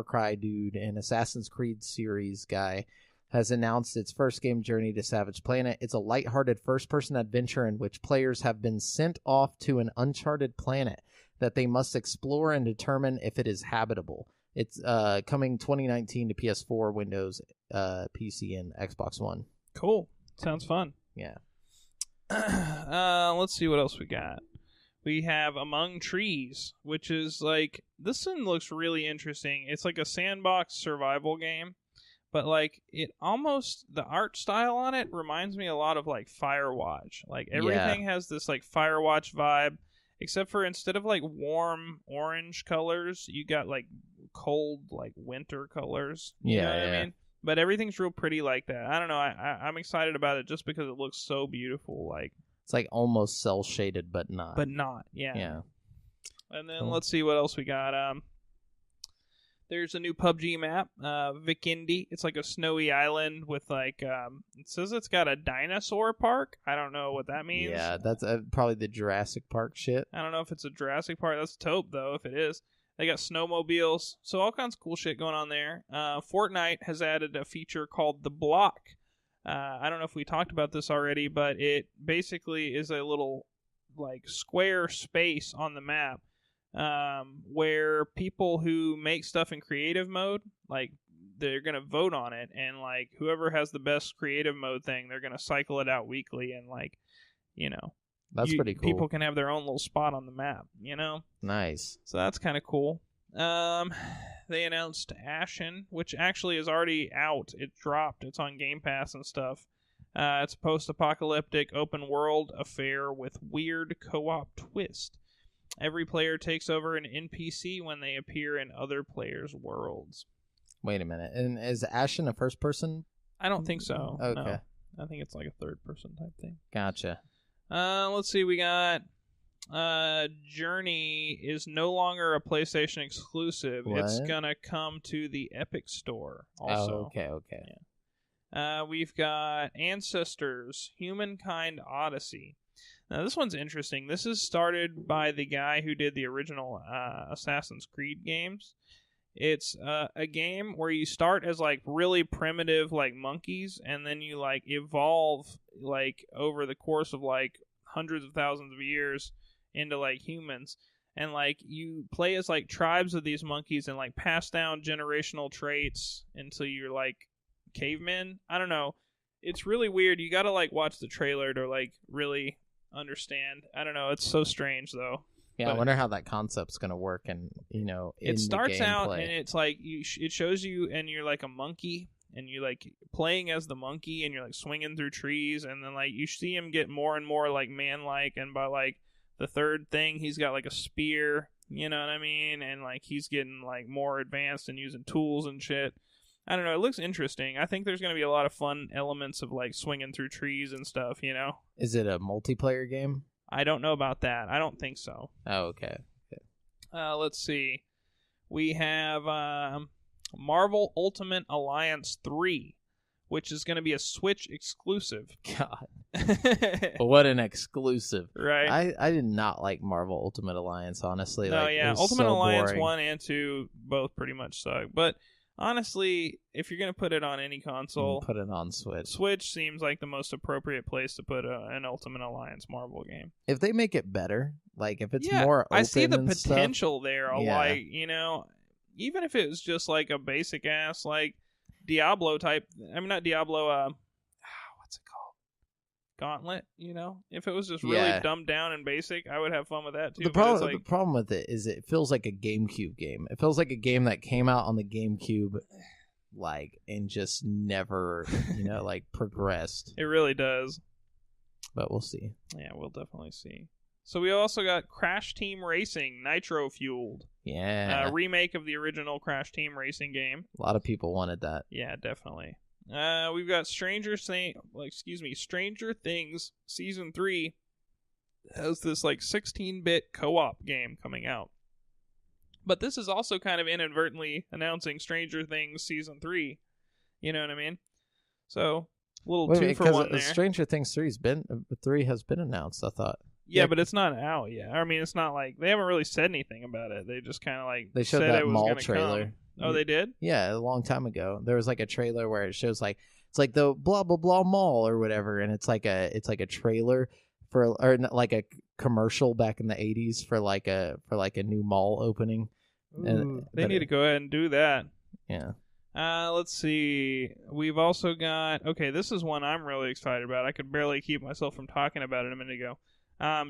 Cry dude and Assassin's Creed series guy has announced its first game, Journey to Savage Planet. It's a lighthearted first-person adventure in which players have been sent off to an uncharted planet that they must explore and determine if it is habitable. It's coming 2019 to PS4, Windows, PC, and Xbox One. Cool. Sounds fun. Yeah. Let's see what else we got. We have Among Trees, which is like, this one looks really interesting. It's like a sandbox survival game. But, like, it almost, the art style on it reminds me a lot of, like, Firewatch. Like, everything has this, like, Firewatch vibe, except for instead of, like, warm orange colors, you got, like, cold, like, winter colors. You know what I mean? But everything's real pretty like that. I don't know. I'm excited about it just because it looks so beautiful. Like, it's, like, almost cel-shaded, but not. Yeah. And then let's see what else we got. There's a new PUBG map, Vikendi. It's like a snowy island with like, it says it's got a dinosaur park. I don't know what that means. Yeah, that's probably the Jurassic Park shit. I don't know if it's a Jurassic Park. That's dope, though, if it is. They got snowmobiles. So all kinds of cool shit going on there. Fortnite has added a feature called The Block. I don't know if we talked about this already, but it basically is a little like square space on the map. Where people who make stuff in creative mode, like, they're gonna vote on it, and like whoever has the best creative mode thing, they're gonna cycle it out weekly, and like, you know, that's pretty cool. People can have their own little spot on the map, you know. Nice. So that's kind of cool. They announced Ashen, which actually is already out. It dropped. It's on Game Pass and stuff. It's a post-apocalyptic open world affair with weird co-op twist. Every player takes over an NPC when they appear in other players' worlds. Wait a minute. And is Ashen a first person? I don't think so. Okay. No. I think it's like a third person type thing. Gotcha. Let's see. We got Journey is no longer a PlayStation exclusive. What? It's going to come to the Epic Store also. Oh, okay. Yeah. We've got Ancestors, Humankind Odyssey. Now, this one's interesting. This is started by the guy who did the original Assassin's Creed games. It's a game where you start as, like, really primitive, like, monkeys, and then you, like, evolve, like, over the course of, like, hundreds of thousands of years into like humans, and like you play as like tribes of these monkeys and like pass down generational traits until you're like cavemen. I don't know. It's really weird. You gotta like watch the trailer to like really understand. I don't know. It's so strange though. Yeah, but I wonder how that concept's gonna work, and it starts out and it's like it shows you, and you're like a monkey, and you're like playing as the monkey, and you're like swinging through trees, and then like you see him get more and more like man-like, and by like the third thing, he's got like a spear, you know what I mean, and like he's getting like more advanced and using tools and shit. I don't know. It looks interesting. I think there's gonna be a lot of fun elements of like swinging through trees and stuff. Is it a multiplayer game? I don't know about that. I don't think so. Oh, okay. Let's see. We have Marvel Ultimate Alliance 3, which is going to be a Switch exclusive. God. But what an exclusive. Right. I did not like Marvel Ultimate Alliance, honestly. No, yeah. Ultimate Alliance 1 and 2 both pretty much suck. But honestly, if you're going to put it on any console, put it on Switch. Switch seems like the most appropriate place to put an Ultimate Alliance Marvel game. If they make it better, like if it's more open, I see the and potential stuff, there. Like, even if it was just like a basic ass like Diablo type. I mean, not Diablo. What's it called? Gauntlet. If it was just really dumbed down and basic, I would have fun with that too. The problem with it is it feels like a GameCube game. It feels like a game that came out on the GameCube, and just never, like progressed. It really does. But we'll see. Yeah, we'll definitely see. So we also got Crash Team Racing Nitro Fueled. Yeah. A remake of the original Crash Team Racing game. A lot of people wanted that. Yeah, definitely. We've got Stranger Things Season 3 has this 16-bit co-op game coming out. But this is also kind of inadvertently announcing Stranger Things Season 3. You know what I mean? So, a little two for one there. Stranger Things 3 has been announced, I thought. Yeah, but it's not out yet. I mean, it's not like they haven't really said anything about it. They just kind of they showed said that it was mall gonna trailer. Come. Oh, they did? Yeah, a long time ago. There was a trailer where it shows it's like the blah blah blah mall or whatever, and it's like a trailer for like a commercial back in the 80s for a new mall opening. Ooh, they need to go ahead and do that. Yeah. Let's see. We've also got this is one I'm really excited about. I could barely keep myself from talking about it a minute ago.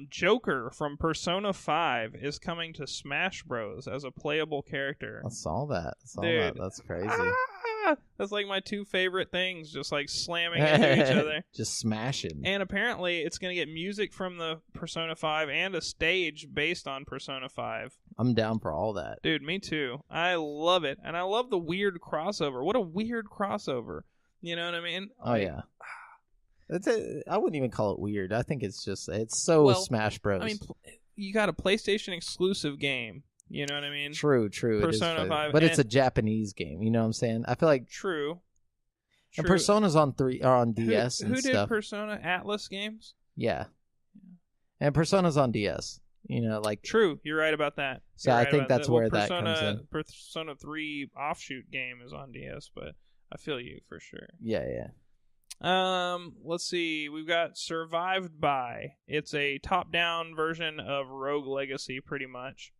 Joker from Persona 5 is coming to Smash Bros. As a playable character. I saw that. Dude. That's crazy. That's like my two favorite things, just slamming into each other. Just smashing. And apparently it's going to get music from the Persona 5 and a stage based on Persona 5. I'm down for all that. Dude, me too. I love it. And I love the weird crossover. What a weird crossover. You know what I mean? Oh, yeah. I wouldn't even call it weird. I think it's so Smash Bros. I mean, you got a PlayStation exclusive game. You know what I mean? True. Persona 5. But it's a Japanese game. You know what I'm saying? I feel like... True. And Persona's on DS and stuff. Who did Persona? Atlas Games? Yeah. And Persona's on DS. True. You're right about that. So I think that's where that comes in. Persona 3 offshoot game is on DS, but I feel you for sure. Yeah. Let's see. We've got Survived By. It's a top-down version of Rogue Legacy, pretty much.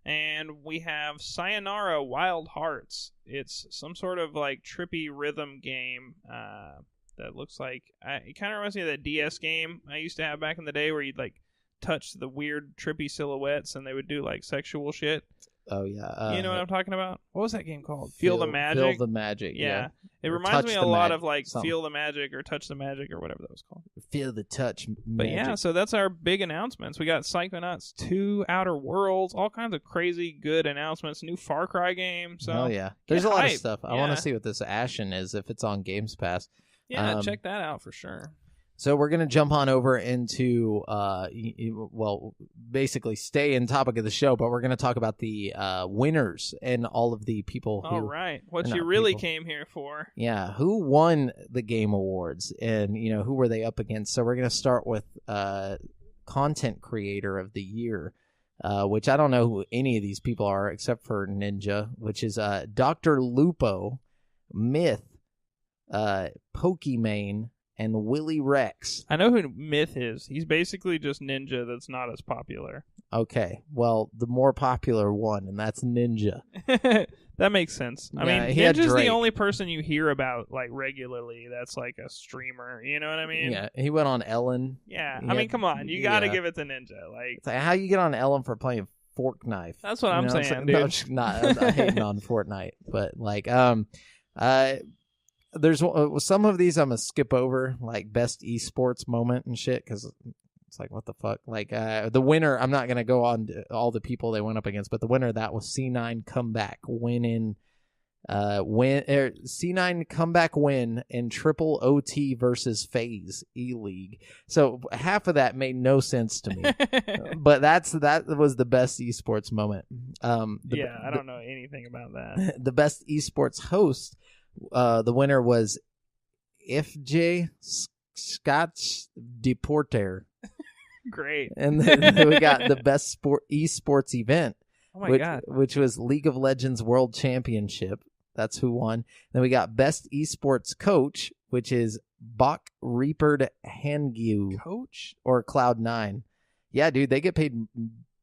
And we have Sayonara Wild Hearts. It's some sort of trippy rhythm game that looks like... it kind of reminds me of that DS game I used to have back in the day where you'd touch the weird trippy silhouettes and they would do sexual shit. Oh, yeah. You know what I'm talking about? What was that game called? Feel the Magic? Feel the Magic, yeah. It reminds me a lot of Feel the Magic or Touch the Magic or whatever that was called. Feel the Touch Magic. But yeah, so that's our big announcements. We got Psychonauts 2, Outer Worlds, all kinds of crazy good announcements. New Far Cry game. So yeah. There's a lot of stuff. I want to see what this Ashen is, if it's on Games Pass. Yeah, check that out for sure. So we're going to jump on over into, basically stay in topic of the show, but we're going to talk about the winners and all of the people who... All right. What you really came here for. Yeah. Who won the Game Awards and, who were they up against? So we're going to start with Content Creator of the Year, which I don't know who any of these people are except for Ninja, which is Dr. Lupo, Myth, Pokimane, and Willie Rex. I know who Myth is. He's basically just Ninja that's not as popular. Okay, well, the more popular one, and that's Ninja. That makes sense. I mean, Ninja's the only person you hear about like regularly that's like a streamer. You know what I mean? Yeah, he went on Ellen. Yeah, I mean, come on. You got to give it to Ninja. Like, it's like, how you get on Ellen for playing Fork Knife? That's what I'm saying, dude. No, I'm not hating on Fortnite, but like, there's some of these I'm gonna skip over, like best esports moment and shit, because it's like, what the fuck? Like, the winner, I'm not gonna go on to all the people they went up against, but the winner, that was C9 comeback C9 comeback win in triple OT versus FaZe E-League. So half of that made no sense to me, but that was the best esports moment. I don't know anything about that. The best esports host, the winner was FJ Scotch Deporter. Great. And then we got the best esports event, God, which was League of Legends World Championship. That's who won. Then we got best esports coach, which is Bach Reaperd Hangyu. Coach? Or Cloud9. Yeah, dude, they get paid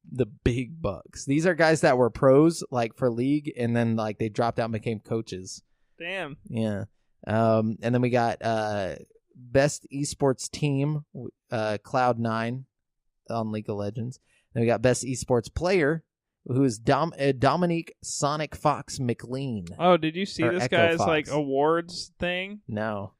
the big bucks. These are guys that were pros, like, for League, and then, like, they dropped out and became coaches. Damn. Yeah. And then we got best esports team, Cloud9 on League of Legends. Then we got best esports player, who is Dominique Sonic Fox McLean. Oh, did you see this Echo guy's Fox. like awards thing? No.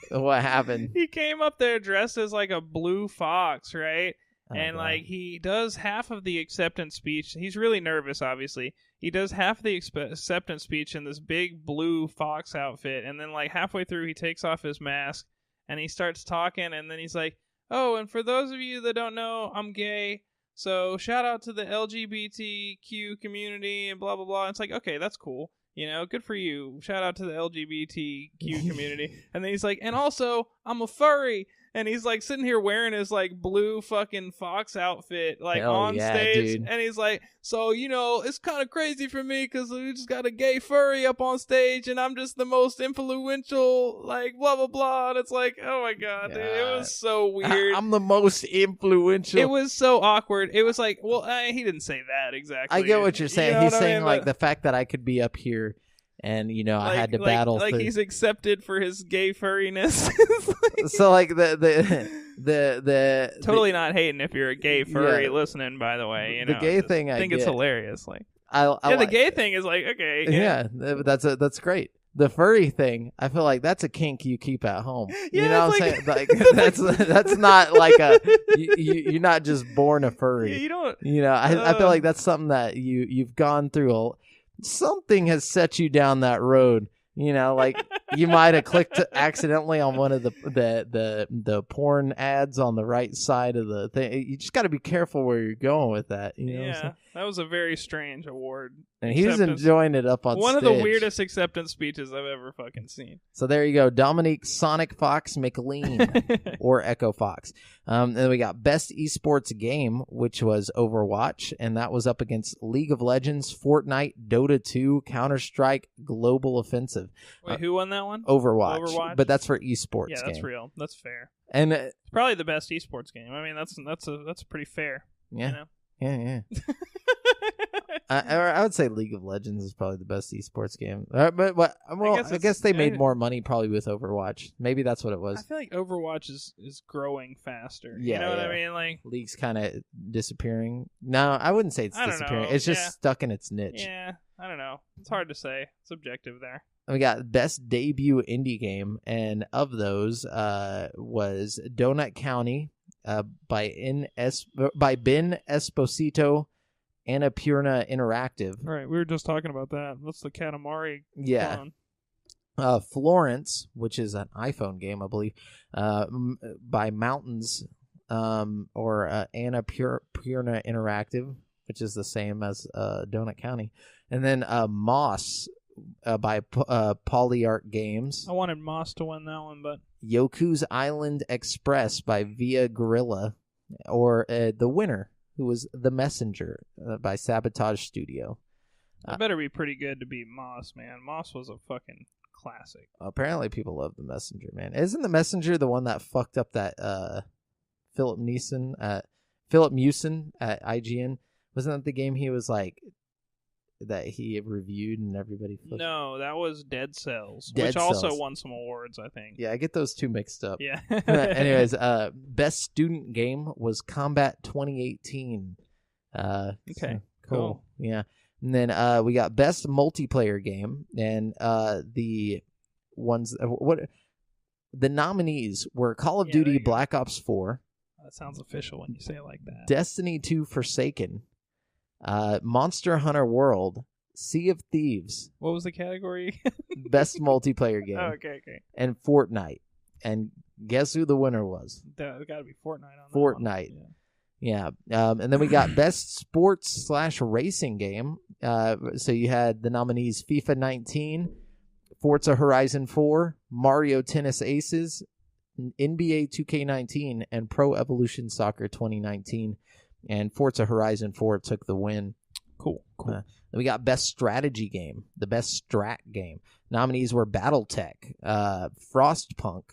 What happened? He came up there dressed as like a blue fox, right? Oh, and God. like he does half of the acceptance speech. He's really nervous, obviously. He does half of the acceptance speech in this big blue fox outfit, and then like halfway through he takes off his mask and he starts talking, and then he's like, "Oh, and for those of you that don't know, I'm gay. So shout out to the LGBTQ community and blah, blah, blah." It's like, okay, that's cool. You know, good for you. Shout out to the LGBTQ community. And then he's like, and also, I'm a furry. And he's like sitting here wearing his like blue fucking fox outfit, like on stage. Dude. And he's like, so, you know, it's kind of crazy for me because we just got a gay furry up on stage and I'm just the most influential, like blah, blah, blah. And it's like, oh my God, dude, it was so weird. I'm the most influential. It was so awkward. It was like, well, he didn't say that exactly. I get what you're saying. You know He's what I saying mean? like the fact that I could be up here and, you know, I had to battle. Like he's accepted for his gay furriness. So like the totally not hating if you're a gay furry listening, by the way. You know, the gay thing, I think it's hilarious. Like, the gay thing is like, okay, yeah, that's great. The furry thing, I feel like that's a kink you keep at home. Yeah, you know what I'm saying? Like that's not like you're not just born a furry. Yeah, you don't. You know, I feel like that's something that you've gone through. Something has set you down that road. You know, like you might have clicked accidentally on one of the porn ads on the right side of the thing. You just got to be careful where you're going with that. You know yeah, that was a very strange award. And he's enjoying it up on one stage. Of the weirdest acceptance speeches I've ever fucking seen. So there you go, Dominique Sonic Fox McLean or Echo Fox. And then we got best esports game, which was Overwatch, and that was up against League of Legends, Fortnite, Dota 2, Counter-Strike, Global Offensive. Wait, who won that one? Overwatch. But that's for esports. Yeah, that's real. That's fair. And it's probably the best esports game. I mean, that's pretty fair. Yeah. You know? Yeah. I would say League of Legends is probably the best esports game. But I guess they made more money probably with Overwatch. Maybe that's what it was. I feel like Overwatch is growing faster. Yeah, you know what I mean? Like League's kind of disappearing. No, I wouldn't say it's disappearing. It's just stuck in its niche. Yeah, I don't know. It's hard to say. It's subjective there. We got best debut indie game, and of those was Donut County by Ben Esposito. Annapurna Interactive. Right, we were just talking about that. That's the Katamari clone. Florence, which is an iPhone game, I believe, by Mountains, or Annapurna Interactive, which is the same as Donut County. And then Moss by Polyarc Games. I wanted Moss to win that one, but... Yoku's Island Express by Via Gorilla, or the winner, who was The Messenger by Sabotage Studio. It better be pretty good to beat Moss, man. Moss was a fucking classic. Apparently, people love The Messenger, man. Isn't The Messenger the one that fucked up that Philip Mewson at IGN? Wasn't that the game he was like that he reviewed and everybody? No, that was Dead Cells, Dead which also Cells. won some awards, I think. Yeah, I get those two mixed up. Yeah. Anyways, best student game was Combat 2018. Okay, so, cool. Yeah. And then we got best multiplayer game, and the ones the nominees were Call of Duty Black Ops 4. That sounds official when you say it like that. Destiny 2 Forsaken, Monster Hunter World, Sea of Thieves. What was the category? Best multiplayer game. Oh, okay. And Fortnite. And guess who the winner was? That got to be Fortnite on Fortnite. That one. Yeah. And then we got best sports/racing game. So you had the nominees FIFA 19, Forza Horizon 4, Mario Tennis Aces, NBA 2K19, and Pro Evolution Soccer 2019. And Forza Horizon 4 took the win. Cool. Then we got best strategy game, the best strat game. Nominees were BattleTech, Frostpunk,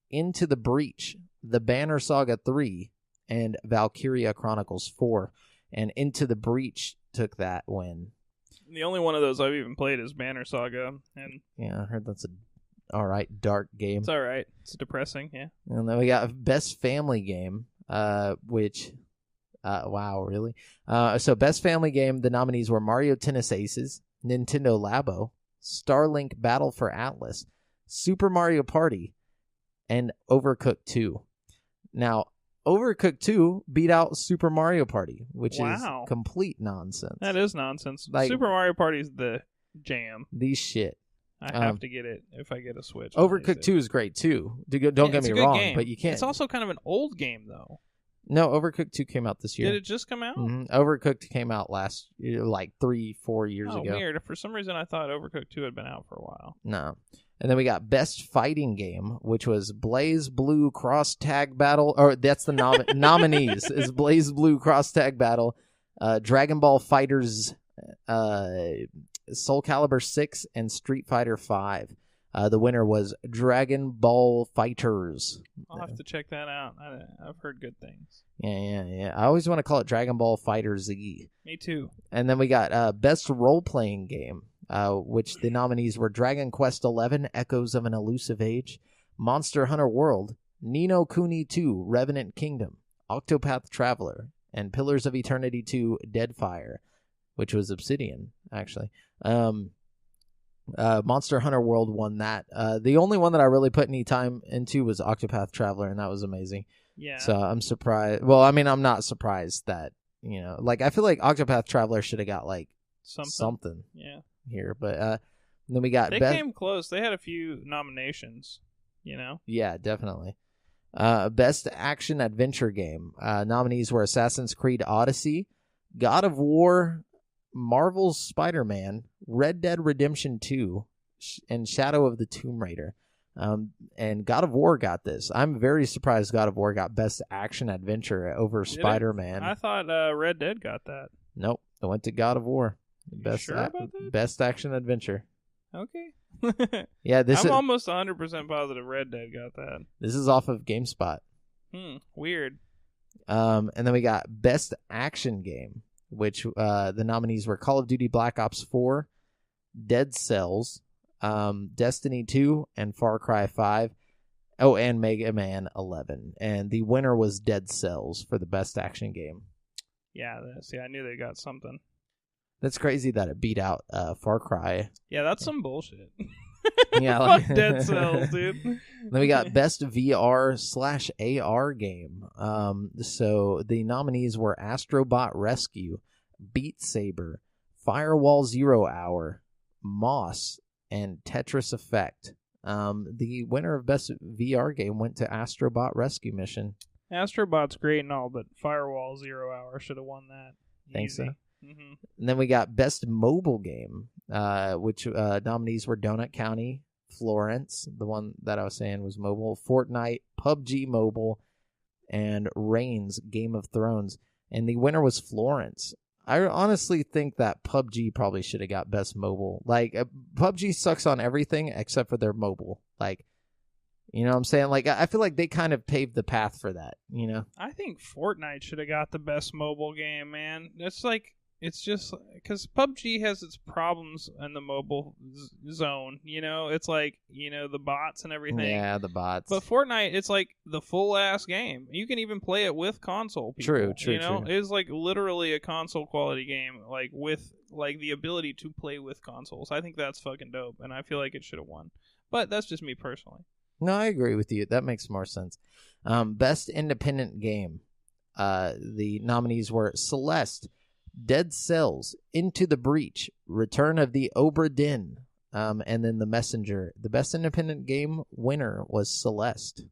Into the Breach, The Banner Saga 3, and Valkyria Chronicles 4. And Into the Breach took that win. The only one of those I've even played is Banner Saga. And yeah, I heard that's a all right dark game. It's all right. It's depressing, yeah. And then we got best family game, which... wow, really? So best family game, the nominees were Mario Tennis Aces, Nintendo Labo, Starlink Battle for Atlas, Super Mario Party, and Overcooked 2. Now, Overcooked 2 beat out Super Mario Party, which is complete nonsense. That is nonsense. Like, Super Mario Party is the jam. These shit. I have to get it if I get a Switch. Overcooked 2 is great, too. Don't get me wrong, game. But you can't. It's also kind of an old game, though. No, Overcooked 2 came out this year. Did it just come out? Mm-hmm. Overcooked came out like 3-4 years ago. Weird. For some reason, I thought Overcooked 2 had been out for a while. No. And then we got Best Fighting Game, which was Blaze Blue Cross Tag Battle. Or that's the nominees. Is Blaze Blue Cross Tag Battle, Dragon Ball Fighters, Soul Calibur 6, and Street Fighter 5. The winner was Dragon Ball Fighters. I'll have to check that out. I've heard good things. Yeah. I always want to call it Dragon Ball Fighter Z. Me too. And then we got Best Role-Playing Game, which the nominees were Dragon Quest XI, Echoes of an Elusive Age, Monster Hunter World, Ni no Kuni 2, Revenant Kingdom, Octopath Traveler, and Pillars of Eternity 2, Deadfire, which was Obsidian, actually. Monster Hunter World won that. The only one that I really put any time into was Octopath Traveler, and that was amazing. Yeah. So I'm surprised. Well, I mean, I'm not surprised that, like, I feel like Octopath Traveler should have got, like, something here. But then we got... They came close. They had a few nominations, Yeah, definitely. Best Action Adventure Game. Nominees were Assassin's Creed Odyssey, God of War, Marvel's Spider-Man, Red Dead Redemption 2, and Shadow of the Tomb Raider. And God of War got this. I'm very surprised God of War got Best Action Adventure over Spider-Man. I thought Red Dead got that. Nope. It went to God of War. Sure about that? Best Action Adventure. Okay. Yeah, I'm almost 100% positive Red Dead got that. This is off of GameSpot. Weird. And then we got Best Action Game, which the nominees were Call of Duty Black Ops 4, Dead Cells, Destiny 2, and Far Cry 5. Oh, and Mega Man 11. And the winner was Dead Cells for the Best Action Game. Yeah, I knew they got something. That's crazy that it beat out Far Cry. Yeah, that's some bullshit. Yeah, Fuck Dead Cells, dude. Then we got Best VR/AR Game. So the nominees were Astrobot Rescue, Beat Saber, Firewall 0 Hour, Moss, and Tetris Effect. The winner of Best VR Game went to Astrobot Rescue Mission. Astrobot's great and all, but Firewall 0 Hour should have won that. Think so? Mm-hmm. And then we got Best Mobile Game, which nominees were Donut County, Florence, the one that I was saying was mobile, Fortnite, PUBG Mobile, and Reigns Game of Thrones. And the winner was Florence. I honestly think that PUBG probably should have got best mobile. Like, PUBG sucks on everything except for their mobile. Like, you know what I'm saying? Like, I feel like they kind of paved the path for that, you know? I think Fortnite should have got the best mobile game, man. It's just because PUBG has its problems in the mobile zone, you know? It's like, you know, the bots and everything. Yeah, the bots. But Fortnite, it's like the full-ass game. You can even play it with console people. True, you know? It is like literally a console quality game, like with like the ability to play with consoles. I think that's fucking dope, and I feel like it should have won. But that's just me personally. No, I agree with you. That makes more sense. Best independent game. The nominees were Celeste, Dead Cells, Into the Breach, Return of the Obra Dinn, and then The Messenger. The best independent game winner was Celeste.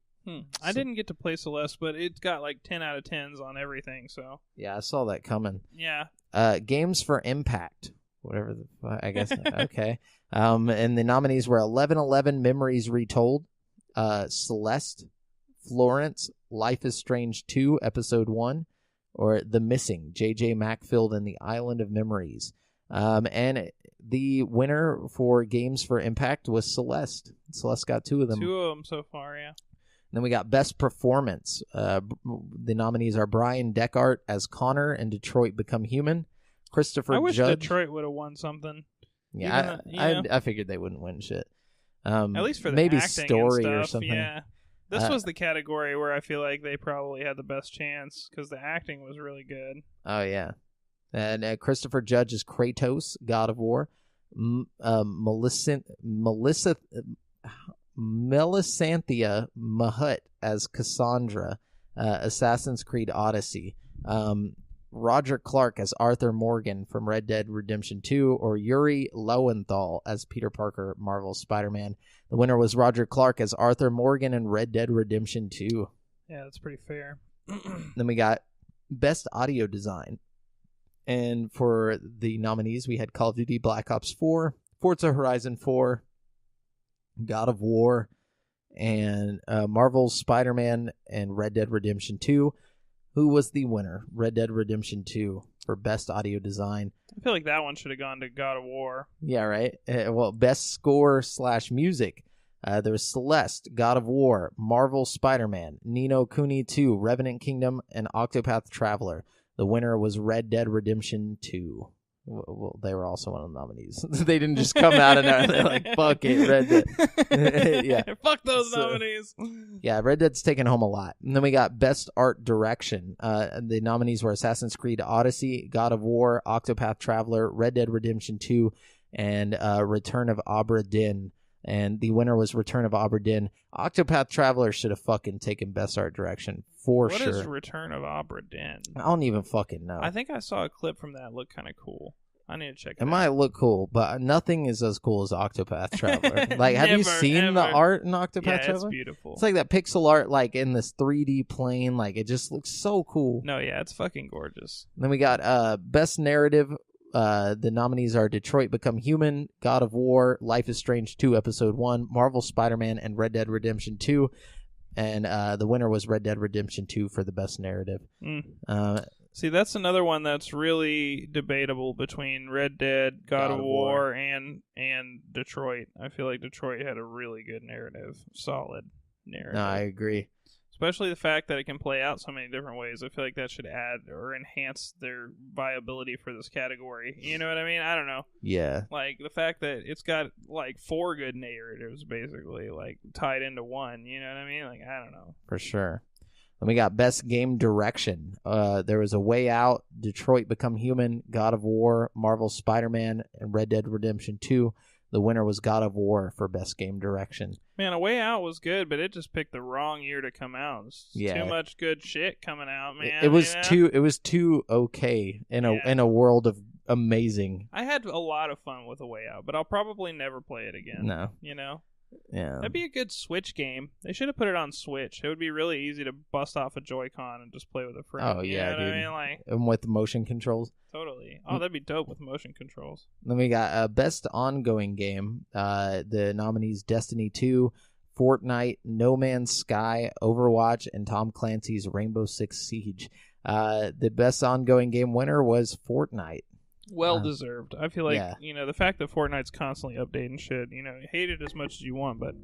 I didn't get to play Celeste, but it's got like 10 out of 10s on everything, so. Yeah, I saw that coming. Yeah. Games for Impact. Whatever the fuck, I guess. Okay. And the nominees were 1111 Memories Retold, Celeste, Florence, Life is Strange 2, Episode 1, or The Missing, J.J. Macfield and the Island of Memories. And the winner for Games for Impact was Celeste. Celeste got 2 of them. 2 of them so far, yeah. Then we got Best Performance. The nominees are Brian Deckard as Connor in Detroit Become Human, Christopher I wish Judge. Detroit would have won something. Yeah, I figured they wouldn't win shit. At least for the maybe acting story and stuff, or something. Yeah. This was the category where I feel like they probably had the best chance because the acting was really good. Oh, yeah. And Christopher Judge is Kratos, God of War. Melissanthia Mahut as Cassandra, Assassin's Creed Odyssey. Roger Clark as Arthur Morgan from Red Dead Redemption 2, or Yuri Lowenthal as Peter Parker, Marvel's Spider-Man. The winner was Roger Clark as Arthur Morgan in Red Dead Redemption 2. Yeah, that's pretty fair. Then we got Best Audio Design. And for the nominees, we had Call of Duty Black Ops 4, Forza Horizon 4, God of War, and Marvel's Spider-Man and Red Dead Redemption 2. Who was the winner? Red Dead Redemption 2 for Best Audio Design. I feel like that one should have gone to God of War. Yeah, right? Well, Best Score / Music. There was Celeste, God of War, Marvel Spider-Man, Ni no Kuni 2, Revenant Kingdom, and Octopath Traveler. The winner was Red Dead Redemption 2. Well, they were also one of the nominees. They didn't just come out and they're like, fuck it, Red Dead. Yeah. Fuck those nominees. Yeah, Red Dead's taking home a lot. And then we got Best Art Direction. The nominees were Assassin's Creed Odyssey, God of War, Octopath Traveler, Red Dead Redemption 2, and Return of Obra Dinn. And the winner was Return of Obra Dinn. Octopath Traveler should have fucking taken Best Art Direction for sure. What is Return of Obra Dinn? I don't even fucking know. I think I saw a clip from that. Looked kind of cool. I need to check it out. It might look cool, but nothing is as cool as Octopath Traveler. Like, have you seen the art in Octopath Traveler? It's beautiful. It's like that pixel art, like in this 3D plane. Like, it just looks so cool. No, yeah, it's fucking gorgeous. Then we got Best Narrative. The nominees are Detroit Become Human, God of War, Life is Strange 2, Episode 1, Marvel Spider-Man, and Red Dead Redemption 2. And the winner was Red Dead Redemption 2 for the Best Narrative. See, that's another one that's really debatable between Red Dead, God of War, and Detroit. I feel like Detroit had a really good narrative, solid narrative. No, I agree. Especially the fact that it can play out so many different ways. I feel like that should add or enhance their viability for this category. You know what I mean? I don't know. Yeah. Like, the fact that it's got, like, 4 good narratives, basically, like, tied into one. You know what I mean? Like, I don't know. For sure. Then we got Best Game Direction. There was A Way Out, Detroit Become Human, God of War, Marvel Spider-Man, and Red Dead Redemption 2. The winner was God of War for Best Game Direction. Man, A Way Out was good, but it just picked the wrong year to come out. Yeah. Too much good shit coming out, man. It was too okay in a world of amazing. I had a lot of fun with A Way Out, but I'll probably never play it again. No. You know? Yeah. That'd be a good Switch game. They should have put it on Switch. It would be really easy to bust off a Joy-Con and just play with a friend. Oh, yeah, dude. I mean? Like, and with the motion controls. Totally. Oh, that'd be dope with motion controls. Then we got Best Ongoing Game. The nominees Destiny 2, Fortnite, No Man's Sky, Overwatch, and Tom Clancy's Rainbow Six Siege. The best ongoing game winner was Fortnite. Well deserved. I feel like the fact that Fortnite's constantly updating shit. Hate it as much as you want, but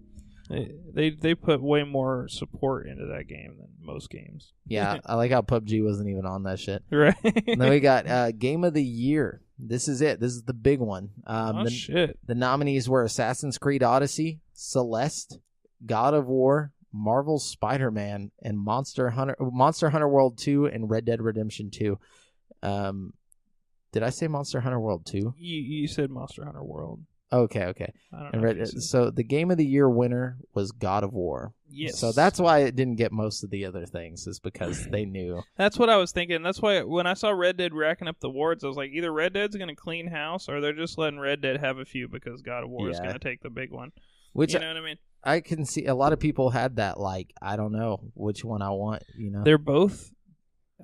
they put way more support into that game than most games. Yeah, I like how PUBG wasn't even on that shit. Right. And then we got Game of the Year. This is it. This is the big one. Shit. The nominees were Assassin's Creed Odyssey, Celeste, God of War, Marvel's Spider-Man, and Monster Hunter World 2, and Red Dead Redemption 2. Did I say Monster Hunter World 2? You said Monster Hunter World. Okay. I don't know. So the Game of the Year winner was God of War. Yes. So that's why it didn't get most of the other things, is because they knew. That's what I was thinking. That's why when I saw Red Dead racking up the awards, I was like, either Red Dead's going to clean house, or they're just letting Red Dead have a few because God of War is going to take the big one. Which, you know what I mean? I can see a lot of people had that, I don't know which one I want, They're both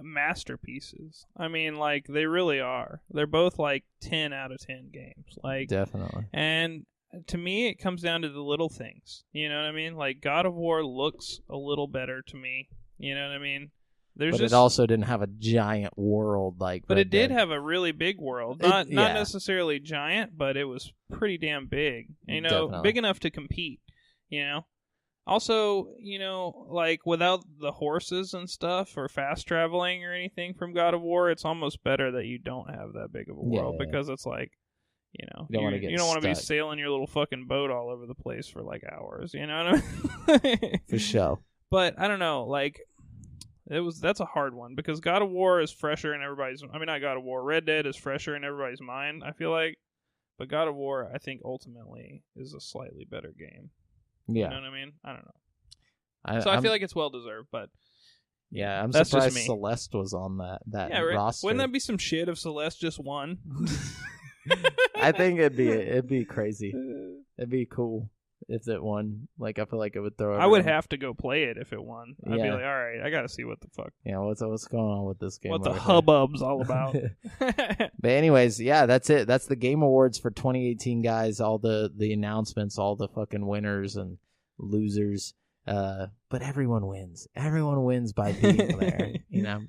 masterpieces. I mean, they really are. They're both 10 out of 10 games. Definitely. And to me, it comes down to the little things. You know what I mean? God of War looks a little better to me. You know what I mean? It also didn't have a giant world But it did have a really big world. Not necessarily giant, but it was pretty damn big. Definitely. Big enough to compete. Also, without the horses and stuff or fast traveling or anything from God of War, it's almost better that you don't have that big of a world because it's you don't want to be sailing your little fucking boat all over the place for hours. You know what I mean? For sure. But I don't know, that's a hard one because God of War is fresher in everybody's. I mean, not God of War. Red Dead is fresher in everybody's mind. I feel like, but God of War, I think ultimately is a slightly better game. Yeah. You know what I mean? I don't know. I feel like it's well deserved, but yeah, I'm surprised Celeste was on that roster. Wouldn't that be some shit if Celeste just won? I think it'd be crazy. It'd be cool if it won. I feel like it would throw. I would have to go play it if it won. I'd be like, all right, I got to see what the fuck. Yeah, what's going on with this game? What the hubbub's all about. But anyways, yeah, that's it. That's the Game Awards for 2018, guys. All the announcements, all the fucking winners and losers. But everyone wins. Everyone wins by being there,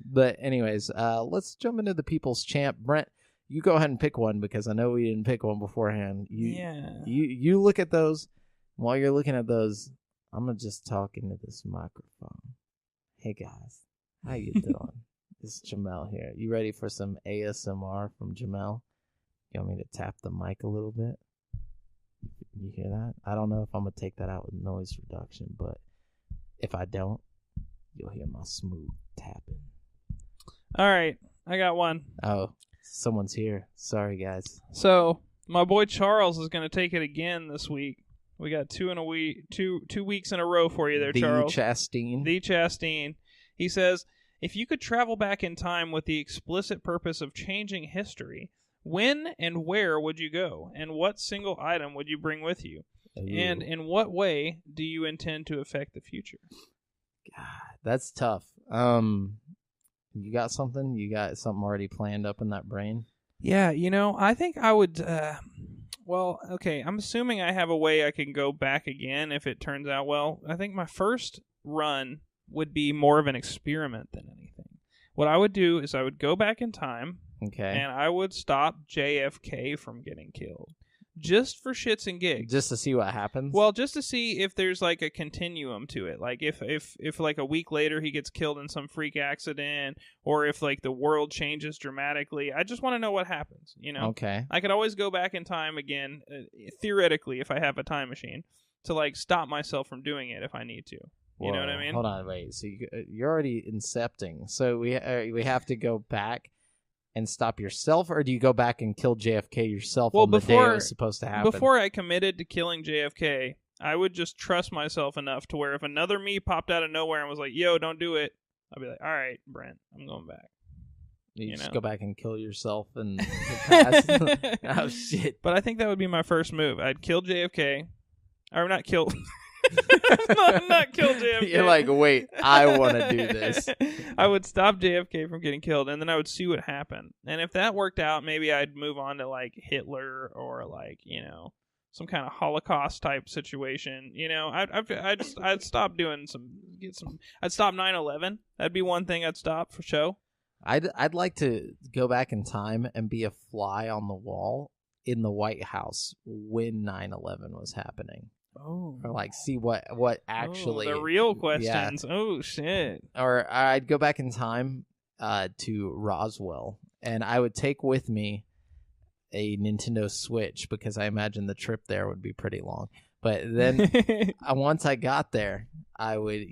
But anyways, let's jump into the People's Champ. Brent, you go ahead and pick one because I know we didn't pick one beforehand. You look at those. While you're looking at those, I'm going to just talk into this microphone. Hey, guys. How you doing? It's Jamal here. You ready for some ASMR from Jamal? You want me to tap the mic a little bit? You hear that? I don't know if I'm going to take that out with noise reduction, but if I don't, you'll hear my smooth tapping. All right. I got one. Oh, someone's here. Sorry, guys. So, my boy Charles is going to take it again this week. We got 2 weeks in a row for you there, Charles. The Chastain. He says, if you could travel back in time with the explicit purpose of changing history, when and where would you go? And what single item would you bring with you? Ooh. And in what way do you intend to affect the future? God, that's tough. You got something? You got something already planned up in that brain? Yeah, I think I would... Well, okay, I'm assuming I have a way I can go back again if it turns out well. I think my first run would be more of an experiment than anything. What I would do is I would go back in time, and I would stop JFK from getting killed. Just for shits and gigs. Just to see what happens? Well, just to see if there's a continuum to it. If a week later he gets killed in some freak accident, or if the world changes dramatically. I just want to know what happens, Okay. I could always go back in time again, theoretically, if I have a time machine, to stop myself from doing it if I need to. You know what I mean? Hold on, wait. So you're already incepting. So we have to go back and stop yourself, or do you go back and kill JFK yourself on the day it was supposed to happen? Before I committed to killing JFK, I would just trust myself enough to where if another me popped out of nowhere and was like, yo, don't do it, I'd be like, all right, Brent, I'm going back. You just go back and kill yourself in the past? Oh, shit. But I think that would be my first move. I'd kill JFK. Or not kill... not kill JFK. You're like, wait, I want to do this. I would stop JFK from getting killed, and then I would see what happened. And if that worked out, maybe I'd move on to Hitler or some kind of Holocaust type situation. I'd stop doing I'd stop 9/11. That'd be one thing I'd stop for show. I'd like to go back in time and be a fly on the wall in the White House when 9/11 was happening. Oh. Or like see what actually the real questions. Yeah. Oh shit. Or I'd go back in time to Roswell, and I would take with me a Nintendo Switch because I imagine the trip there would be pretty long. But then once I got there, I would,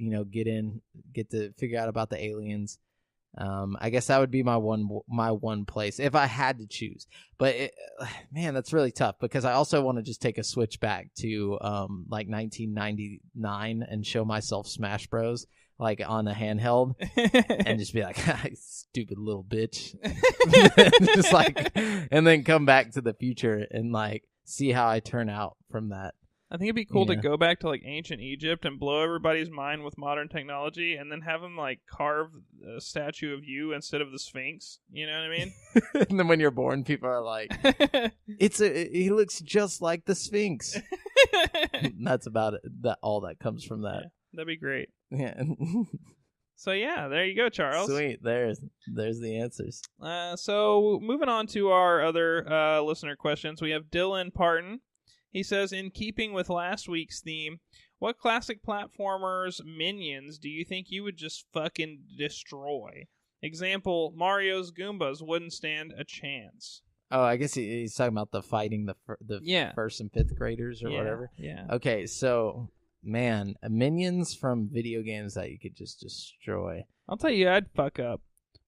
get to figure out about the aliens. I guess that would be my one place if I had to choose. But man, that's really tough because I also want to just take a switch back to like 1999 and show myself Smash Bros. Like on a handheld and just be like, stupid little bitch. Just like, and then come back to the future and like see how I turn out from that. I think it'd be cool to go back to like ancient Egypt and blow everybody's mind with modern technology, and then have them like carve a statue of you instead of the Sphinx. You know what I mean? And then when you're born, people are like, he looks just like the Sphinx. That's about it. All that comes from that. Yeah, that'd be great. Yeah. So yeah, there you go, Charles. Sweet. There's the answers. So moving on to our other listener questions, we have Dylan Parton. He says, in keeping with last week's theme, what classic platformers minions do you think you would just fucking destroy? Example, Mario's Goombas wouldn't stand a chance. Oh, I guess he's talking about the fighting the first and fifth graders or whatever. Yeah. Okay, so, man, minions from video games that you could just destroy. I'll tell you, I'd fuck up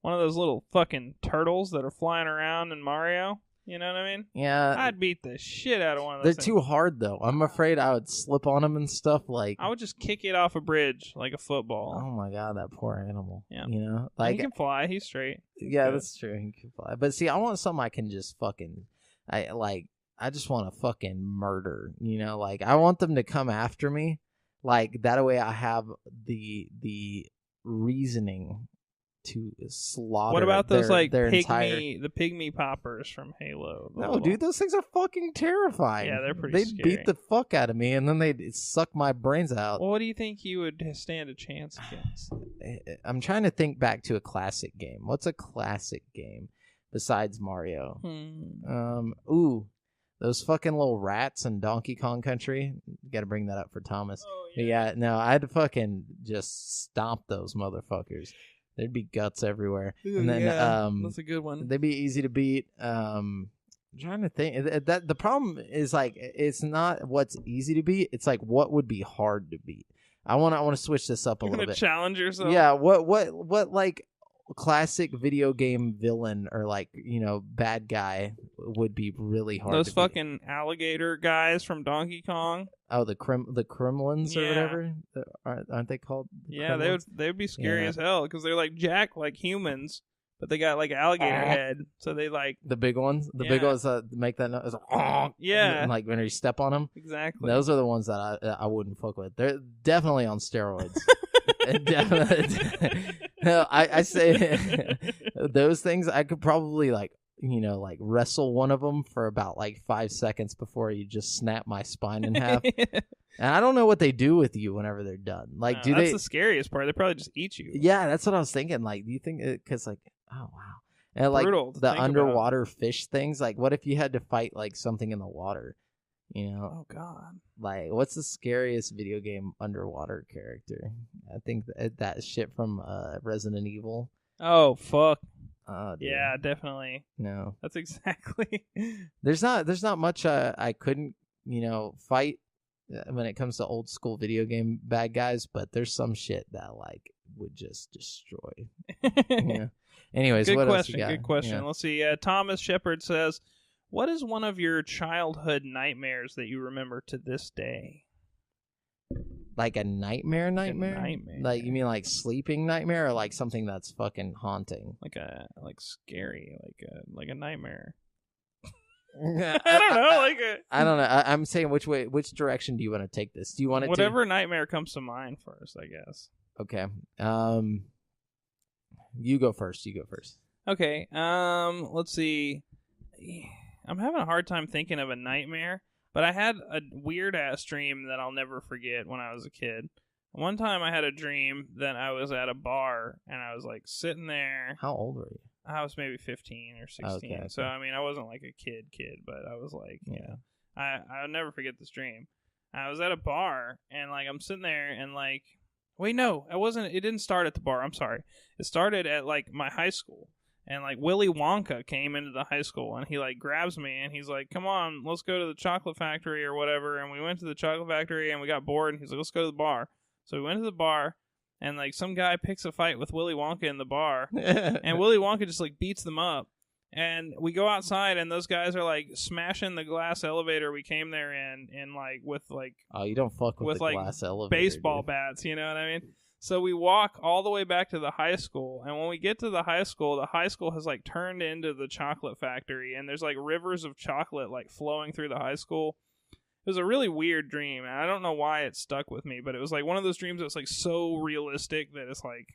one of those little fucking turtles that are flying around in Mario. You know what I mean? Yeah. I'd beat the shit out of one of those They're too hard, though. I'm afraid I would slip on them and stuff. Like I would just kick it off a bridge like a football. Oh, my God, that poor animal. Yeah. You know? Like, he can fly. He's straight. Yeah, that's true. He can fly. But see, I want something I can just fucking... I just want to fucking murder. You know? Like, I want them to come after me. Like, that way I have the reasoning to slaughter. What about those their the pygmy poppers from Halo? No, dude, those things are fucking terrifying. Yeah, they're pretty scary. They'd beat the fuck out of me, and then they'd suck my brains out. Well, what do you think you would stand a chance against? I'm trying to think back to a classic game. What's a classic game besides Mario? Those fucking little rats in Donkey Kong Country. You got to bring that up for Thomas. Oh, yeah. Yeah, no, I'd fucking just stomp those motherfuckers. There'd be guts everywhere. Ooh, and then that's a good one. They'd be easy to beat. I'm trying to think. That the problem is like it's not what's easy to beat. It's like what would be hard to beat. I want to switch this up a little bit. Challenge yourself. Yeah. What like classic video game villain or like bad guy would be really hard. Those to fucking alligator guys from Donkey Kong. Oh, the Kremlins or whatever, aren't they called? Yeah, they would be scary as hell because they're like jacked like humans, but they got like alligator head, so they like the big ones. The big ones that make that noise. Yeah, like when you step on them. Exactly. Those are the ones that I wouldn't fuck with. They're definitely on steroids. Definitely. No, I say those things. I could probably like wrestle one of them for about like 5 seconds before you just snap my spine in half. And I don't know what they do with you whenever they're done. Like, that's the scariest part. They probably just eat you. Yeah, that's what I was thinking. Like, do you think because like, oh wow, and like brutal the underwater fish things. Like, what if you had to fight like something in the water? Oh God. Like, what's the scariest video game underwater character? I think that shit from Resident Evil. Oh fuck. Oh, yeah, definitely. No, that's exactly. There's not much I couldn't fight when it comes to old school video game bad guys, but there's some shit that like would just destroy. Yeah. Anyways, good what question. else you got? Good question. Yeah. Let's see. Thomas Shepard says, "What is one of your childhood nightmares that you remember to this day?" Like a nightmare? A nightmare. Like you mean like sleeping nightmare or like something that's fucking haunting? Like scary, like a nightmare. I don't know. I'm saying which direction do you want to take this? Do you want it whatever nightmare comes to mind first, I guess. Okay. You go first. Okay. Let's see. I'm having a hard time thinking of a nightmare. But I had a weird-ass dream that I'll never forget when I was a kid. One time I had a dream that I was at a bar and I was like sitting there. How old were you? I was maybe 15 or 16. Okay. So I mean, I wasn't like a kid, but I was like, I'll never forget this dream. I was at a bar and like I'm sitting there and like, wait, no, I wasn't. It didn't start at the bar. I'm sorry. It started at like my high school. And like Willy Wonka came into the high school and he like grabs me and he's like, come on, let's go to the chocolate factory or whatever. And we went to the chocolate factory and we got bored and he's like, let's go to the bar. So we went to the bar and like some guy picks a fight with Willy Wonka in the bar and Willy Wonka just like beats them up. And we go outside and those guys are like smashing the glass elevator we came there in like with like, oh, you don't fuck with the like glass elevator, baseball bats, you know what I mean? So we walk all the way back to the high school, and when we get to the high school has like turned into the chocolate factory, and there's like rivers of chocolate like flowing through the high school. It was a really weird dream, and I don't know why it stuck with me, but it was like one of those dreams that was like so realistic that it's like,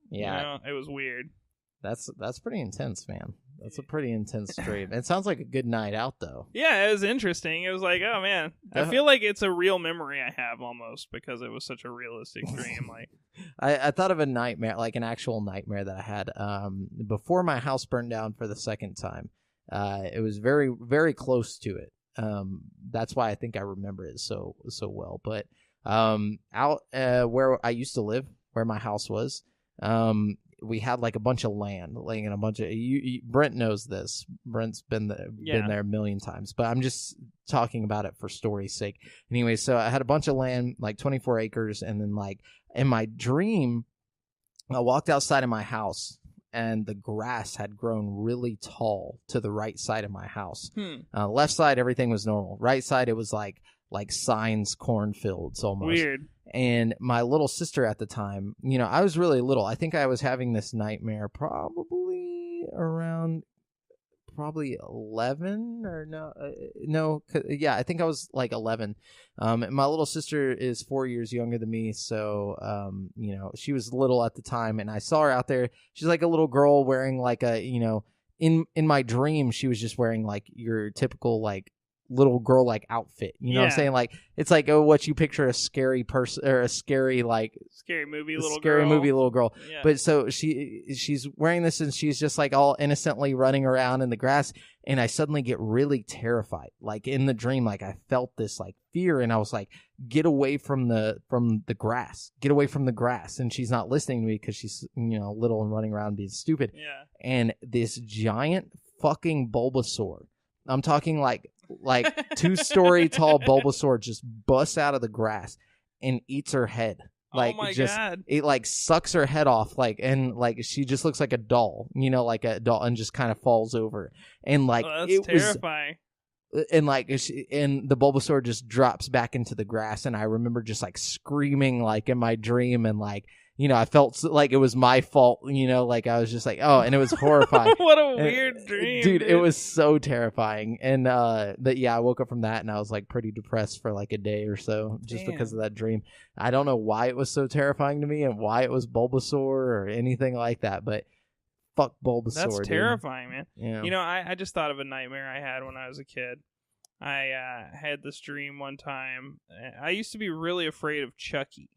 it was weird. That's pretty intense, man. That's a pretty intense dream. It sounds like a good night out, though. Yeah, it was interesting. It was like, oh man, I feel like it's a real memory I have almost because it was such a realistic dream. Like, I thought of a nightmare, like an actual nightmare that I had before my house burned down for the second time. It was very, very close to it. That's why I think I remember it so well. But out where I used to live, where my house was, we had like a bunch of land, like in a bunch of. Brent knows this. Brent's been there a million times, but I'm just talking about it for story's sake. Anyway, so I had a bunch of land, like 24 acres, and then like in my dream, I walked outside of my house, and the grass had grown really tall to the right side of my house. Left side, everything was normal. Right side, it was like signs, cornfields almost. Weird. And my little sister at the time, I was really little. I think I was having this nightmare probably around 11 or I think I was like 11. My little sister is 4 years younger than me, so she was little at the time, and I saw her out there. She's like a little girl wearing like a in my dream she was just wearing like your typical like little girl like outfit, what I'm saying? Like it's like what you picture a scary person or a scary like scary movie little girl. Yeah. But so she's wearing this and she's just like all innocently running around in the grass, and I suddenly get really terrified. Like in the dream, like I felt this like fear, and I was like, get away from the grass. Get away from the grass. And she's not listening to me because she's little and running around being stupid. Yeah. And this giant fucking Bulbasaur, I'm talking like 2-story tall Bulbasaur just busts out of the grass and eats her head. Like, oh my just, God. It like sucks her head off, like, and like she just looks like a doll, like a doll, and just kind of falls over. And like, that's terrifying. And like, and the Bulbasaur just drops back into the grass, and I remember just like screaming like in my dream, and like, I felt like it was my fault, like I was just like, oh, and it was horrifying. What a weird dream, dude. It was so terrifying. And but yeah, I woke up from that and I was like pretty depressed for like a day or so just because of that dream. I don't know why it was so terrifying to me and why it was Bulbasaur or anything like that, but fuck Bulbasaur. That's terrifying, man. Yeah. I just thought of a nightmare I had when I was a kid. I had this dream one time. I used to be really afraid of Chucky.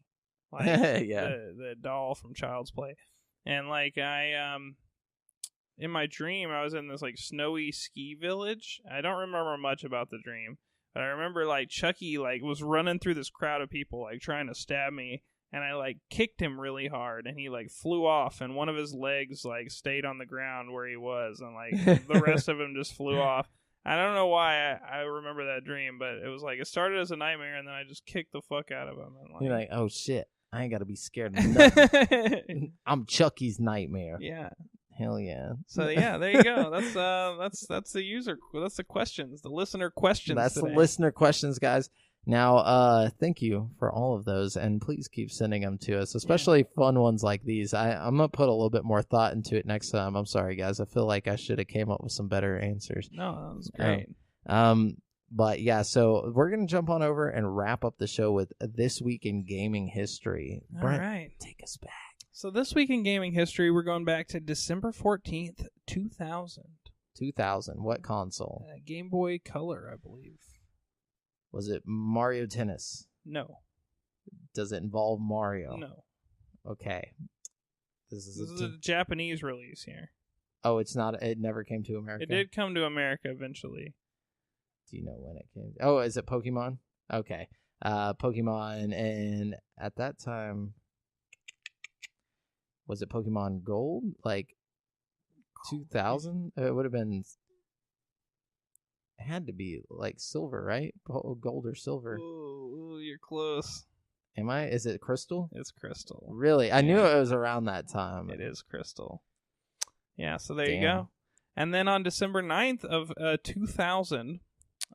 Like the doll from Child's Play. And like in my dream I was in this like snowy ski village. I don't remember much about the dream, but I remember like Chucky like was running through this crowd of people like trying to stab me, and I like kicked him really hard and he like flew off, and one of his legs like stayed on the ground where he was, and like the rest of him just flew off. I don't know why I remember that dream, but it was like it started as a nightmare and then I just kicked the fuck out of him. And, like, you're like, oh shit, I ain't gotta be scared of nothing. I'm Chucky's nightmare. Yeah. Hell yeah. So yeah, there you go. That's the user. That's the questions. The listener questions. That's today. The listener questions, guys. Now, thank you for all of those, and please keep sending them to us, especially fun ones like these. I'm gonna put a little bit more thought into it next time. I'm sorry, guys. I feel like I should have came up with some better answers. No, that was great. But yeah, so we're going to jump on over and wrap up the show with This Week in Gaming History. Brent, all right. Take us back. So this week in gaming history, we're going back to December 14th, 2000. 2000. What console? Game Boy Color, I believe. Was it Mario Tennis? No. Does it involve Mario? No. Okay. This is a Japanese release here. Oh, it's not. It never came to America. It did come to America eventually. Do you know when it came? Oh, is it Pokemon? Okay. Pokemon, and at that time, was it Pokemon Gold? Like 2000? It would have been. It had to be like silver, right? Gold or silver. Oh, you're close. Am I? Is it Crystal? It's Crystal. Really? I knew it was around that time. It is Crystal. Yeah, so there you go. And then on December 9th of 2000,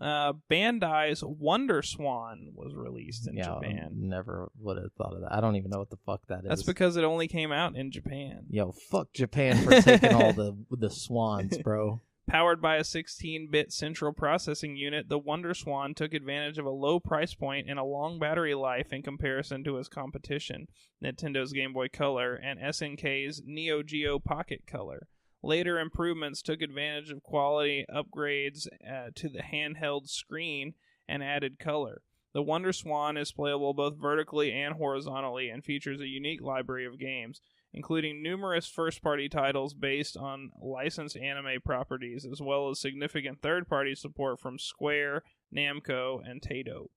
Bandai's Wonder Swan was released in Japan. Never would have thought of that. I don't even know what the fuck that is. That's because it only came out in Japan. Yo, fuck Japan for taking all the swans, bro. Powered by a 16-bit central processing unit, the Wonder Swan took advantage of a low price point and a long battery life in comparison to its competition, Nintendo's Game Boy Color and SNK's Neo Geo Pocket Color. Later improvements took advantage of quality upgrades to the handheld screen and added color. The Wonder Swan is playable both vertically and horizontally and features a unique library of games, including numerous first-party titles based on licensed anime properties, as well as significant third-party support from Square, Namco, and Taito.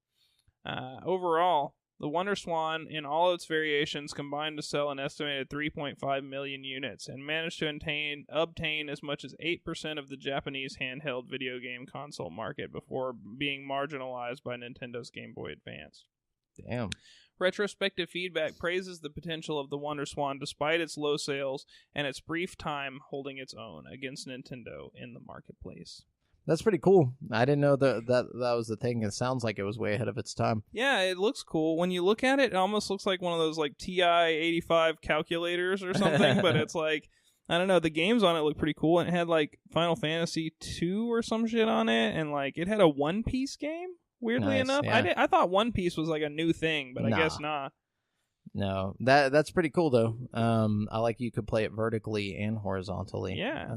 Overall, the Wonder Swan, in all its variations, combined to sell an estimated 3.5 million units and managed to obtain as much as 8% of the Japanese handheld video game console market before being marginalized by Nintendo's Game Boy Advance. Damn. Retrospective feedback praises the potential of the Wonder Swan despite its low sales and its brief time holding its own against Nintendo in the marketplace. That's pretty cool. I didn't know that was the thing. It sounds like it was way ahead of its time. Yeah, it looks cool. When you look at it, it almost looks like one of those like TI-85 calculators or something, but it's like, I don't know, the games on it look pretty cool, and it had like Final Fantasy 2 or some shit on it, and like it had a One Piece game. Weirdly enough, yeah. I thought One Piece was like a new thing, but I guess not. No, that's pretty cool though. I like you could play it vertically and horizontally. Yeah.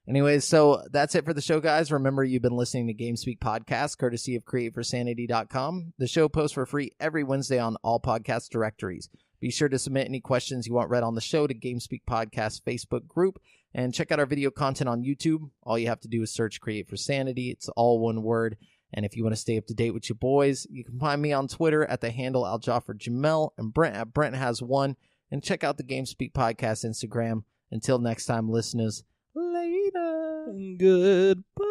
Anyways, so that's it for the show, guys. Remember, you've been listening to GameSpeak Podcast, courtesy of CreateForSanity.com. The show posts for free every Wednesday on all podcast directories. Be sure to submit any questions you want read on the show to GameSpeak Podcast Facebook group, and check out our video content on YouTube. All you have to do is search Create for Sanity. It's all one word. And if you want to stay up to date with your boys, you can find me on Twitter at the handle Aljaafreh Jamal and Brent at Brent Has One. And check out the GameSpeak Podcast Instagram. Until next time, listeners, later. Goodbye.